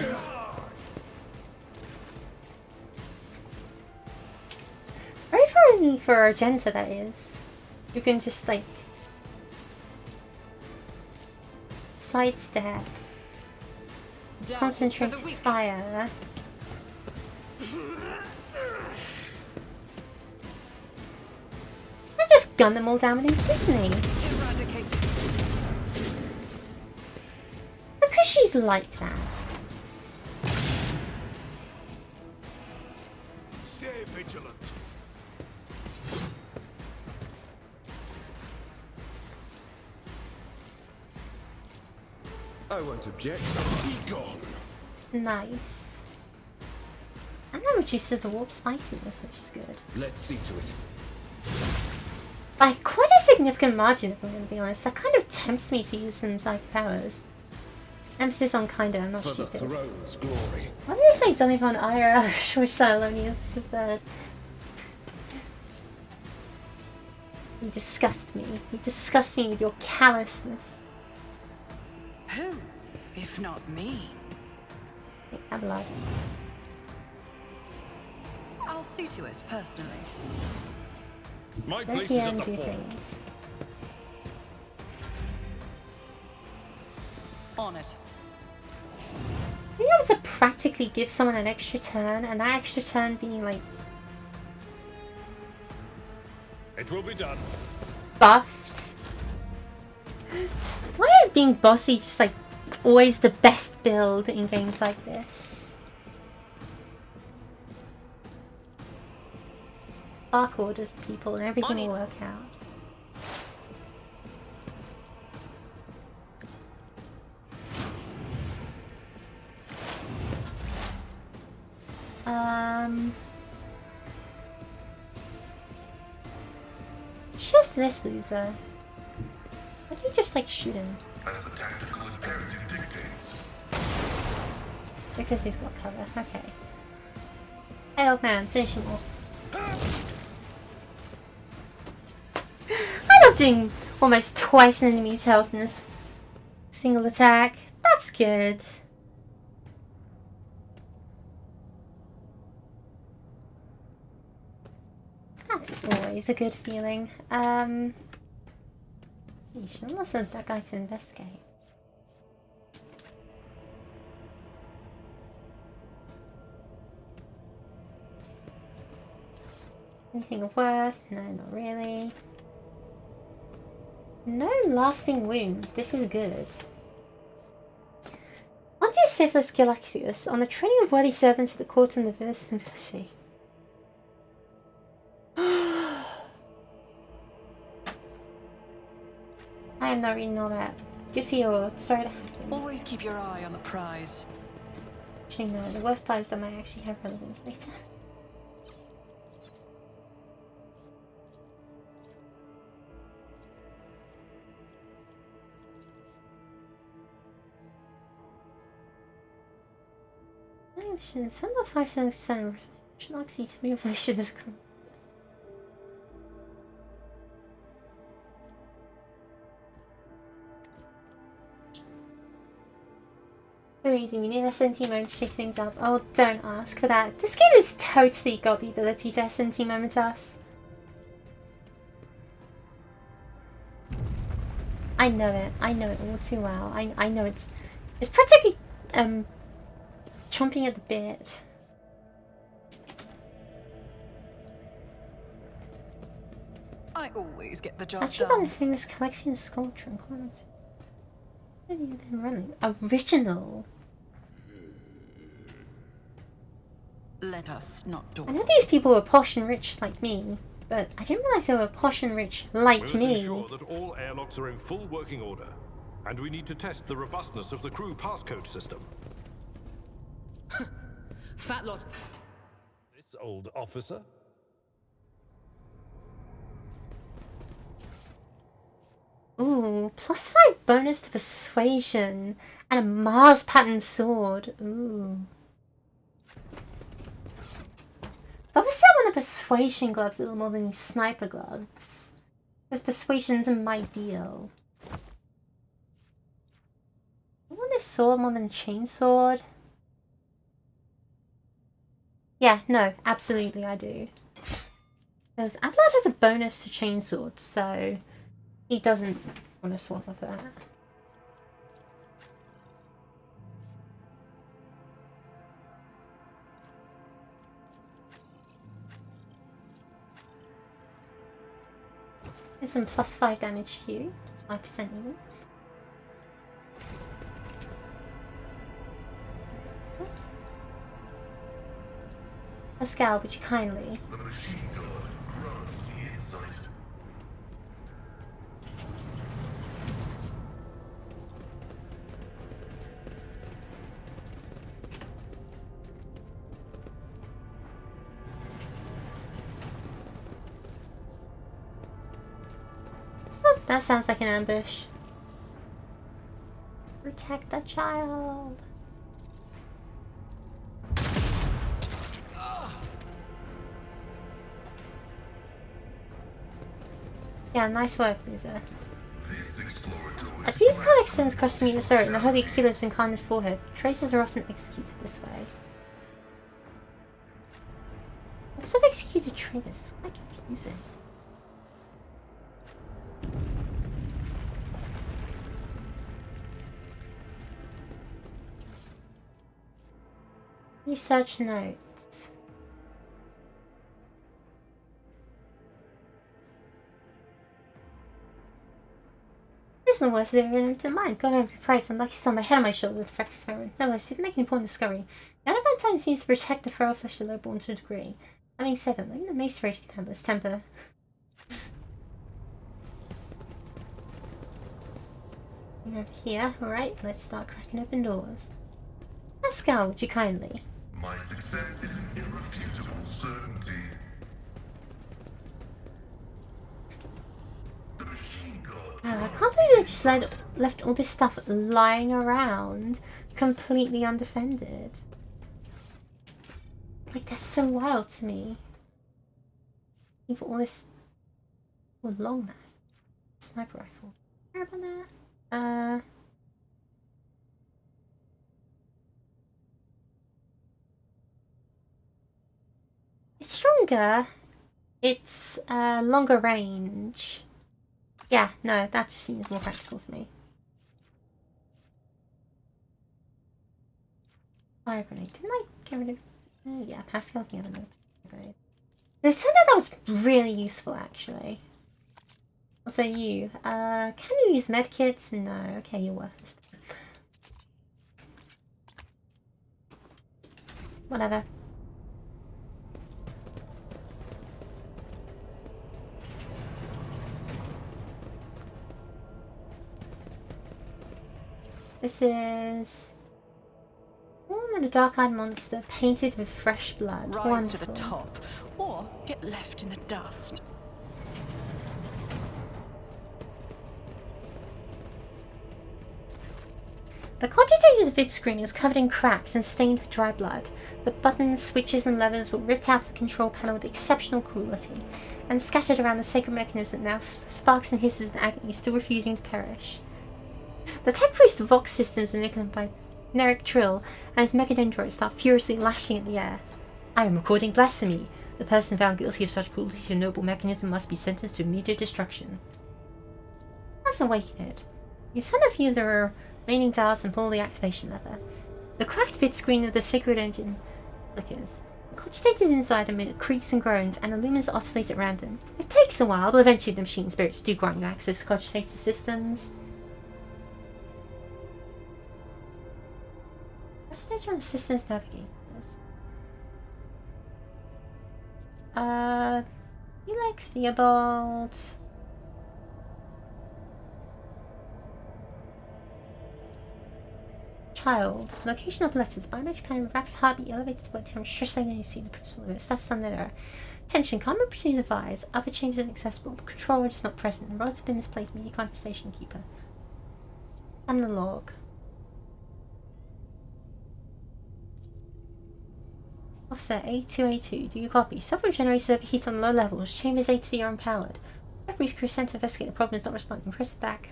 Very funny for Argenta, that is. You can just like sidestep, concentrate fire. I just gun them all down with imprisonning. Eradicated. Because she's like that. Stay vigilant. I won't object. Be gone. Nice. And that reduces the warp spiciness, which is good. Let's see to it. By quite a significant margin, if I'm going to be honest. That kind of tempts me to use some psychic powers. Emphasis on kinda, I'm not For the stupid. throne's glory. Why did I say Donovan IRL? Choice Silonius the third. You disgust me. You disgust me with your callousness. Who, if not me? Take that blood. I'll see to it personally. My Let place the is at end the do fore. things. On it. Being able to practically give someone an extra turn, and that extra turn being like It will be done. buffed. Why is being bossy just like always the best build in games like this? Bark orders people and everything will work out. Just this loser. Why don't you just like shoot him? as the tactical imperative dictates. Because he's got cover. Okay. Hey, old man, finish him off. I love doing almost twice an enemy's health in this single attack. That's good. That's always a good feeling. You should have listened to that guy to investigate. Anything of worth? No, not really. No lasting wounds. This is good. Onto Syphilis Galacticus on the training of worthy servants at the court and the verse nobility. I am not reading all that. Good for you. Sorry to happen. Always keep your eye on the prize. Actually, no. The worst part is that might actually have relevance later. Mission. It's under 5% should not exceed 3 evolutions. So easy, we need SMT moment to shake things up. Oh, don't ask for that. This game has totally got the ability to SMT moment us. I know it all too well. I know it's practically chomping at the bit. I always get the job Actually got done. a famous collection sculpture and comment. Running original. Let us not do I know these people were posh and rich like me, but I didn't realize they were posh and rich like We must me. ensure that all airlocks are in full working order, and we need to test the robustness of the crew passcode system. Fat lot. This old officer? Ooh, +5 bonus to persuasion and a Mars pattern sword. Ooh. So obviously I want the persuasion gloves a little more than these sniper gloves. Because persuasion's my deal. I want this sword more than chainsword. Yeah, no, absolutely I do. Because Ablad has a bonus to chainsword, so he doesn't want to swap up that. There's some +5 damage to you. It's 5% even. Pascal, would you kindly? The machine god grants me insight. Oh, that sounds like an ambush. Protect the child. Yeah, nice work, Lisa. A deep cut extends across the mutant throat and the holy keel has been carved in his forehead. Traces are often executed this way. Lots of executed traitors. It's quite confusing. Research notes. This is the worst I've ever been to mind. God, I'm surprised. I'm lucky still my head on my shoulder with the freck experiment. Nevertheless, you make an important discovery. The adamantine seems to protect the feral flesh of the born to a degree. Having said that, like the mace rage can handle its temper. And over here, alright, let's start cracking open doors. Pascal, would you kindly? My success is an irrefutable certainty. The machine god I can't believe they just left all this stuff lying around, completely undefended. Like, that's so wild to me. Leave all this... Oh, long mass. Sniper rifle. Care about that? It's stronger. It's longer range. Yeah, no, that just seems more practical for me. Fire grenade. Didn't I get rid of... yeah, Pascal can have another grenade. They said that was really useful, actually. Also you. Can you use medkits? No. Okay, you're worthless. Whatever. This is... and a dark-eyed monster painted with fresh blood. Rise Wonderful. to the top, or get left in the dust. The cogitator's vid screen is covered in cracks and stained with dry blood. The buttons, switches and levers were ripped out of the control panel with exceptional cruelty and scattered around the sacred mechanism that now sparks and hisses in agony, still refusing to perish. The tech priest Vox systems are nicknamed by Neric Trill and his mechadendroids start furiously lashing at the air. I am recording blasphemy. The person found guilty of such cruelty to a noble mechanism must be sentenced to immediate destruction. Let's awaken it. You turn a few of the remaining dials and pull the activation lever. The cracked vid screen of the sacred engine flickers. The cogitator's inside amid creaks and groans and the lumens oscillate at random. It takes a while, but eventually the machine spirits do grant you access to cogitator systems. Stage on the systems navigators. You like Theobald? Child. Location of letters. Biometric panel rapid heartbeat elevated to blood temperature. Stressing and you see the principal limits. That's some error. Tension. Common proceedings advised. Upper chambers inaccessible. The controller is not present. Rods have been misplaced. Media contact station keeper. And the log. Officer A2A2, do you copy? Several generators overheat on low levels. Chambers A to D are unpowered. Everybody's crew sent to investigate. The problem is not responding. Press it back.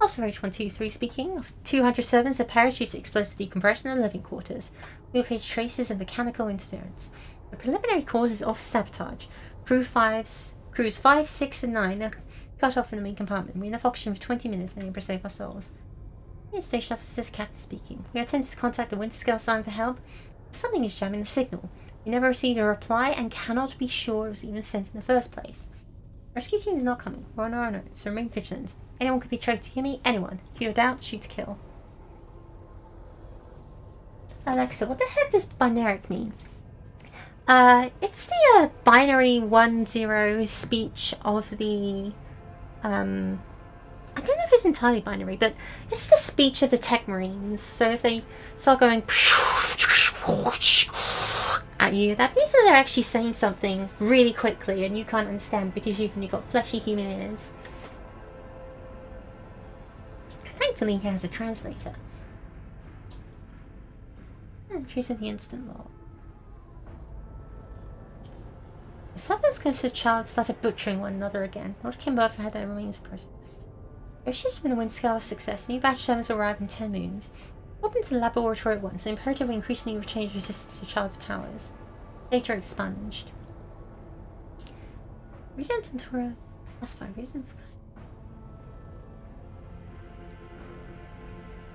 Officer H123 speaking. Of 200 servants have perished due to explosive decompression in the living quarters. We located traces of mechanical interference. The preliminary cause is officer sabotage. Crews 5, 6, and 9 are cut off in the main compartment. We have enough oxygen for 20 minutes, may we save our souls. Here, station officer, this is Captain speaking. We attempted to contact the Winterscale sign for help. Something is jamming the signal. We never received a reply and cannot be sure it was even sent in the first place. Rescue team is not coming. We're on our own, so remain vigilant. Anyone could be tracked to hear me. Anyone. If you have doubt, shoot to kill. Alexa, what the heck does binaric mean? It's the binary 1-0 speech of the I don't know if it's entirely binary, but it's the speech of the tech marines. So if they start going at you, that means that they're actually saying something really quickly and you can't understand because you've only got fleshy human ears. Thankfully he has a translator. Entries in the instant log. The servants close to the child started butchering one another again. Not came over had their remains processed. There should been the wind scale of success. New batch servants will arrive in 10 moons. Open to the laboratory at once, and imperatively increasingly change resistance to child's powers. Data expunged. Regent and Tora. Classified reason for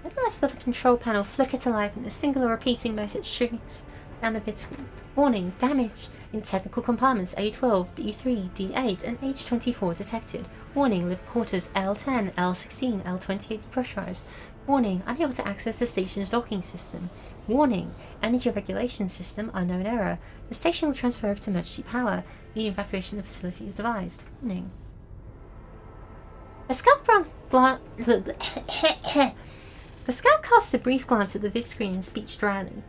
At last, the control panel flickered to life and a singular repeating message streams down the vid screen. Warning, damage in technical compartments A12, B3, D8, and H24 detected. Warning, living quarters L10, L16, L28 depressurized. Warning, unable to access the station's docking system. Warning, energy regulation system, unknown error. The station will transfer over to emergency power. The evacuation of the facility is devised. Warning. Pascal cast a brief glance at the vid screen and speech dryly.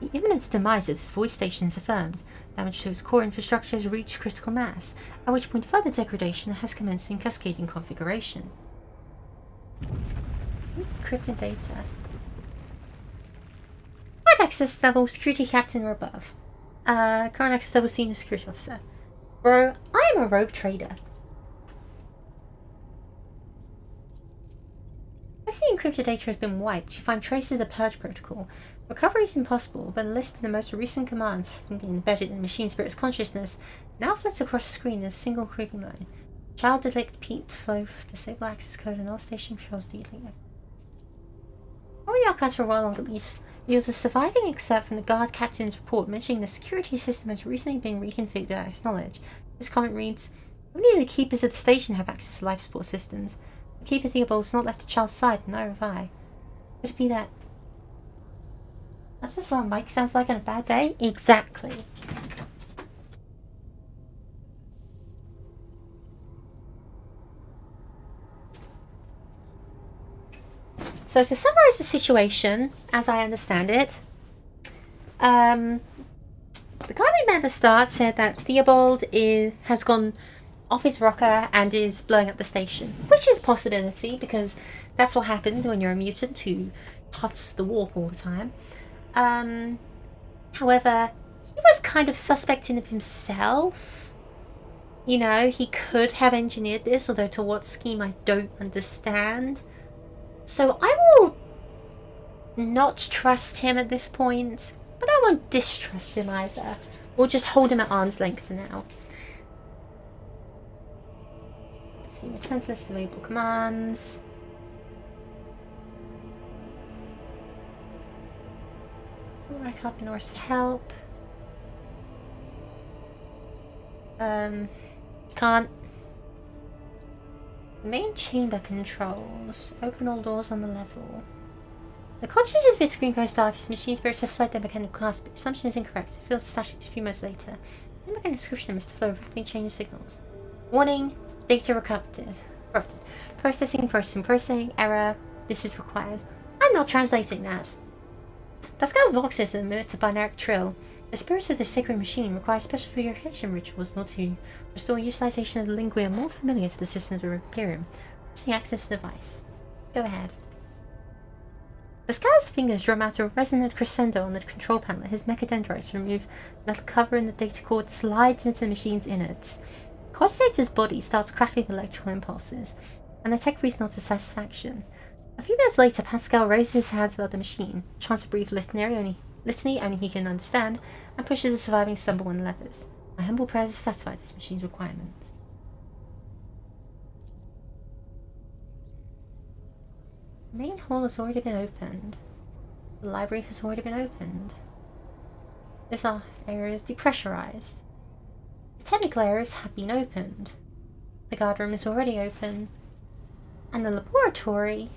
The imminent demise of this void station is affirmed. Damage to its core infrastructure has reached critical mass, at which point further degradation has commenced in cascading configuration. Encrypted data. Current access level, security captain or above. Current access level, senior security officer. Bro, I am a rogue trader. As the encrypted data has been wiped, you find traces of the purge protocol. Recovery is impossible, but a list of the most recent commands having been embedded in machine spirit's consciousness now flits across the screen in a single creeping line. Child delete peat flow, disable access code, and all station controls delete. Already archived for a while longer lease. There's a surviving excerpt from the guard captain's report mentioning the security system has recently been reconfigured at his knowledge. This comment reads, only the keepers of the station have access to life support systems. The keeper Theobald has not left the child's side, neither have I. Could it be that? That's just what Mike sounds like on a bad day? Exactly. So to summarize the situation, as I understand it, the guy we met at the start said that Theobald has gone off his rocker and is blowing up the station, which is a possibility because that's what happens when you're a mutant who puffs the warp all the time. However, he was kind of suspecting of himself. You know, he could have engineered this, although to what scheme I don't understand. So I will not trust him at this point, but I won't distrust him either. We'll just hold him at arm's length for now. Let's see, return to list of available commands. Rack up in order to help. Can't. Main chamber controls. Open all doors on the level. The consciousness of its screen goes dark as machine spirits have fled their mechanical cast, but assumption is incorrect. It feels static a few months later. The mechanical description is to flow rapidly changing signals. Warning, data corrupted. Processing, error. This is required. I'm not translating that. Pascal's Vox system emits a binary trill. The spirits of this sacred machine require special purification rituals in order to restore utilization of the lingua more familiar to the systems of Imperium. Pressing access to the device. Go ahead. Pascal's fingers drum out a resonant crescendo on the control panel. His mechadendrites remove metal cover and the data cord slides into the machine's innards. The cogitator's body starts crackling electrical impulses, and the tech reads nods of satisfaction. A few minutes later, Pascal raises his hands above the machine, chants a brief litany only he can understand, and pushes the surviving stumble on levers. My humble prayers have satisfied this machine's requirements. The main hall has already been opened. The library has already been opened. This area is depressurized. The technical areas have been opened. The guard room is already open. And the laboratory...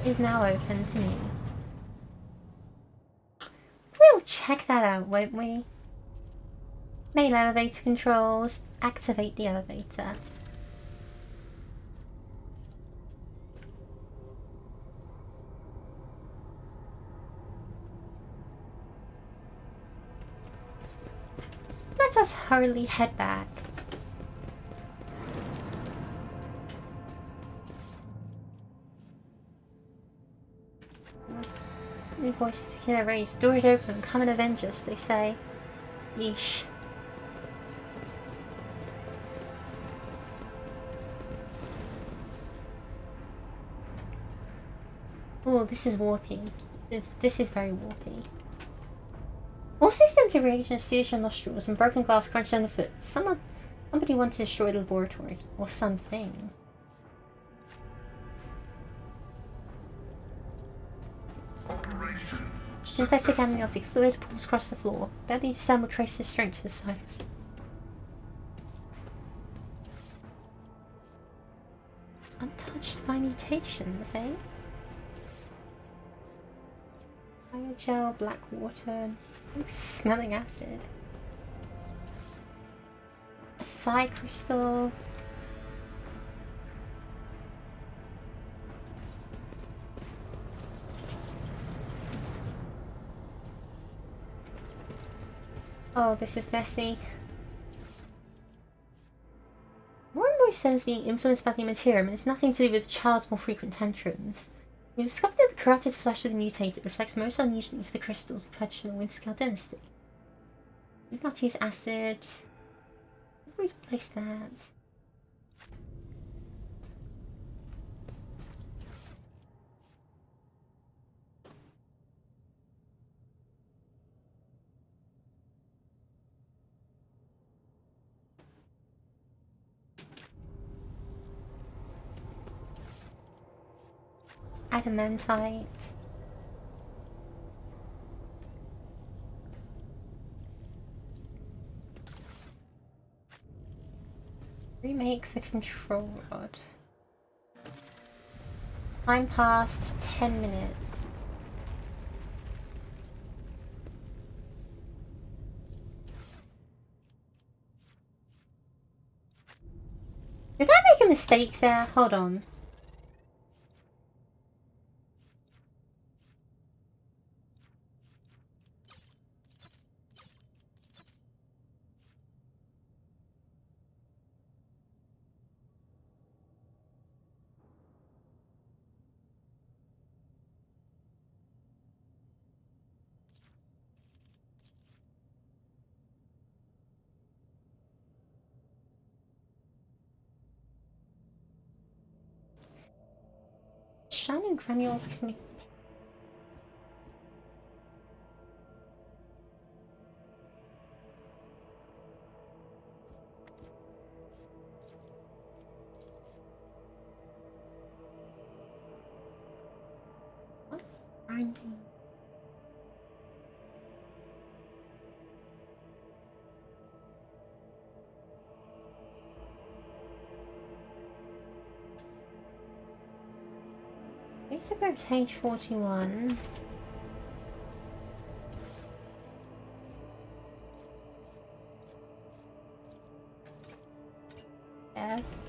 is now open to me. We'll check that out, won't we? Main elevator controls. Activate the elevator. Let us hurriedly head back. New voices in their rage. Doors open. Come and avenge us, they say. Yeesh. Oh, this is warpy. This is very warpy. All systems of reagents sears your nostrils and broken glass crunch underfoot. Somebody wanted to destroy the laboratory. Or something. Synthetic amniotic fluid pulls across the floor. Barely discernible traces straight to the sides. Untouched by mutations, eh? Biogel, black water, and smelling acid. Psi crystal. Oh, this is messy. More and more sense being influenced by the material, and it's nothing to do with the child's more frequent tantrums. You discover that the corrupted flesh of the mutated reflects most unusually into the crystals purchased from the Windscale dynasty. Do not use acid. Always place that. Adamantite. Remake the control rod. Time passed 10 minutes. Did I make a mistake there? Hold on. Shining granules can be... What? Grinding. Let's go to page 41. Yes.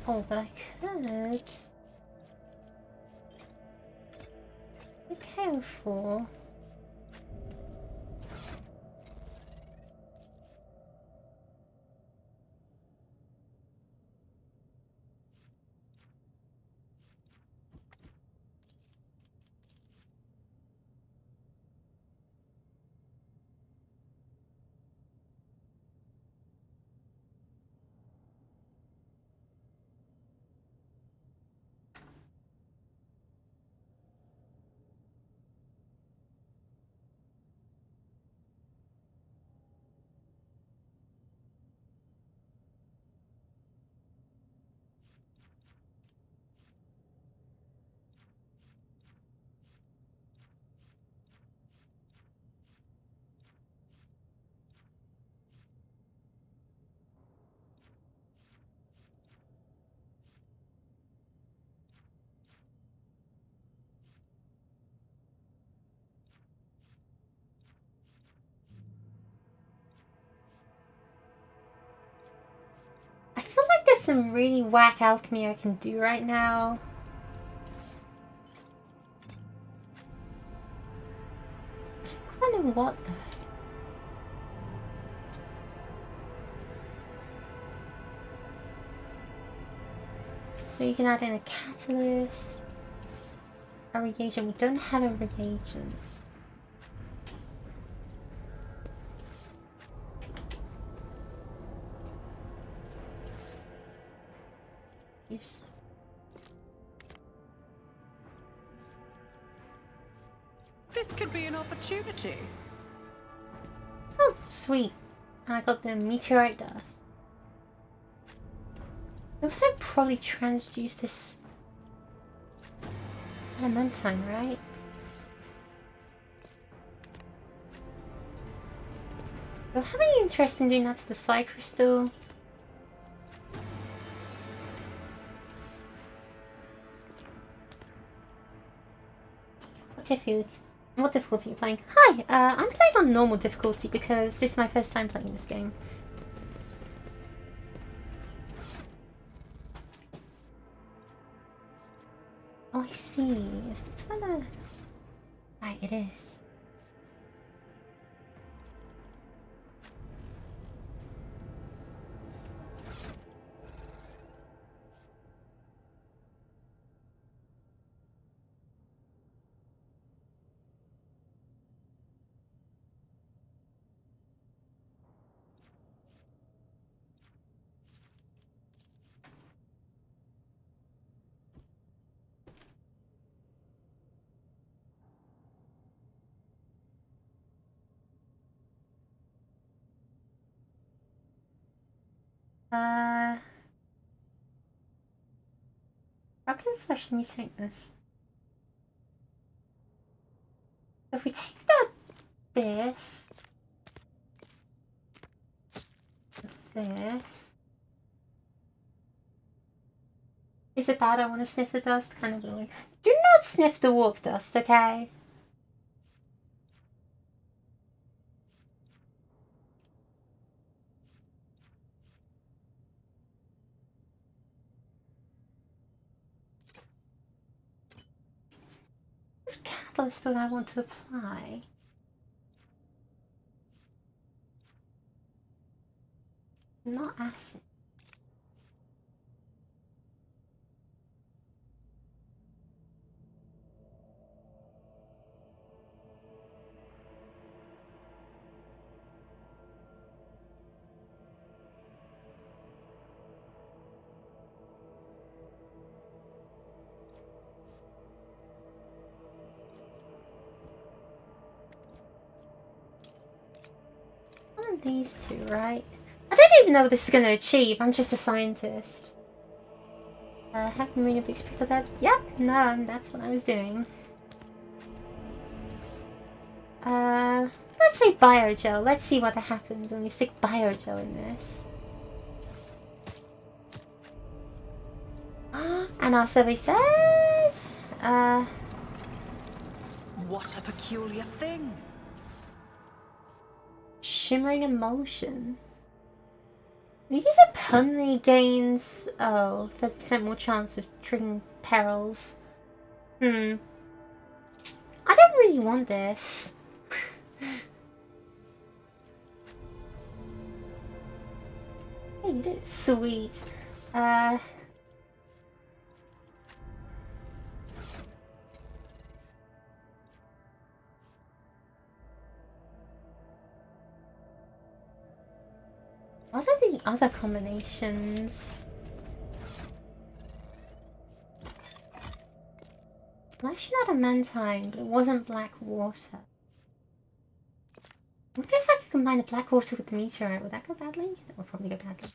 Oh, but I could... Be careful. I feel like there's some really whack alchemy I can do right now. I don't know what though. So you can add in a catalyst, a reagent. We don't have a reagent. Use. This could be an opportunity. Oh, sweet. And I got the meteorite dust. I also probably transduced this elementine, right? Do I have any interest in doing that to the side crystal? What difficulty are you playing? Hi, I'm playing on normal difficulty because this is my first time playing this game. Oh, I see. Is this one a... Right, it is. Rocket Flesh, let me take this. So if we take this, is it bad I want to sniff the dust? Kind of annoying. Do not sniff the warp dust, okay? What catalyst do I want to apply? Not acid. One of these two, right? I don't even know what this is going to achieve. I'm just a scientist. Have you made a big speak of that? Yep, no, that's what I was doing. Let's say biogel. Let's see what happens when we stick biogel in this. And our survey says... What a peculiar thing! Shimmering emulsion. These are permanently gains... Oh, 30% more chance of triggering perils. I don't really want this. Hey, you did sweet. What are the other combinations? Flashing out a mantine, but it wasn't black water. I wonder if I could combine the black water with the meteorite. Would that go badly? That would probably go badly.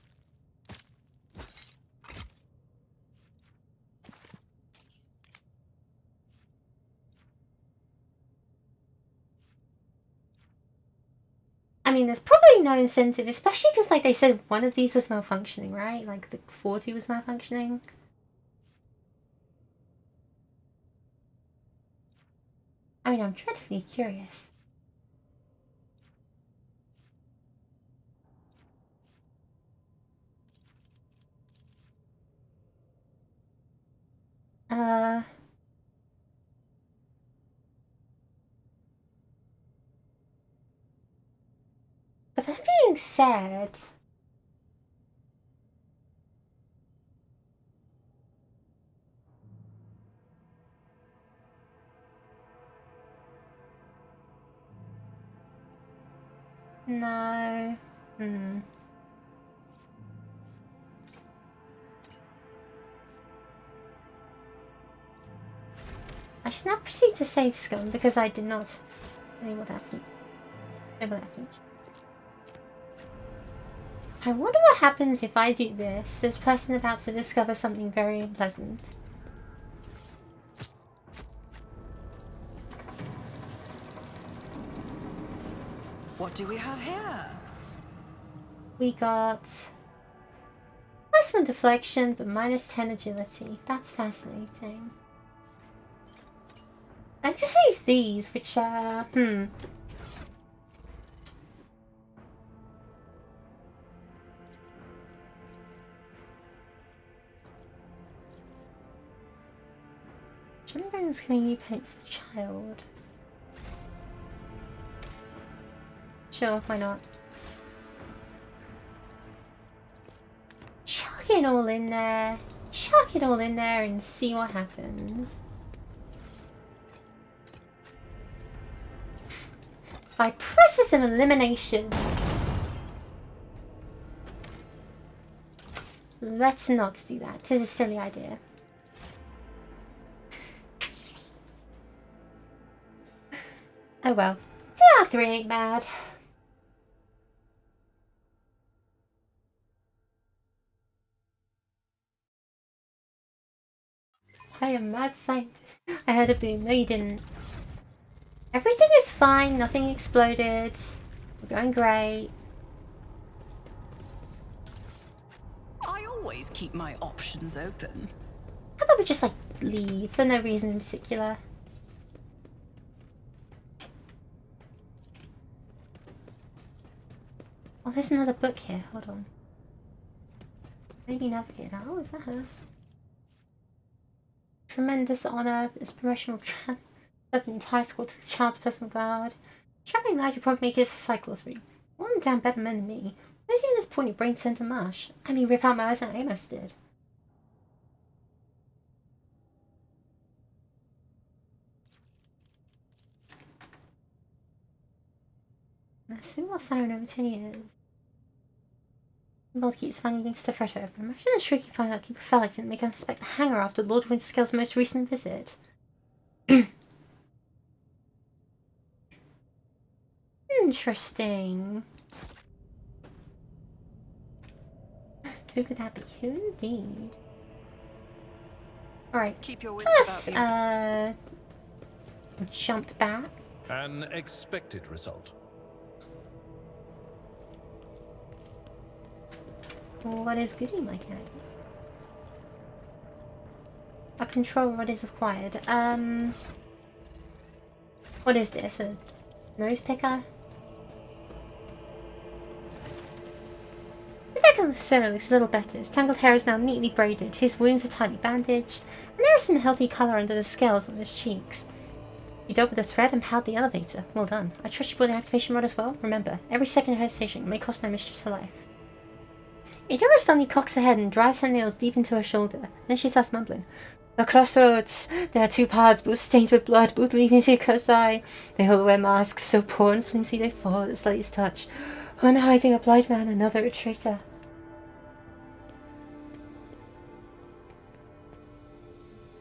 I mean, there's probably no incentive, especially because, like, they said one of these was malfunctioning, right? Like, the 40 was malfunctioning. I mean, I'm dreadfully curious. But that being said... No. I should not proceed to save Scum because I did not enable that feature. I wonder what happens if I do this person about to discover something very unpleasant. What do we have here? We got +1 deflection, but -10 agility. That's fascinating. I just use these, which Shouldn't use community paint for the child. Sure, why not? Chuck it all in there. Chuck it all in there and see what happens. By process of elimination. Let's not do that. It is a silly idea. Oh well. 2 out of 3 ain't bad. I am mad scientist. I heard a boom. No, you didn't. Everything is fine. Nothing exploded. We're going great. I always keep my options open. How about we just, like, leave for no reason in particular? Oh, there's another book here. Hold on. Maybe Navigator. Oh, is that her? Tremendous honor. This promotion will transfer the entire squad to the child's personal guard. Traveling large will probably make it a cycle of 3. One damn better men than me. There's even this point your brain center mush. I mean, rip out my eyes and I almost did. I assume lost siren over 10 years. The Lord keeps finding things to fret over. Imagine the shrieky find out Keeper Felix didn't make unsuspect the hangar after Lord Windscale's most recent visit. Interesting. Who could that be? Who indeed? Alright. Keep your wits Let's about you. jump back. An expected result. What is goody, my cat? A control rod is required. What is this? A nose picker? The Sarah looks a little better. His tangled hair is now neatly braided. His wounds are tightly bandaged, and there is some healthy colour under the scales on his cheeks. You dealt with the threat and powered the elevator. Well done. I trust you brought the activation rod as well. Remember, every second of hesitation may cost my mistress her life. Idora suddenly cocks her head and drives her nails deep into her shoulder. Then she starts mumbling. The crossroads. There are 2 paths, both stained with blood, both leading to your cursed eye. They all wear masks, so poor and flimsy they fall at the slightest touch. One hiding a blind man, another a traitor.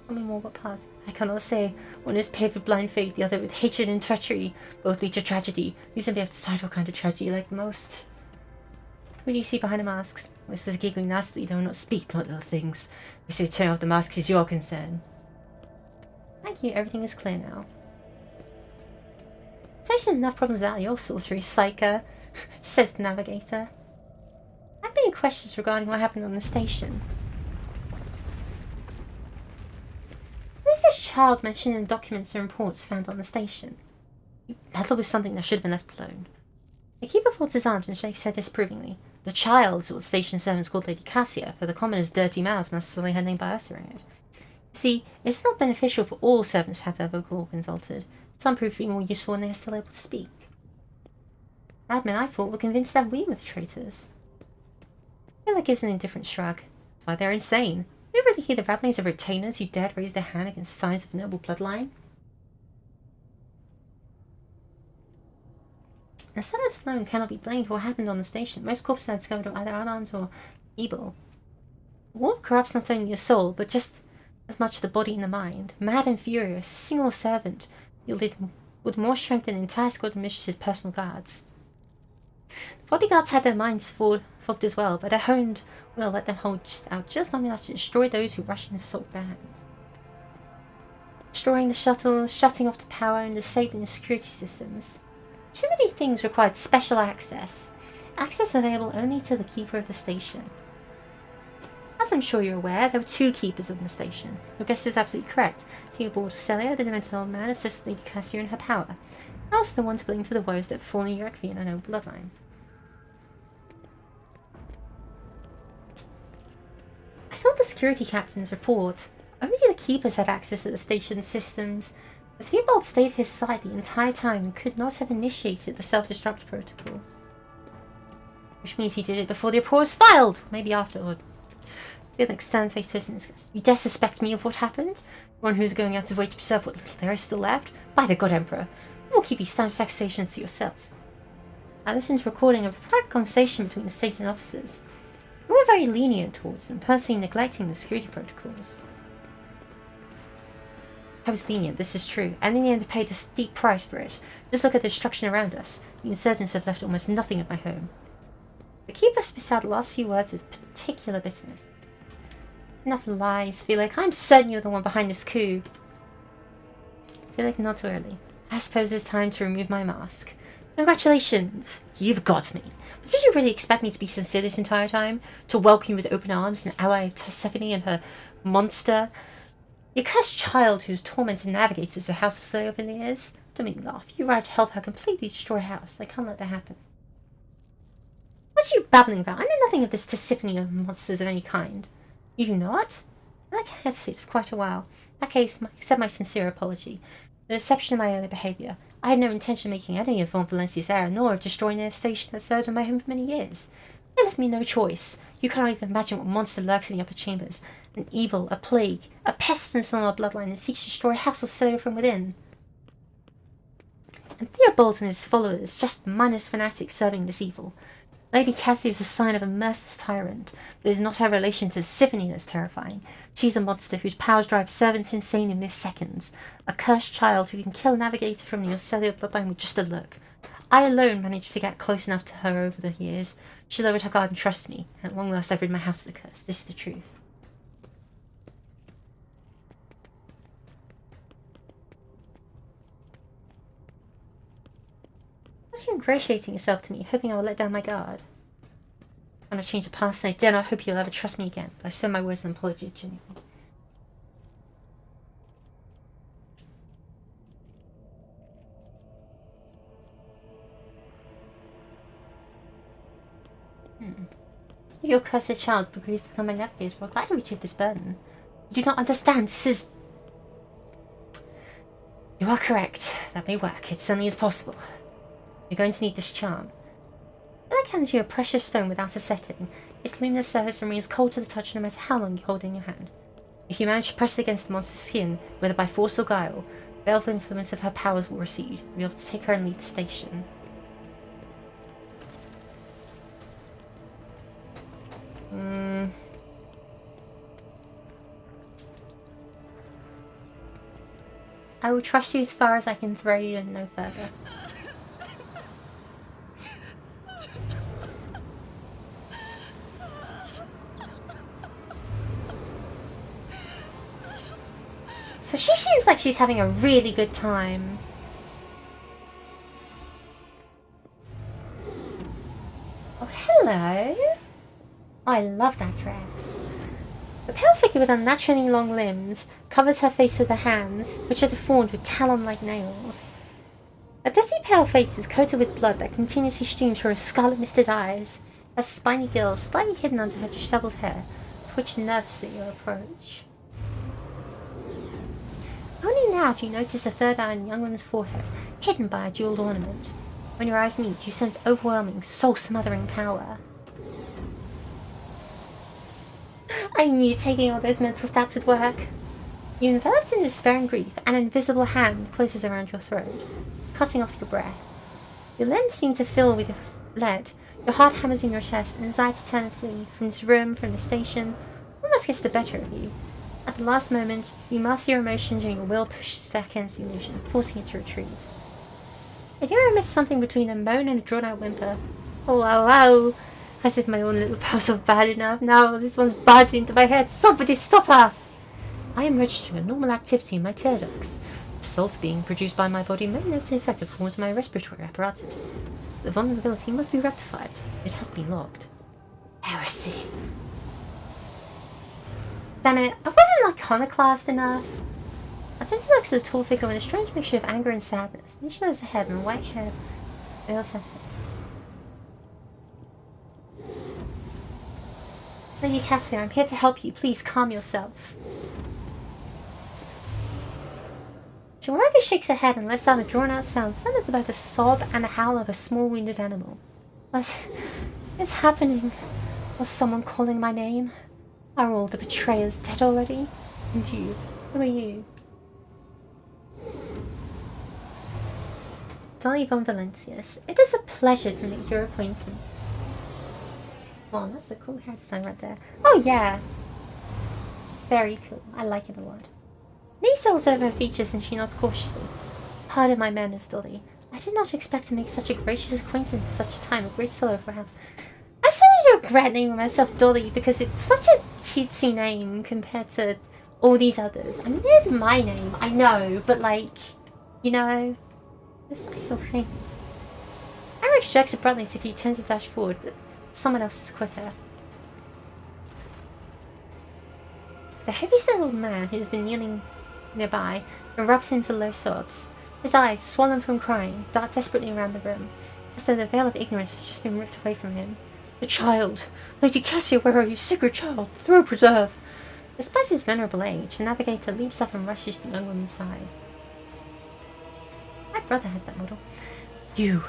Tell me more, what path? I cannot say. One is paved with blind faith, the other with hatred and treachery. Both lead to tragedy. You simply have to decide what kind of tragedy you like the most. What do you see behind the masks? Whispers giggling nastily. They will not speak, not little things. They say turning off the masks is your concern. Thank you, everything is clear now. Station enough problems without your sorcery, psycho, says the navigator. I've been in questions regarding what happened on the station. Who is this child mentioned in the documents and reports found on the station? You meddled with something that should have been left alone. The keeper folds his arms and shakes his head disapprovingly. The child is what the station servants called Lady Cassia, for the commoner's dirty mouths must sully her name by uttering it. You see, it's not beneficial for all servants to have their vocal organs altered. Some prove to be more useful when they are still able to speak. Madmen, I thought, were convinced that we were the traitors. Miller gives an indifferent shrug. That's why they're insane. You ever really hear the rabblings of retainers who dared raise their hand against signs of a noble bloodline? The servants alone cannot be blamed for what happened on the station. Most corpses are discovered are either unarmed or feeble. War corrupts not only your soul, but just as much the body and the mind. Mad and furious, a single servant wielded with more strength than the entire squad of Mistress's personal guards. The bodyguards had their minds fogged as well, but a honed will let them hold out just long enough to destroy those who rush in assault bands. Destroying the shuttle, shutting off the power, and disabling the security systems. Too many things required special access. Access available only to the keeper of the station. As I'm sure you're aware, there were 2 keepers of the station. Your guess is absolutely correct. Theobald of Celia, the demented old man obsessed with Lady Cassia and her power, and also the one to blame for the woes that befallen Eurycvi and her noble bloodline. I saw the security captain's report. Only the keepers had access to the station's systems. But Theobald stayed at his side the entire time and could not have initiated the self-destruct protocol. Which means he did it before the report was filed! Maybe afterward. Felix turned face to us. You dare suspect me of what happened? One who's going out of way to preserve what little there is still left? By the God Emperor, you will keep these standard accusations to yourself. I listened to a recording of a private conversation between the station officers. We were very lenient towards them, personally neglecting the security protocols. I was lenient, this is true, and in the end I paid a steep price for it. Just look at the destruction around us. The insurgents have left almost nothing of my home. The keeper spit out the last few words with particular bitterness. Enough lies, Felix. I'm certain you're the one behind this coup. Felix, not too early. I suppose it's time to remove my mask. Congratulations! You've got me. But did you really expect me to be sincere this entire time? To welcome you with open arms, an ally of Persephone and her monster? The accursed child who's tormented navigators the House of Slayer over the years? Don't make me laugh. You arrived to help her completely destroy a house. I can't let that happen. What are you babbling about? I know nothing of this Persephone or monsters of any kind. You do not? I hesitated for quite a while. In that case, accept my sincere apology. The deception of my early behaviour. I had no intention of making any of Von Valencia's error, nor of destroying a station that served in my home for many years. They left me no choice. You cannot even imagine what monster lurks in the upper chambers. An evil, a plague, a pestilence on our bloodline that seeks to destroy a house of Celia from within. And Theobald and his followers, just mindless fanatics serving this evil. Lady Cassie is a sign of a merciless tyrant, but it is not her relation to Persephone that's terrifying. She's a monster whose powers drive servants insane in mere seconds. A cursed child who can kill a navigator from the Ocelio bloodline with just a look. I alone managed to get close enough to her over the years. She lowered her guard and trusted me, and at long last I've rid my house of the curse. This is the truth. Aren't you ingratiating yourself to me, hoping I will let down my guard? I cannot change the past, and I dare not hope you'll ever trust me again, but I send my words and apology genuinely. Your cursed child agrees to become my navigator. We're glad to retrieve this burden. You do not understand, this is... You are correct. That may work. It certainly is possible. You're going to need this charm. When I hand you a precious stone without a setting, its luminous surface remains cold to the touch no matter how long you hold it in your hand. If you manage to press it against the monster's skin, whether by force or guile, the baleful influence of her powers will recede. You'll be able to take her and leave the station. I will trust you as far as I can throw you and no further. So she seems like she's having a really good time. Oh, hello. I love that dress. The pale figure with unnaturally long limbs covers her face with her hands, which are deformed with talon-like nails. A deathly pale face is coated with blood that continuously streams from her scarlet-misted eyes. Her spiny gills, slightly hidden under her disheveled hair, twitch nervously at your approach. Only now do you notice the third eye on the young woman's forehead, hidden by a jeweled ornament. When your eyes meet, you sense overwhelming, soul-smothering power. I knew taking all those mental stats would work. You enveloped in despair and grief, an invisible hand closes around your throat, cutting off your breath. Your limbs seem to fill with lead, your heart hammers in your chest, and desire to turn and flee from this room, from the station, almost gets the better of you. At the last moment, you master your emotions and your will pushes back against the illusion, forcing it to retreat. I do remember something between a moan and a drawn-out whimper. Oh wow, wow! As if my own little pals are bad enough. Now this one's barging into my head. Somebody stop her! I am registering a normal activity in my tear ducts. The salt being produced by my body may negatively affect the performance of my respiratory apparatus. The vulnerability must be rectified. It has been logged. Heresy. Damn it, I wasn't iconoclast enough. I tend to look at the tall figure with a strange mixture of anger and sadness. Each knows a head and white hair. Veils her head. Lady Cassia, I'm here to help you. Please calm yourself. She worriedly shakes her head and lets out a drawn-out sound, similar to both a sob and a howl of a small wounded animal. What is happening? Was someone calling my name? Are all the betrayers dead already? And you? Who are you? Dolly von Valencius, it is a pleasure to make your acquaintance. Oh, that's a cool hairstyle right there. Oh yeah! Very cool. I like it a lot. Knee settles over her features and she nods cautiously. Pardon my manners, Dolly. I did not expect to make such a gracious acquaintance at such a time. A great sorrow, perhaps. I'm starting to regret naming myself Dolly because it's such a cutesy name compared to all these others. I mean, it is my name, I know, but like, you know, it's like little things. Eric jerks abruptly as if he turns to dash forward, but someone else is quicker. The heavy-set old man who has been kneeling nearby erupts into low sobs. His eyes, swollen from crying, dart desperately around the room, as though the veil of ignorance has just been ripped away from him. The child! Lady Cassia, where are you? Sacred child! Throw preserve! Despite his venerable age, the navigator leaps up and rushes to the young woman's side. My brother has that model. You!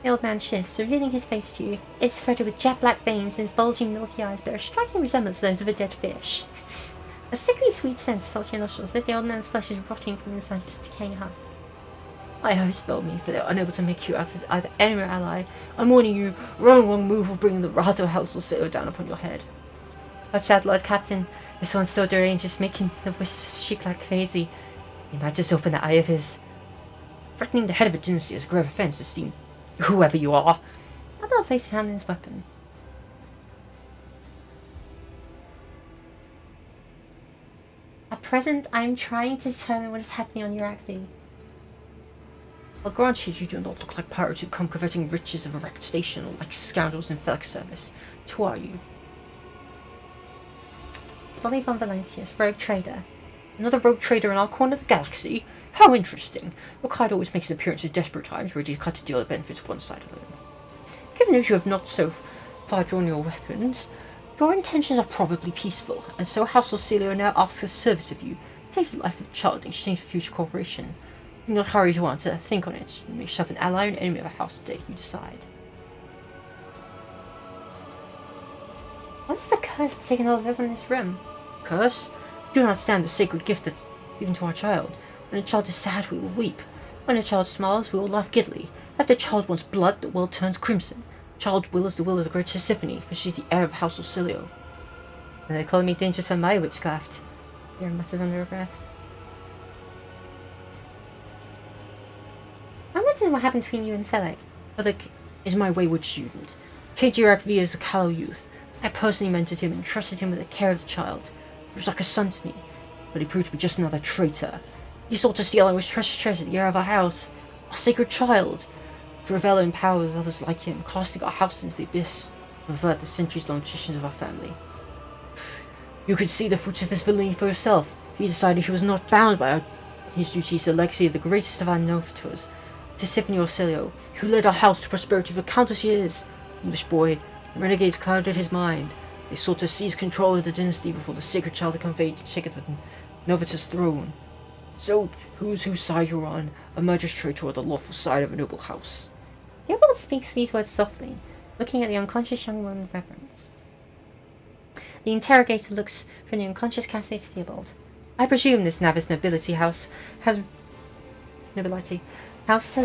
The old man shifts, revealing his face to you. It's threaded with jet-black veins and his bulging milky eyes bear a striking resemblance to those of a dead fish. A sickly sweet scent assaults your nostrils, as if the old man's flesh is rotting from inside his decaying husk. My hosts failed me, for they are unable to make you out as either enemy or ally. I'm warning you, wrong move will bring the wrath of House will settle down upon your head. Watch out, Lord Captain. This one's so deranged, it's making the wisps shriek like crazy. He might just open that eye of his. Threatening the head of a dynasty is a grave offense, esteemed whoever you are. Abel placed his hand on his weapon. At present, I am trying to determine what is happening on Urakvi. I'll grant you do not look like pirates who come coveting riches of a wrecked station or like scoundrels in Felix service. Who are you? Dolly von Valencius, rogue trader. Another rogue trader in our corner of the galaxy? How interesting. Your kind always makes an appearance in desperate times, ready to cut a deal that benefits one side alone. Given that you have not so far drawn your weapons, your intentions are probably peaceful, and so House Orsilio now asks a service of you, to save the life of the child in exchange for future cooperation. Do not hurry to answer, think on it. You make yourself an ally and enemy of a house today, you decide. What is the curse taking hold of everyone in this room? Curse? Do not stand the sacred gift that's given to our child. When a child is sad, we will weep. When a child smiles, we will laugh giddily. If the child wants blood, the world turns crimson. Child's will is the will of the great Tisiphone, for she is the heir of House Orsilio. They're calling me dangerous on my witchcraft. Your mutters under her breath. I want to know what happened between you and Felix. Felix is my wayward student. K.G. V is a callow youth. I personally mentored him and trusted him with the care of the child. He was like a son to me, but he proved to be just another traitor. He sought to steal our most precious treasure, the heir of our house, our sacred child. To revel in power with others like him, casting our house into the abyss, and pervert the centuries-long traditions of our family. You could see the fruits of his villainy for yourself. He decided he was not bound by his duties to the legacy of the greatest of our novitors, Tisiphone Orsilio, who led our house to prosperity for countless years. English boy, the renegades clouded his mind. They sought to seize control of the dynasty before the sacred child had conveyed to take the novitus throne. So, whose side you're on, a murderous traitor or the lawful side of a noble house? Theobald speaks these words softly, looking at the unconscious young woman with reverence. The interrogator looks from the unconscious Cassie to Theobald. I presume this Navis nobility house has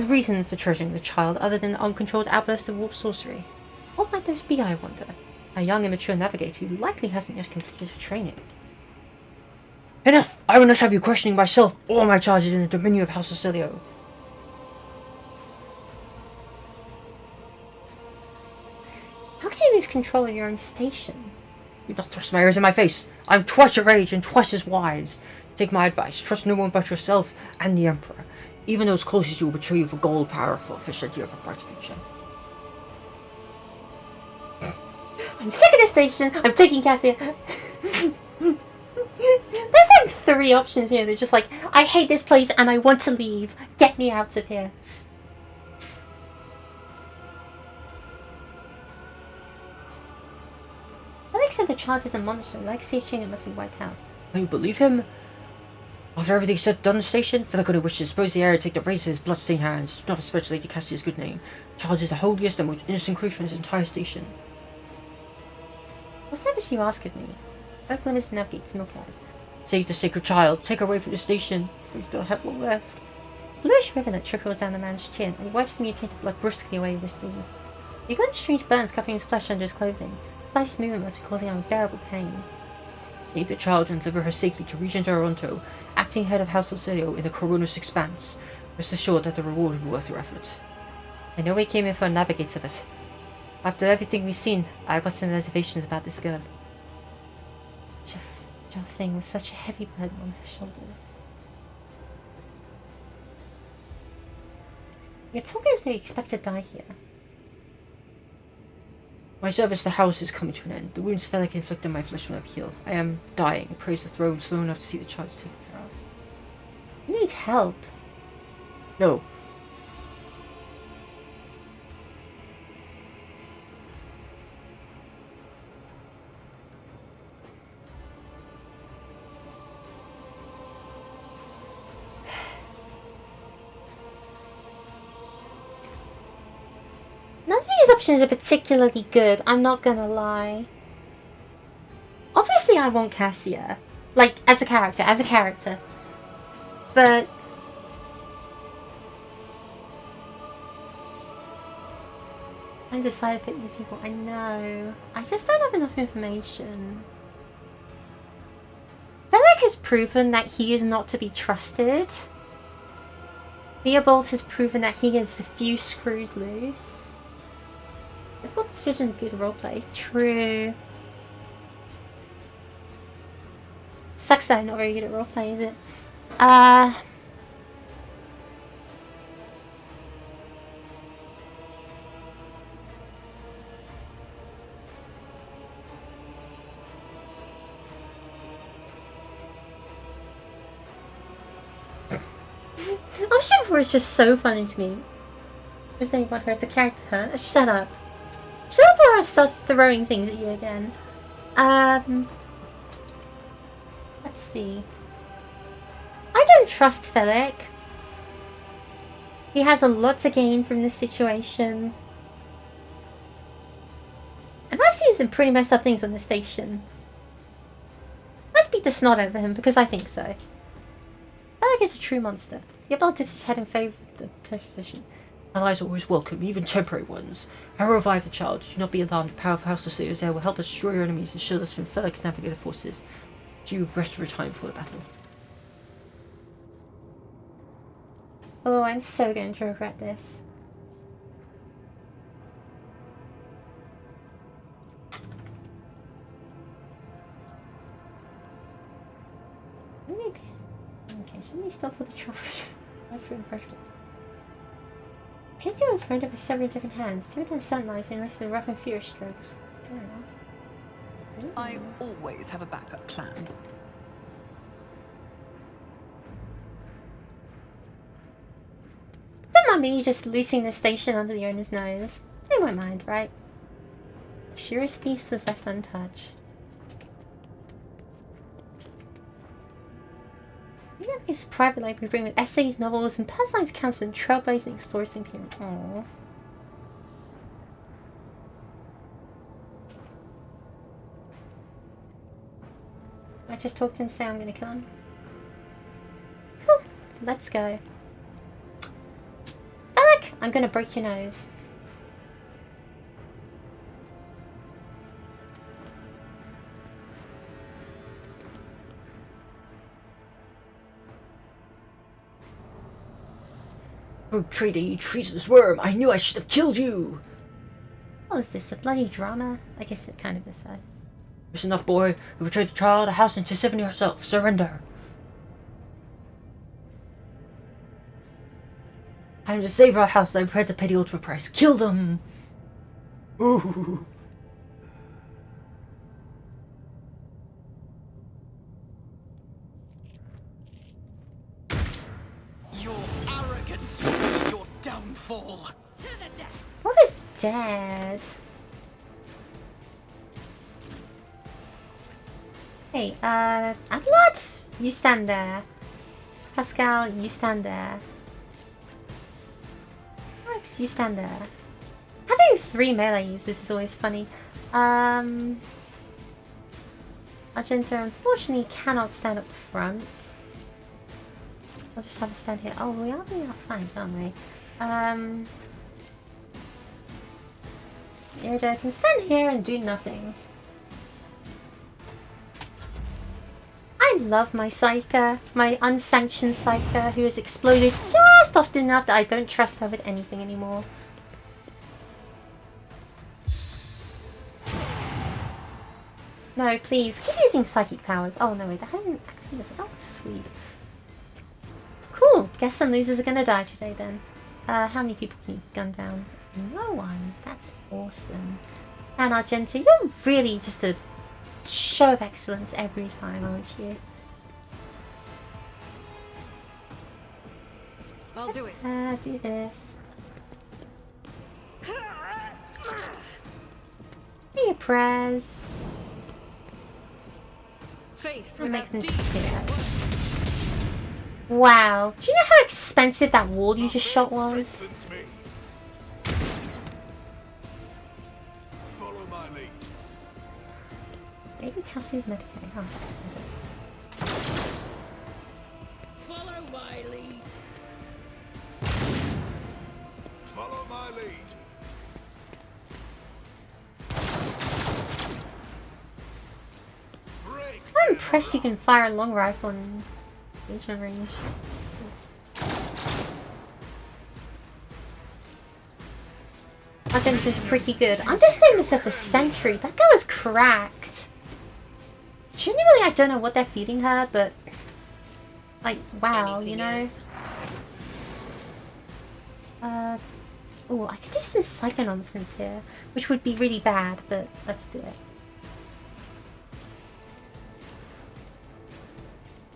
reason for treasuring the child other than uncontrolled outbursts of warp sorcery. What might those be, I wonder? A young immature navigator who likely hasn't yet completed her training. Enough! I will not have you questioning myself or my charges in the dominion of House Cecilio. How could you lose control of your own station? Do not thrust my ears in my face. I am twice your age and twice as wise. Take my advice. Trust no one but yourself and the Emperor. Even those closest you will betray you for gold, power, for a fish idea of a bright future. I'm sick of this station. I'm taking Cassia. There's like 3 options here. They're just like, I hate this place and I want to leave. Get me out of here. Alex said the child is a monster. Legacy of Chain must be wiped out. Can you believe him? After everything said done in the station, Philip could have wished to dispose the heir and take the reins of his bloodstained hands. Do not respect Lady Cassia's good name. The child is the holiest and most innocent creature in his entire station. What's that you ask of me? Oak limits to navigate to milk eyes. Save the sacred child. Take her away from the station. We don't have long left. Bluish rivulet trickles down the man's chin, and he wipes the mutated blood brusquely away with his sleeve. He glimpses strange burns covering his flesh under his clothing. The slightest movement must be causing unbearable pain. Save the child and deliver her safely to Regent Toronto, acting head of House Ocilio in the Coronis Expanse. Rest assured that the reward will be worth your effort. I know we came in for a navigator, but after everything we've seen, I've got some reservations about this girl. Poor thing with such a heavy burden on her shoulders. You're talking as though you expect to die here. My service to the house is coming to an end. The wounds Felix inflicted on my flesh will have healed. I am dying. Praise the throne, slow enough to see the child taken care of. You need help. No. None of these options are particularly good, I'm not gonna lie. Obviously I want Cassia. Like, as a character. But I'm decided to pick the people I know. I just don't have enough information. Belek has proven that he is not to be trusted. Theobald has proven that he has a few screws loose. Difficult decision, good roleplay. True. Sucks that I'm not very good at roleplay, is it? Option 4 is just so funny to me. Just think about her as a character, huh? Shut up. Shut up or I'll start throwing things at you again. Let's see. I don't trust Felix. He has a lot to gain from this situation. And I've seen some pretty messed up things on the station. Let's beat the snot over him, because I think so. Felix is a true monster. Yabal tips his head in favour of the position. Allies are always welcome, even temporary ones. I will revive the child. Do not be alarmed. The power of House of Seers there will help us destroy your enemies and shield us from Felix Navigator forces. Do you rest for a time before the battle? Oh, I'm so going to regret this. Okay, shouldn't we still for the trophy? Painting was rendered by several different hands. Through the sunlight and less with rough and furious strokes. I always have a backup plan. Don't mind me just looting the station under the owner's nose. They won't mind, right? Luxurious feast was left untouched. You have this private library room with essays, novels, and personalized accounts and trailblazing explorers in here. Aww. I just talked to him, say I'm gonna kill him. Cool. Let's go. Alec, I'm gonna break your nose. Oh, traitor, you treasonous worm! I knew I should have killed you! What is this, a bloody drama? I guess it kind of is, though. It's enough, boy. We betrayed the child, the house, and Tisiphone herself. Surrender. I am to save our house, I'm prepared to pay the ultimate price. Kill them! Ooh. Your arrogance will be your downfall. What is dead? Hey, Abelard? You stand there. Pascal, you stand there. Max, you stand there. Having 3 melee users is always funny. Argenta unfortunately cannot stand up front. I'll just have a stand here. Oh, we are being outflanked, aren't we? Irida can stand here and do nothing. I love my Psyker, my unsanctioned Psyker, who has exploded just often enough that I don't trust her with anything anymore. No, please, keep using psychic powers. Oh no, wait, that hadn't activated. Oh, sweet. Cool, guess some losers are gonna die today then. How many people can you gun down? No one. That's awesome. And Argenta, you're really just a show of excellence every time, aren't you? I'll do it. Do this. Hey, Prez. Faith I'll make without them deeds disappear. is worthless. Wow. Do you know how expensive that wall you just shot was? Follow my lead. Maybe Cassie's Medicaid. Oh, that's expensive. Follow my lead. Follow my lead. Break. I'm impressed you can fire a long rifle in engagement range. Argenta's pretty good. Understatement of the century. That girl is cracked. Genuinely, I don't know what they're feeding her, but like, wow, Anything you know. else? Oh, I could do some psycho nonsense here, which would be really bad, but let's do it.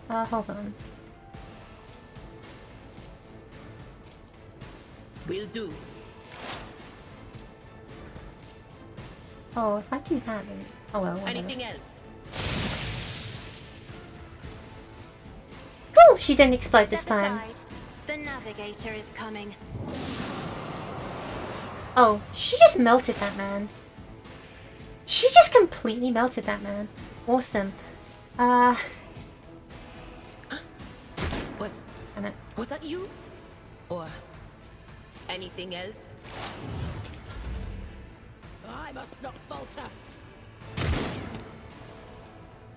Hold on. Will do. Oh, if I do that, then oh well. Whatever. Anything else? Cool, she didn't explode this Step time. aside. The navigator is coming. Oh, she just melted that man. She just completely melted that man. Awesome. Was that you? Or anything else? I must not falter.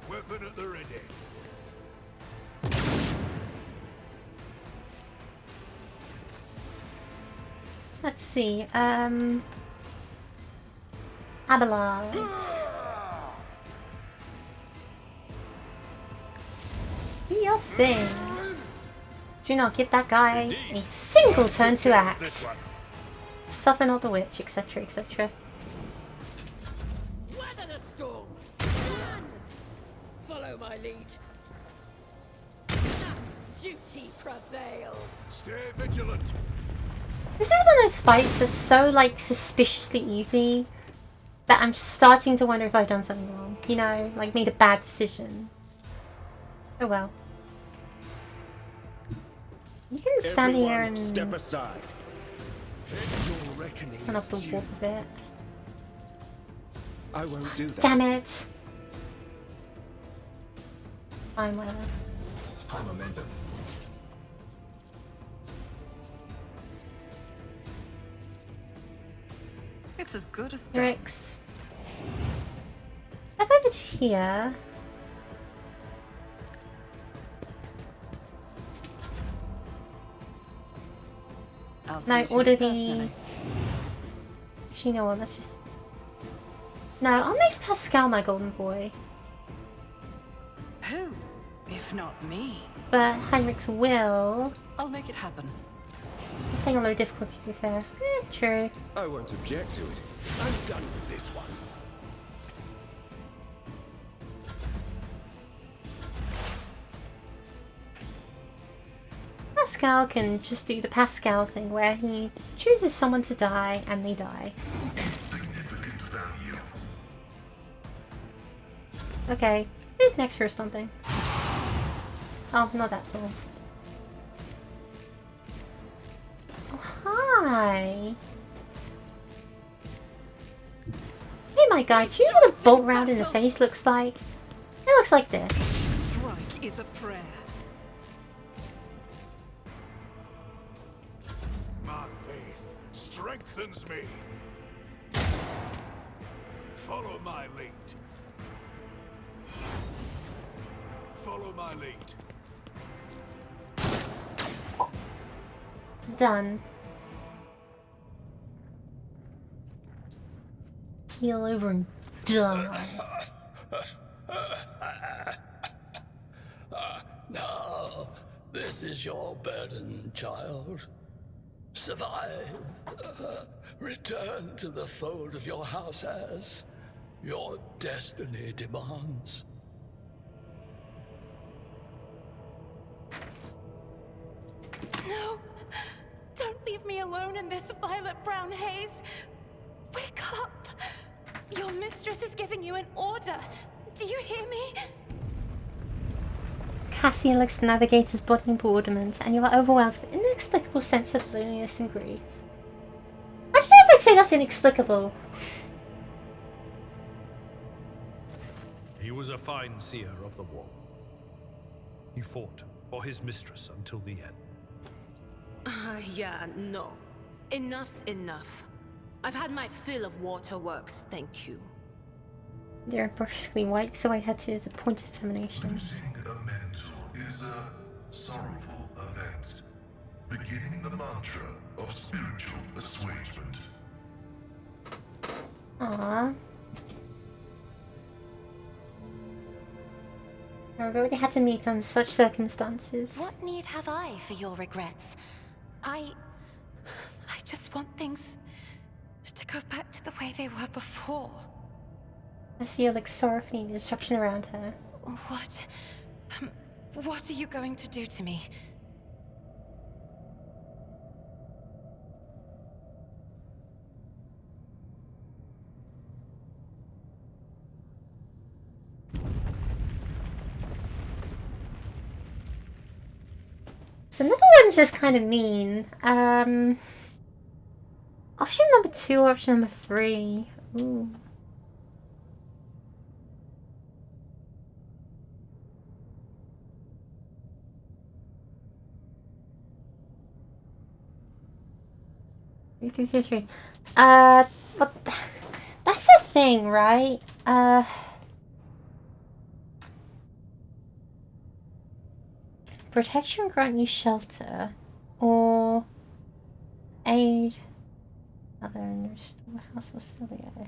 Weapon at the ready. Let's see. Abelard. Do your thing. Do not give that guy a single turn to act. Suffer not the witch, etc., etc. Weather the storm. Run. Follow my lead. Duty prevails. Stay vigilant. This is one of those fights that's so, like, suspiciously easy that I'm starting to wonder if I've done something wrong. You know, like, made a bad decision. Oh well. You can stand here and step aside. turn off the wall a bit. I won't do that. Damn it! Fine, whatever. High momentum. It's as good as done. Rix. Step over to here. I'll No, see to order it the... personally. Actually, you know what, let's just... No, I'll make Pascal my golden boy. Who, if not me? But Heinrich's will... I'll make it happen. I think a low difficulty, to be fair. True. I won't object to it. I'm done with this one. Pascal can just do the Pascal thing where he chooses someone to die and they die. Significant value. Okay, who's next for something? Oh, not that tall. Oh, hi! Hey, my guy, do you know what a bolt round in the face looks like? It looks like this. Strike is a prayer. My faith strengthens me. Follow my lead. Follow my lead. Done. Keel over and die. Now, this is your burden, child. Survive. Return to the fold of your house as your destiny demands. No! Don't leave me alone in this violet-brown haze! Wake up! Your mistress is giving you an order! Do you hear me? Cassia looks at the navigator's body in bewilderment, and you are overwhelmed with an inexplicable sense of loneliness and grief. I don't know if I'd say that's inexplicable. He was a fine seer of the war. He fought for his mistress until the end. Yeah, no. Enough's enough. I've had my fill of waterworks, thank you. They're perfectly white, so I had to use the point of determination. Losing a mentor is a sorrowful event, beginning the mantra of spiritual assuagement. Aww. I regret we had to meet under such circumstances. What need have I for your regrets? I just want things to go back to the way they were before. I see her like sorrowfully the destruction around her. What are you going to do to me? So another one's just kind of mean. Option number 2 or option number 3? Ooh. Three. But that's the thing, right? Protection grant you shelter, or aid other and restore house or Cilio.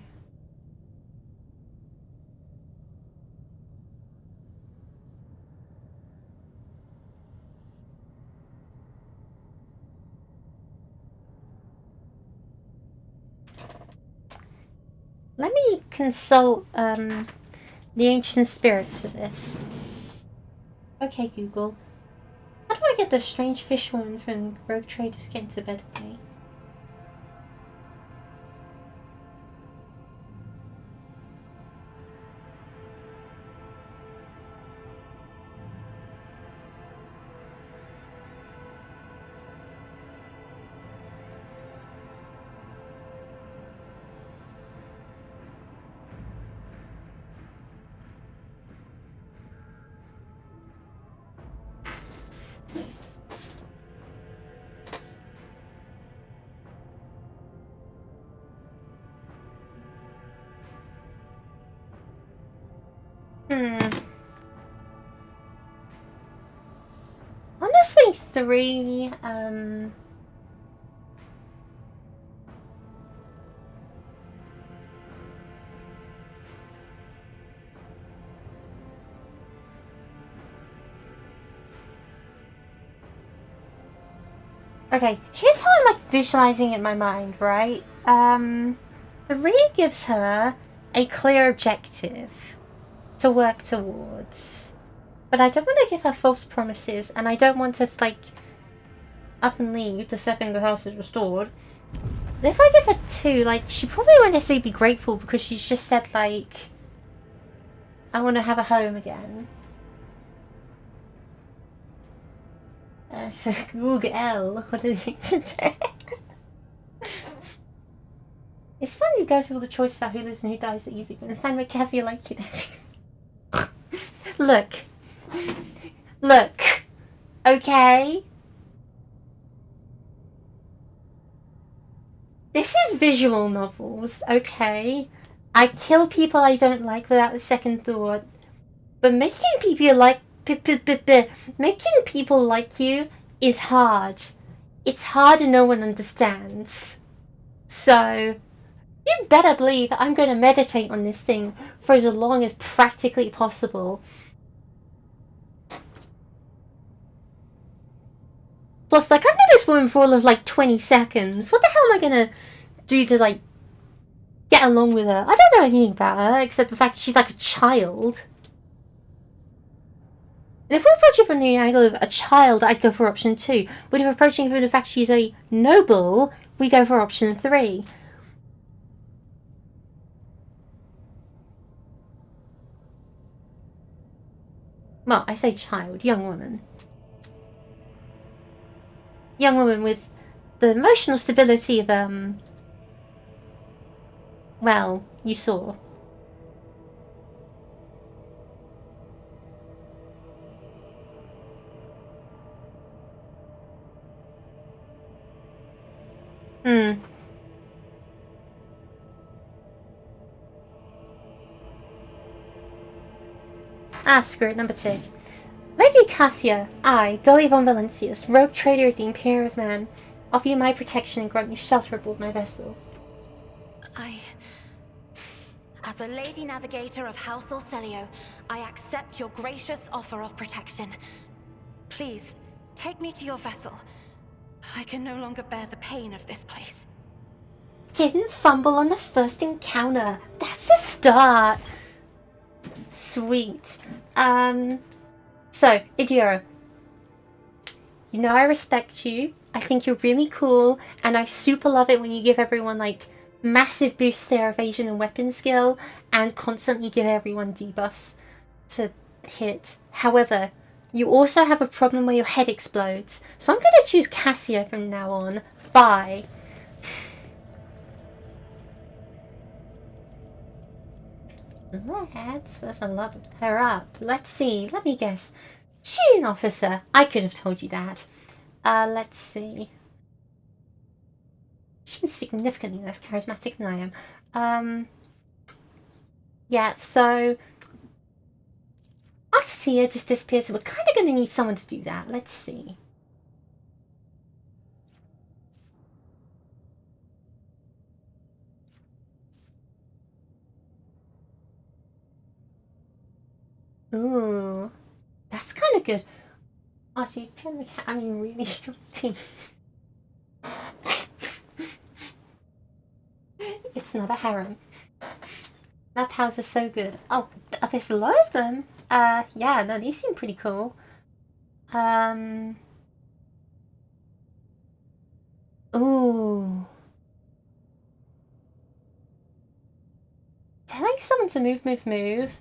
Let me consult the ancient spirits for this. Okay, Google. How do I get the strange fish woman from Rogue Traders to get into bed with me? Honestly, 3, Okay, here's how I'm like visualizing it in my mind, right? The Re gives her a clear objective to work towards. But I don't want to give her false promises, and I don't want her to like up and leave the second the house is restored. But if I give her 2, like, she probably won't necessarily be grateful because she's just said, like, I want to have a home again. So Google, what are the ancient text? It's fun you go through all the choice about who lives and who dies at easy, but understand where Cassia like you. Look. Look. Okay? This is visual novels, okay? I kill people I don't like without a second thought. But making people like you is hard. It's hard and no one understands. So you better believe that I'm going to meditate on this thing for as long as practically possible. Plus, like, I've known this woman for all of, like, 20 seconds. What the hell am I gonna do to, like, get along with her? I don't know anything about her, except the fact that she's, like, a child. And if we're approaching from the angle of a child, I'd go for option 2. But if we're approaching from the fact she's a noble, we go for option 3. Well, I say child, young woman. Young woman with the emotional stability of, well, you saw. Screw it, number 2. Lady Cassia, I, Dolly von Valencius, rogue trader of the Imperium of Man, offer you my protection and grant you shelter aboard my vessel. As a Lady Navigator of House Orselio, I accept your gracious offer of protection. Please, take me to your vessel. I can no longer bear the pain of this place. Didn't fumble on the first encounter. That's a start. Sweet. So, Idiro. You know I respect you. I think you're really cool, and I super love it when you give everyone, like, massive boosts to their evasion and weapon skill, and constantly give everyone debuffs to hit. However, you also have a problem where your head explodes. So I'm going to choose Cassia from now on. Bye. Let's first love her up. Let's see. Let me guess. She's an officer. I could have told you that. Let's see. She's significantly less charismatic than I am. Yeah, so Ossia just disappeared, so we're kind of going to need someone to do that. Let's see. Ooh, that's kind of good. Oh, so you're having really strong teeth. It's not a harem. That house is so good. Oh, there's a lot of them. Yeah, no, these seem pretty cool. Ooh. Telling someone to move.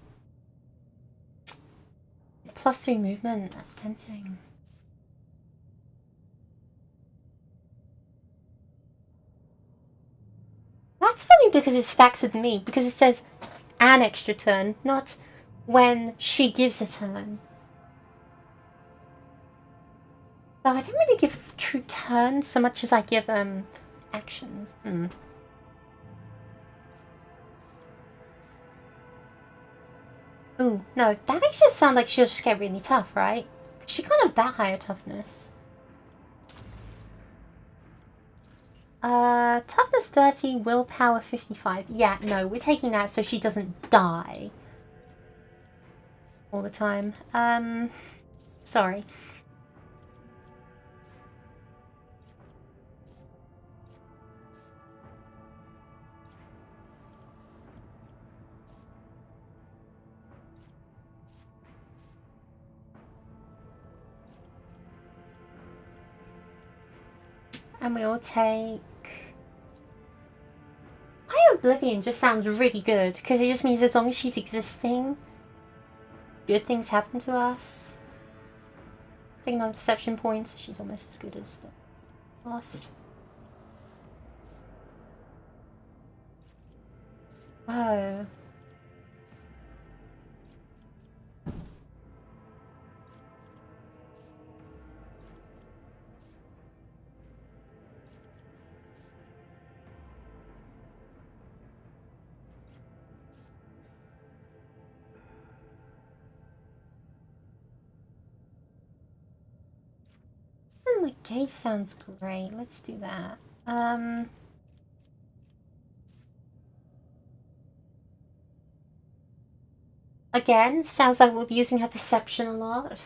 +3 movement, that's tempting. That's funny because it stacks with me, because it says an extra turn, not when she gives a turn. So I don't really give true turns so much as I give actions. Ooh, no, that makes it sound like she'll just get really tough, right? She can't have that high a toughness. Toughness 30, willpower 55. Yeah, no, we're taking that so she doesn't die all the time. Sorry. And we'll take... High Oblivion just sounds really good, because it just means as long as she's existing, good things happen to us. Take another perception point, so she's almost as good as the last. Oh. My case sounds great. Let's do that. Again, sounds like we'll be using her perception a lot.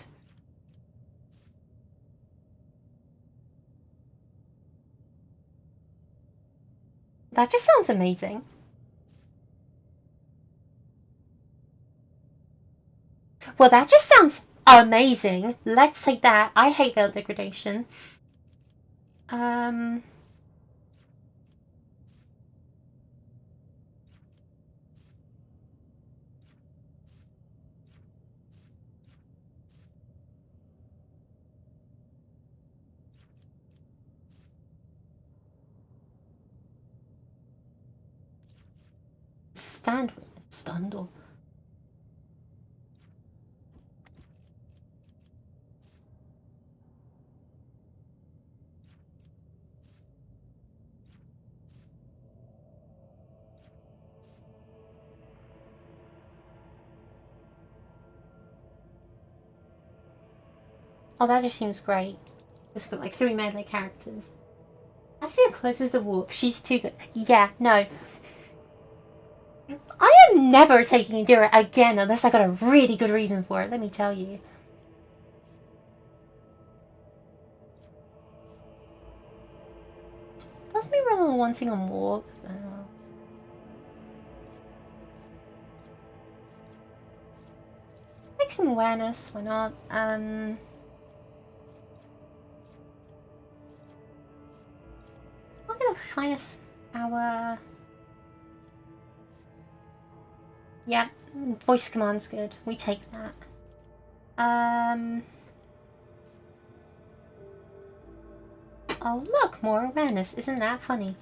That just sounds amazing. Well, that just sounds amazing. Let's take that. I hate veil degradation. Stand with Stundle. Oh, that just seems great. Just got like 3 melee characters. I see how close is the warp. She's too good. Yeah, no. I am never taking Indira again unless I got a really good reason for it, let me tell you. Does me really wanting a warp? Take some awareness, why not? I'm gonna find us our... Yeah, voice command's good. We take that. Oh look, more awareness. Isn't that funny?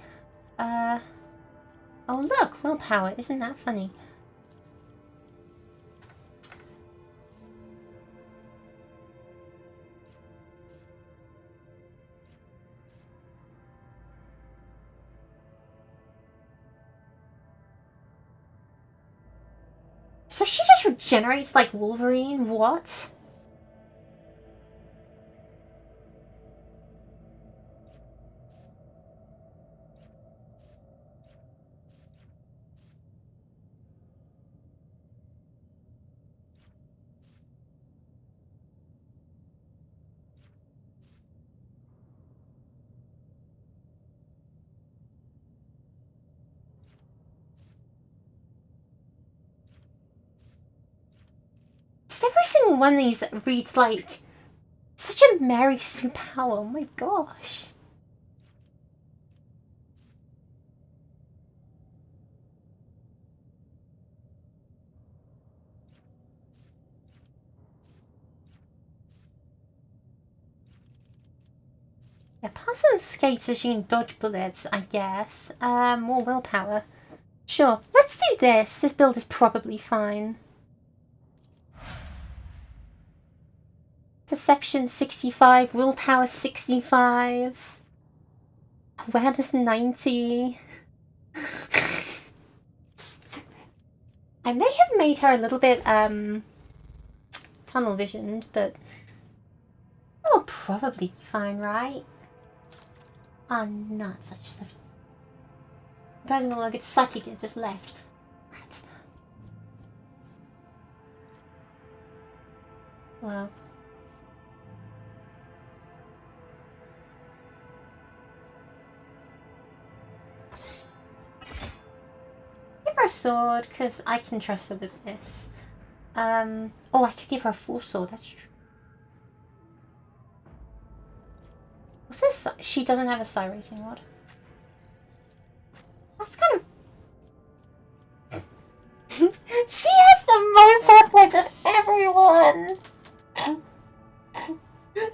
Oh look, willpower. Isn't that funny? So she just regenerates like Wolverine? What? Just every single one of these reads like such a Mary Sue Power. Oh my gosh. Yeah, pass on skates so she can dodge bullets, I guess. More willpower. Sure, let's do this. This build is probably fine. Perception 65, willpower 65, awareness 90. I may have made her a little bit tunnel visioned, but that'll probably be fine, right? Oh, not such stuff. The person will look at psychic and just left. Rats. Well. Give her a sword, because I can trust her with this. Oh, I could give her a full sword, that's true. What's this? She doesn't have a psi rating rod. That's kind of... She has the most hit points of everyone!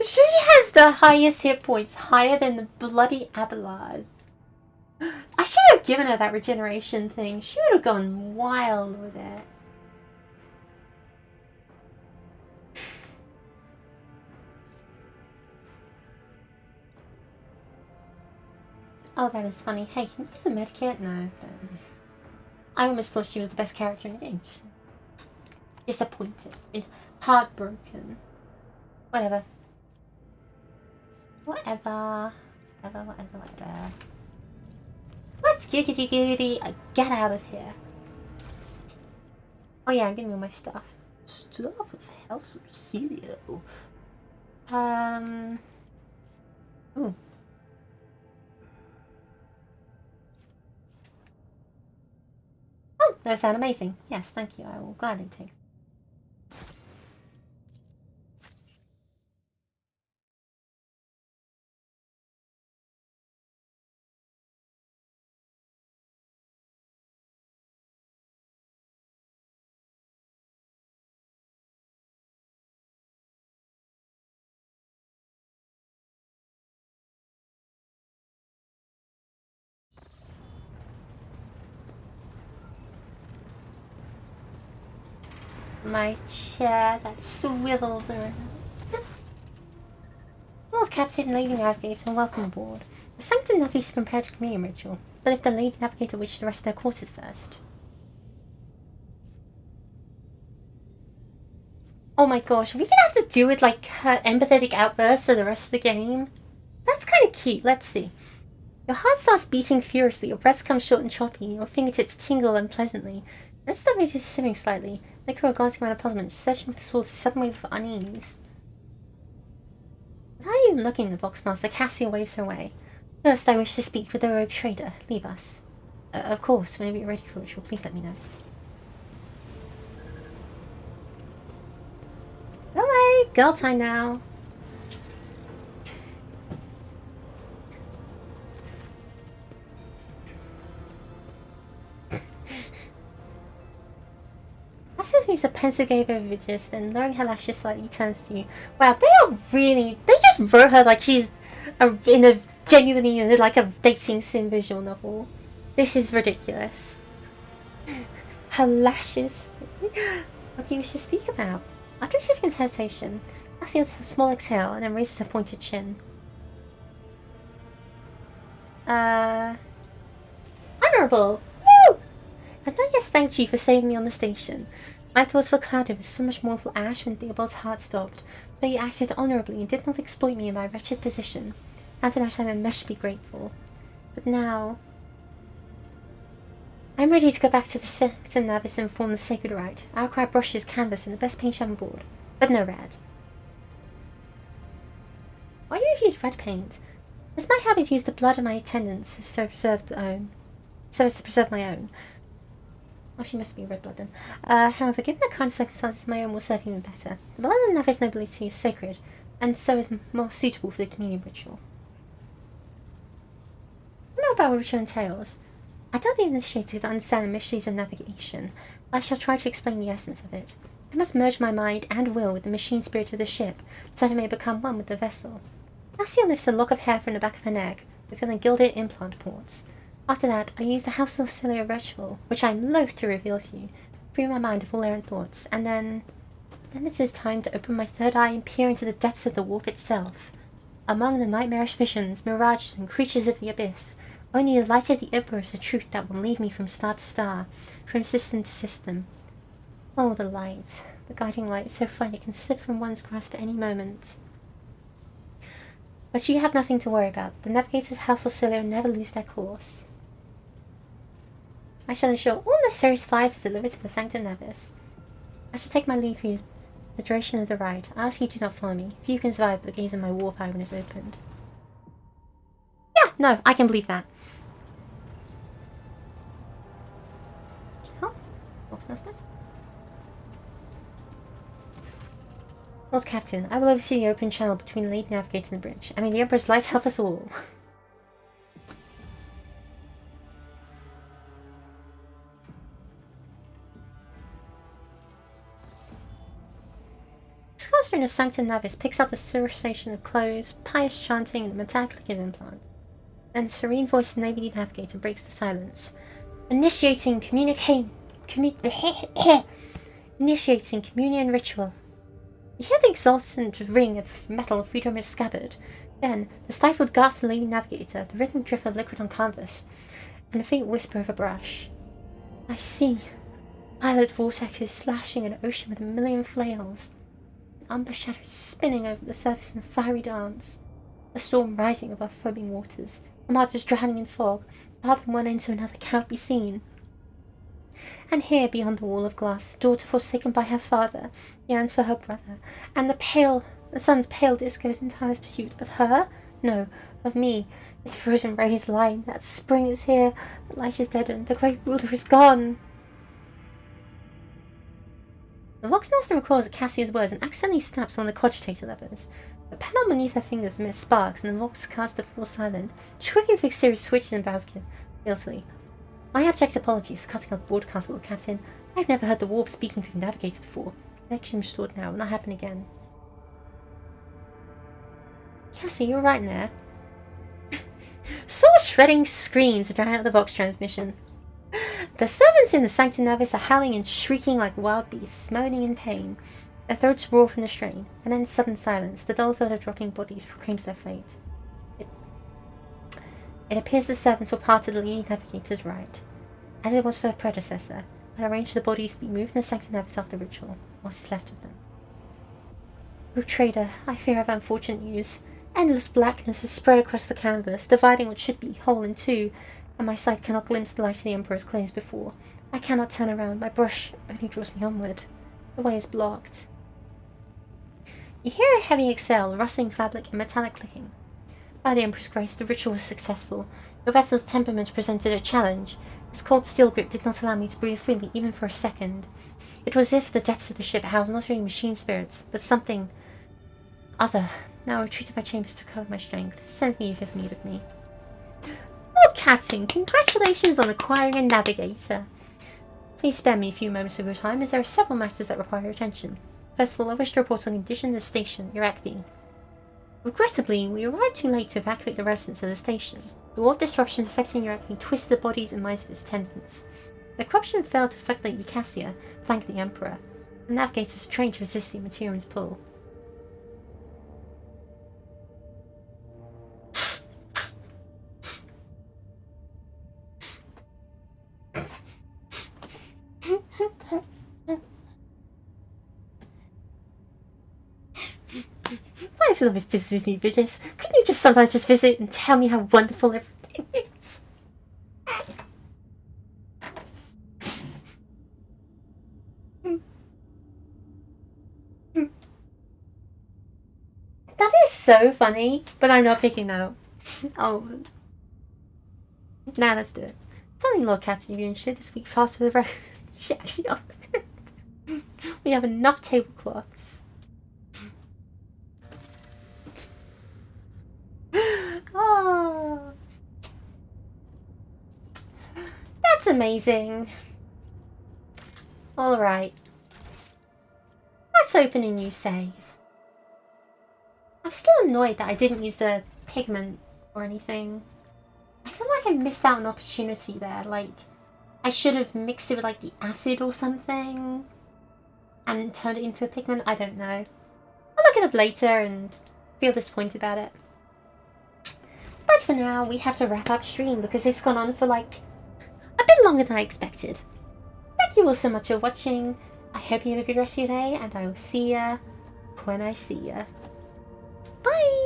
She has the highest hit points, higher than the bloody Abelard. I should have given her that regeneration thing. She would have gone wild with it. Oh, that is funny. Hey, can you use a medkit? No. Don't. I almost thought she was the best character in the game. Just disappointed. Heartbroken. Whatever. Whatever. Whatever. Let's giggity get out of here. Oh yeah, I'm getting all my stuff. Stuff of House of Celio. Ooh. Oh, those sound amazing. Yes, thank you. I will gladly take. My chair that swivels around. Lord Captain, Lady Navigator, welcome aboard. The Sanctum Navi is prepared for communion ritual, but if the Lady Navigator wishes to rest their quarters first. Oh my gosh, are we gonna have to deal with like her empathetic outbursts for the rest of the game? That's kind of cute. Let's see. Your heart starts beating furiously, your breath comes short and choppy, your fingertips tingle unpleasantly. Your stomach is simming slightly, like you are glancing around a puzzlement, searching for the source of sudden wave of unease. Without even looking at the Voxmaster, Cassia waves her away. First, I wish to speak with the rogue trader. Leave us. Of course, whenever you're ready for ritual, please let me know. Go away! Girl time now. Cassia sees a pencil gaze over just, then lowering her lashes slightly turns to you. Wow, they are really... They just wrote her like she's in a genuinely like a dating sim visual novel. This is ridiculous. Her lashes. What do you wish to speak about? After a second's hesitation, Cassia has a small exhale and then raises her pointed chin. Honourable! Woo! I've not yet thanked you for saving me on the station. My thoughts were clouded with so much mournful ash when Theobald's heart stopped, but you acted honourably and did not exploit me in my wretched position, and for that I am immeasurably grateful. But now... I'm ready to go back to the Sanctum Navis and form the sacred rite. I'll require brushes, canvas, and the best paint on board, but no red. Why do you use red paint? It's my habit to use the blood of my attendants so as to preserve my own. Oh, she must be red blood then. However, given the current circumstances, my own will serve even better. The blood of the Navis nobility is sacred, and so is more suitable for the communion ritual. I don't know about what ritual entails. I doubt the initiated understand the mysteries of navigation, but I shall try to explain the essence of it. I must merge my mind and will with the machine spirit of the ship, so that I may become one with the vessel. Cassia lifts a lock of hair from the back of her neck, revealing gilded implant ports. After that, I use the House of Celio ritual, which I am loath to reveal to you, free my mind of all errant thoughts, and then it is time to open my third eye and peer into the depths of the warp itself. Among the nightmarish visions, mirages, and creatures of the abyss, only the light of the Emperor is the truth that will lead me from star to star, from system to system. Oh, the light, the guiding light, so fine it can slip from one's grasp at any moment. But you have nothing to worry about. The navigators of House of Celio never lose their course. I shall ensure all necessary supplies are delivered to the Sanctum Navis. I shall take my leave for the duration of the ride. I ask you do not follow me. Few can survive the gaze of my warp eye when it's opened. Yeah, no, I can believe that. Oh, what's master? Lord Captain, I will oversee the open channel between the Lady Navigator and the bridge. I mean, the Emperor's light help us all. The scholar in the Sanctum Navis picks up the conversation of clothes, pious chanting, and the metallic click of implants. Then the serene voice of the Navy Navigator breaks the silence. Initiating initiating communion ritual. You hear the exultant ring of metal freed from his scabbard. Then, the stifled gasp of the Lady Navigator, the rhythmic drip of liquid on canvas, and a faint whisper of a brush. I see. Violet vortexes slashing an ocean with a million flails. Amber shadows spinning over the surface in a fiery dance. A storm rising above foaming waters. Armadas drowning in fog. Path from one end to another cannot be seen. And here, beyond the wall of glass, the daughter forsaken by her father yearns for her brother, and the sun's pale disk goes in tireless pursuit of her? No, of me. Its frozen rays line. That spring is here. The light is deadened. The great ruler is gone. The Voxmaster recalls Cassia's words and accidentally snaps one of the cogitator levers. The panel beneath her fingers emits sparks, and the Voxcaster falls silent. She quickly fixes series switches and bows guiltily. My abject apologies for cutting off the broadcast, Lord Captain. I've never heard the warp speaking through the Navigator before. Connection restored now, will not happen again. Cassie, you're right in there. Soul-shredding screams drown out the Vox transmission. The servants in the Sanctum Navis are howling and shrieking like wild beasts, moaning in pain. Their throats roar from the strain, and then sudden silence. The dull thud of dropping bodies proclaims their fate. It appears the servants were part of the Lady Navigator's right, as it was for her predecessor, and arranged the bodies to be moved in the Sanctum Navis after the ritual, what is left of them. O traitor, I fear I have unfortunate news. Endless blackness has spread across the canvas, dividing what should be whole in two, and my sight cannot glimpse the light of the Emperor as clear as before. I cannot turn around, my brush only draws me onward. The way is blocked. You hear a heavy exhale, rustling fabric and metallic clicking. By the Emperor's grace, the ritual was successful. Your vessel's temperament presented a challenge. Its cold steel grip did not allow me to breathe freely even for a second. It was as if the depths of the ship housed not only machine spirits, but something other. Now I retreat to my chambers to recover my strength. Send me if you have need of me. Lord Captain, congratulations on acquiring a navigator. Please spare me a few moments of your time, as there are several matters that require your attention. First of all, I wish to report on the condition of the station, Iraqi. Regrettably, we arrived too late to evacuate the residents of the station. The warp disruptions affecting Iraqi twisted the bodies and minds of its attendants. The corruption failed to affect Lady Cassia, thank the Emperor. The navigators are trained to resist the Materium's pull. Why is it always visiting bitches? Couldn't you just sometimes just visit and tell me how wonderful everything is? That is so funny, but I'm not picking that up. Oh. Nah, let's do it. Something, Lord Captain, if you're interested this week fast for the record. She actually asked. We have enough tablecloths. Oh, that's amazing. Alright. Let's open a new save. I'm still annoyed that I didn't use the pigment or anything. I feel like I missed out an opportunity there. Like, I should have mixed it with like the acid or something and turned it into a pigment. I don't know. I'll look it up later and feel disappointed about it. But for now, we have to wrap up stream because it's gone on for like a bit longer than I expected. Thank you all so much for watching. I hope you have a good rest of your day, and I will see ya when I see ya. Bye!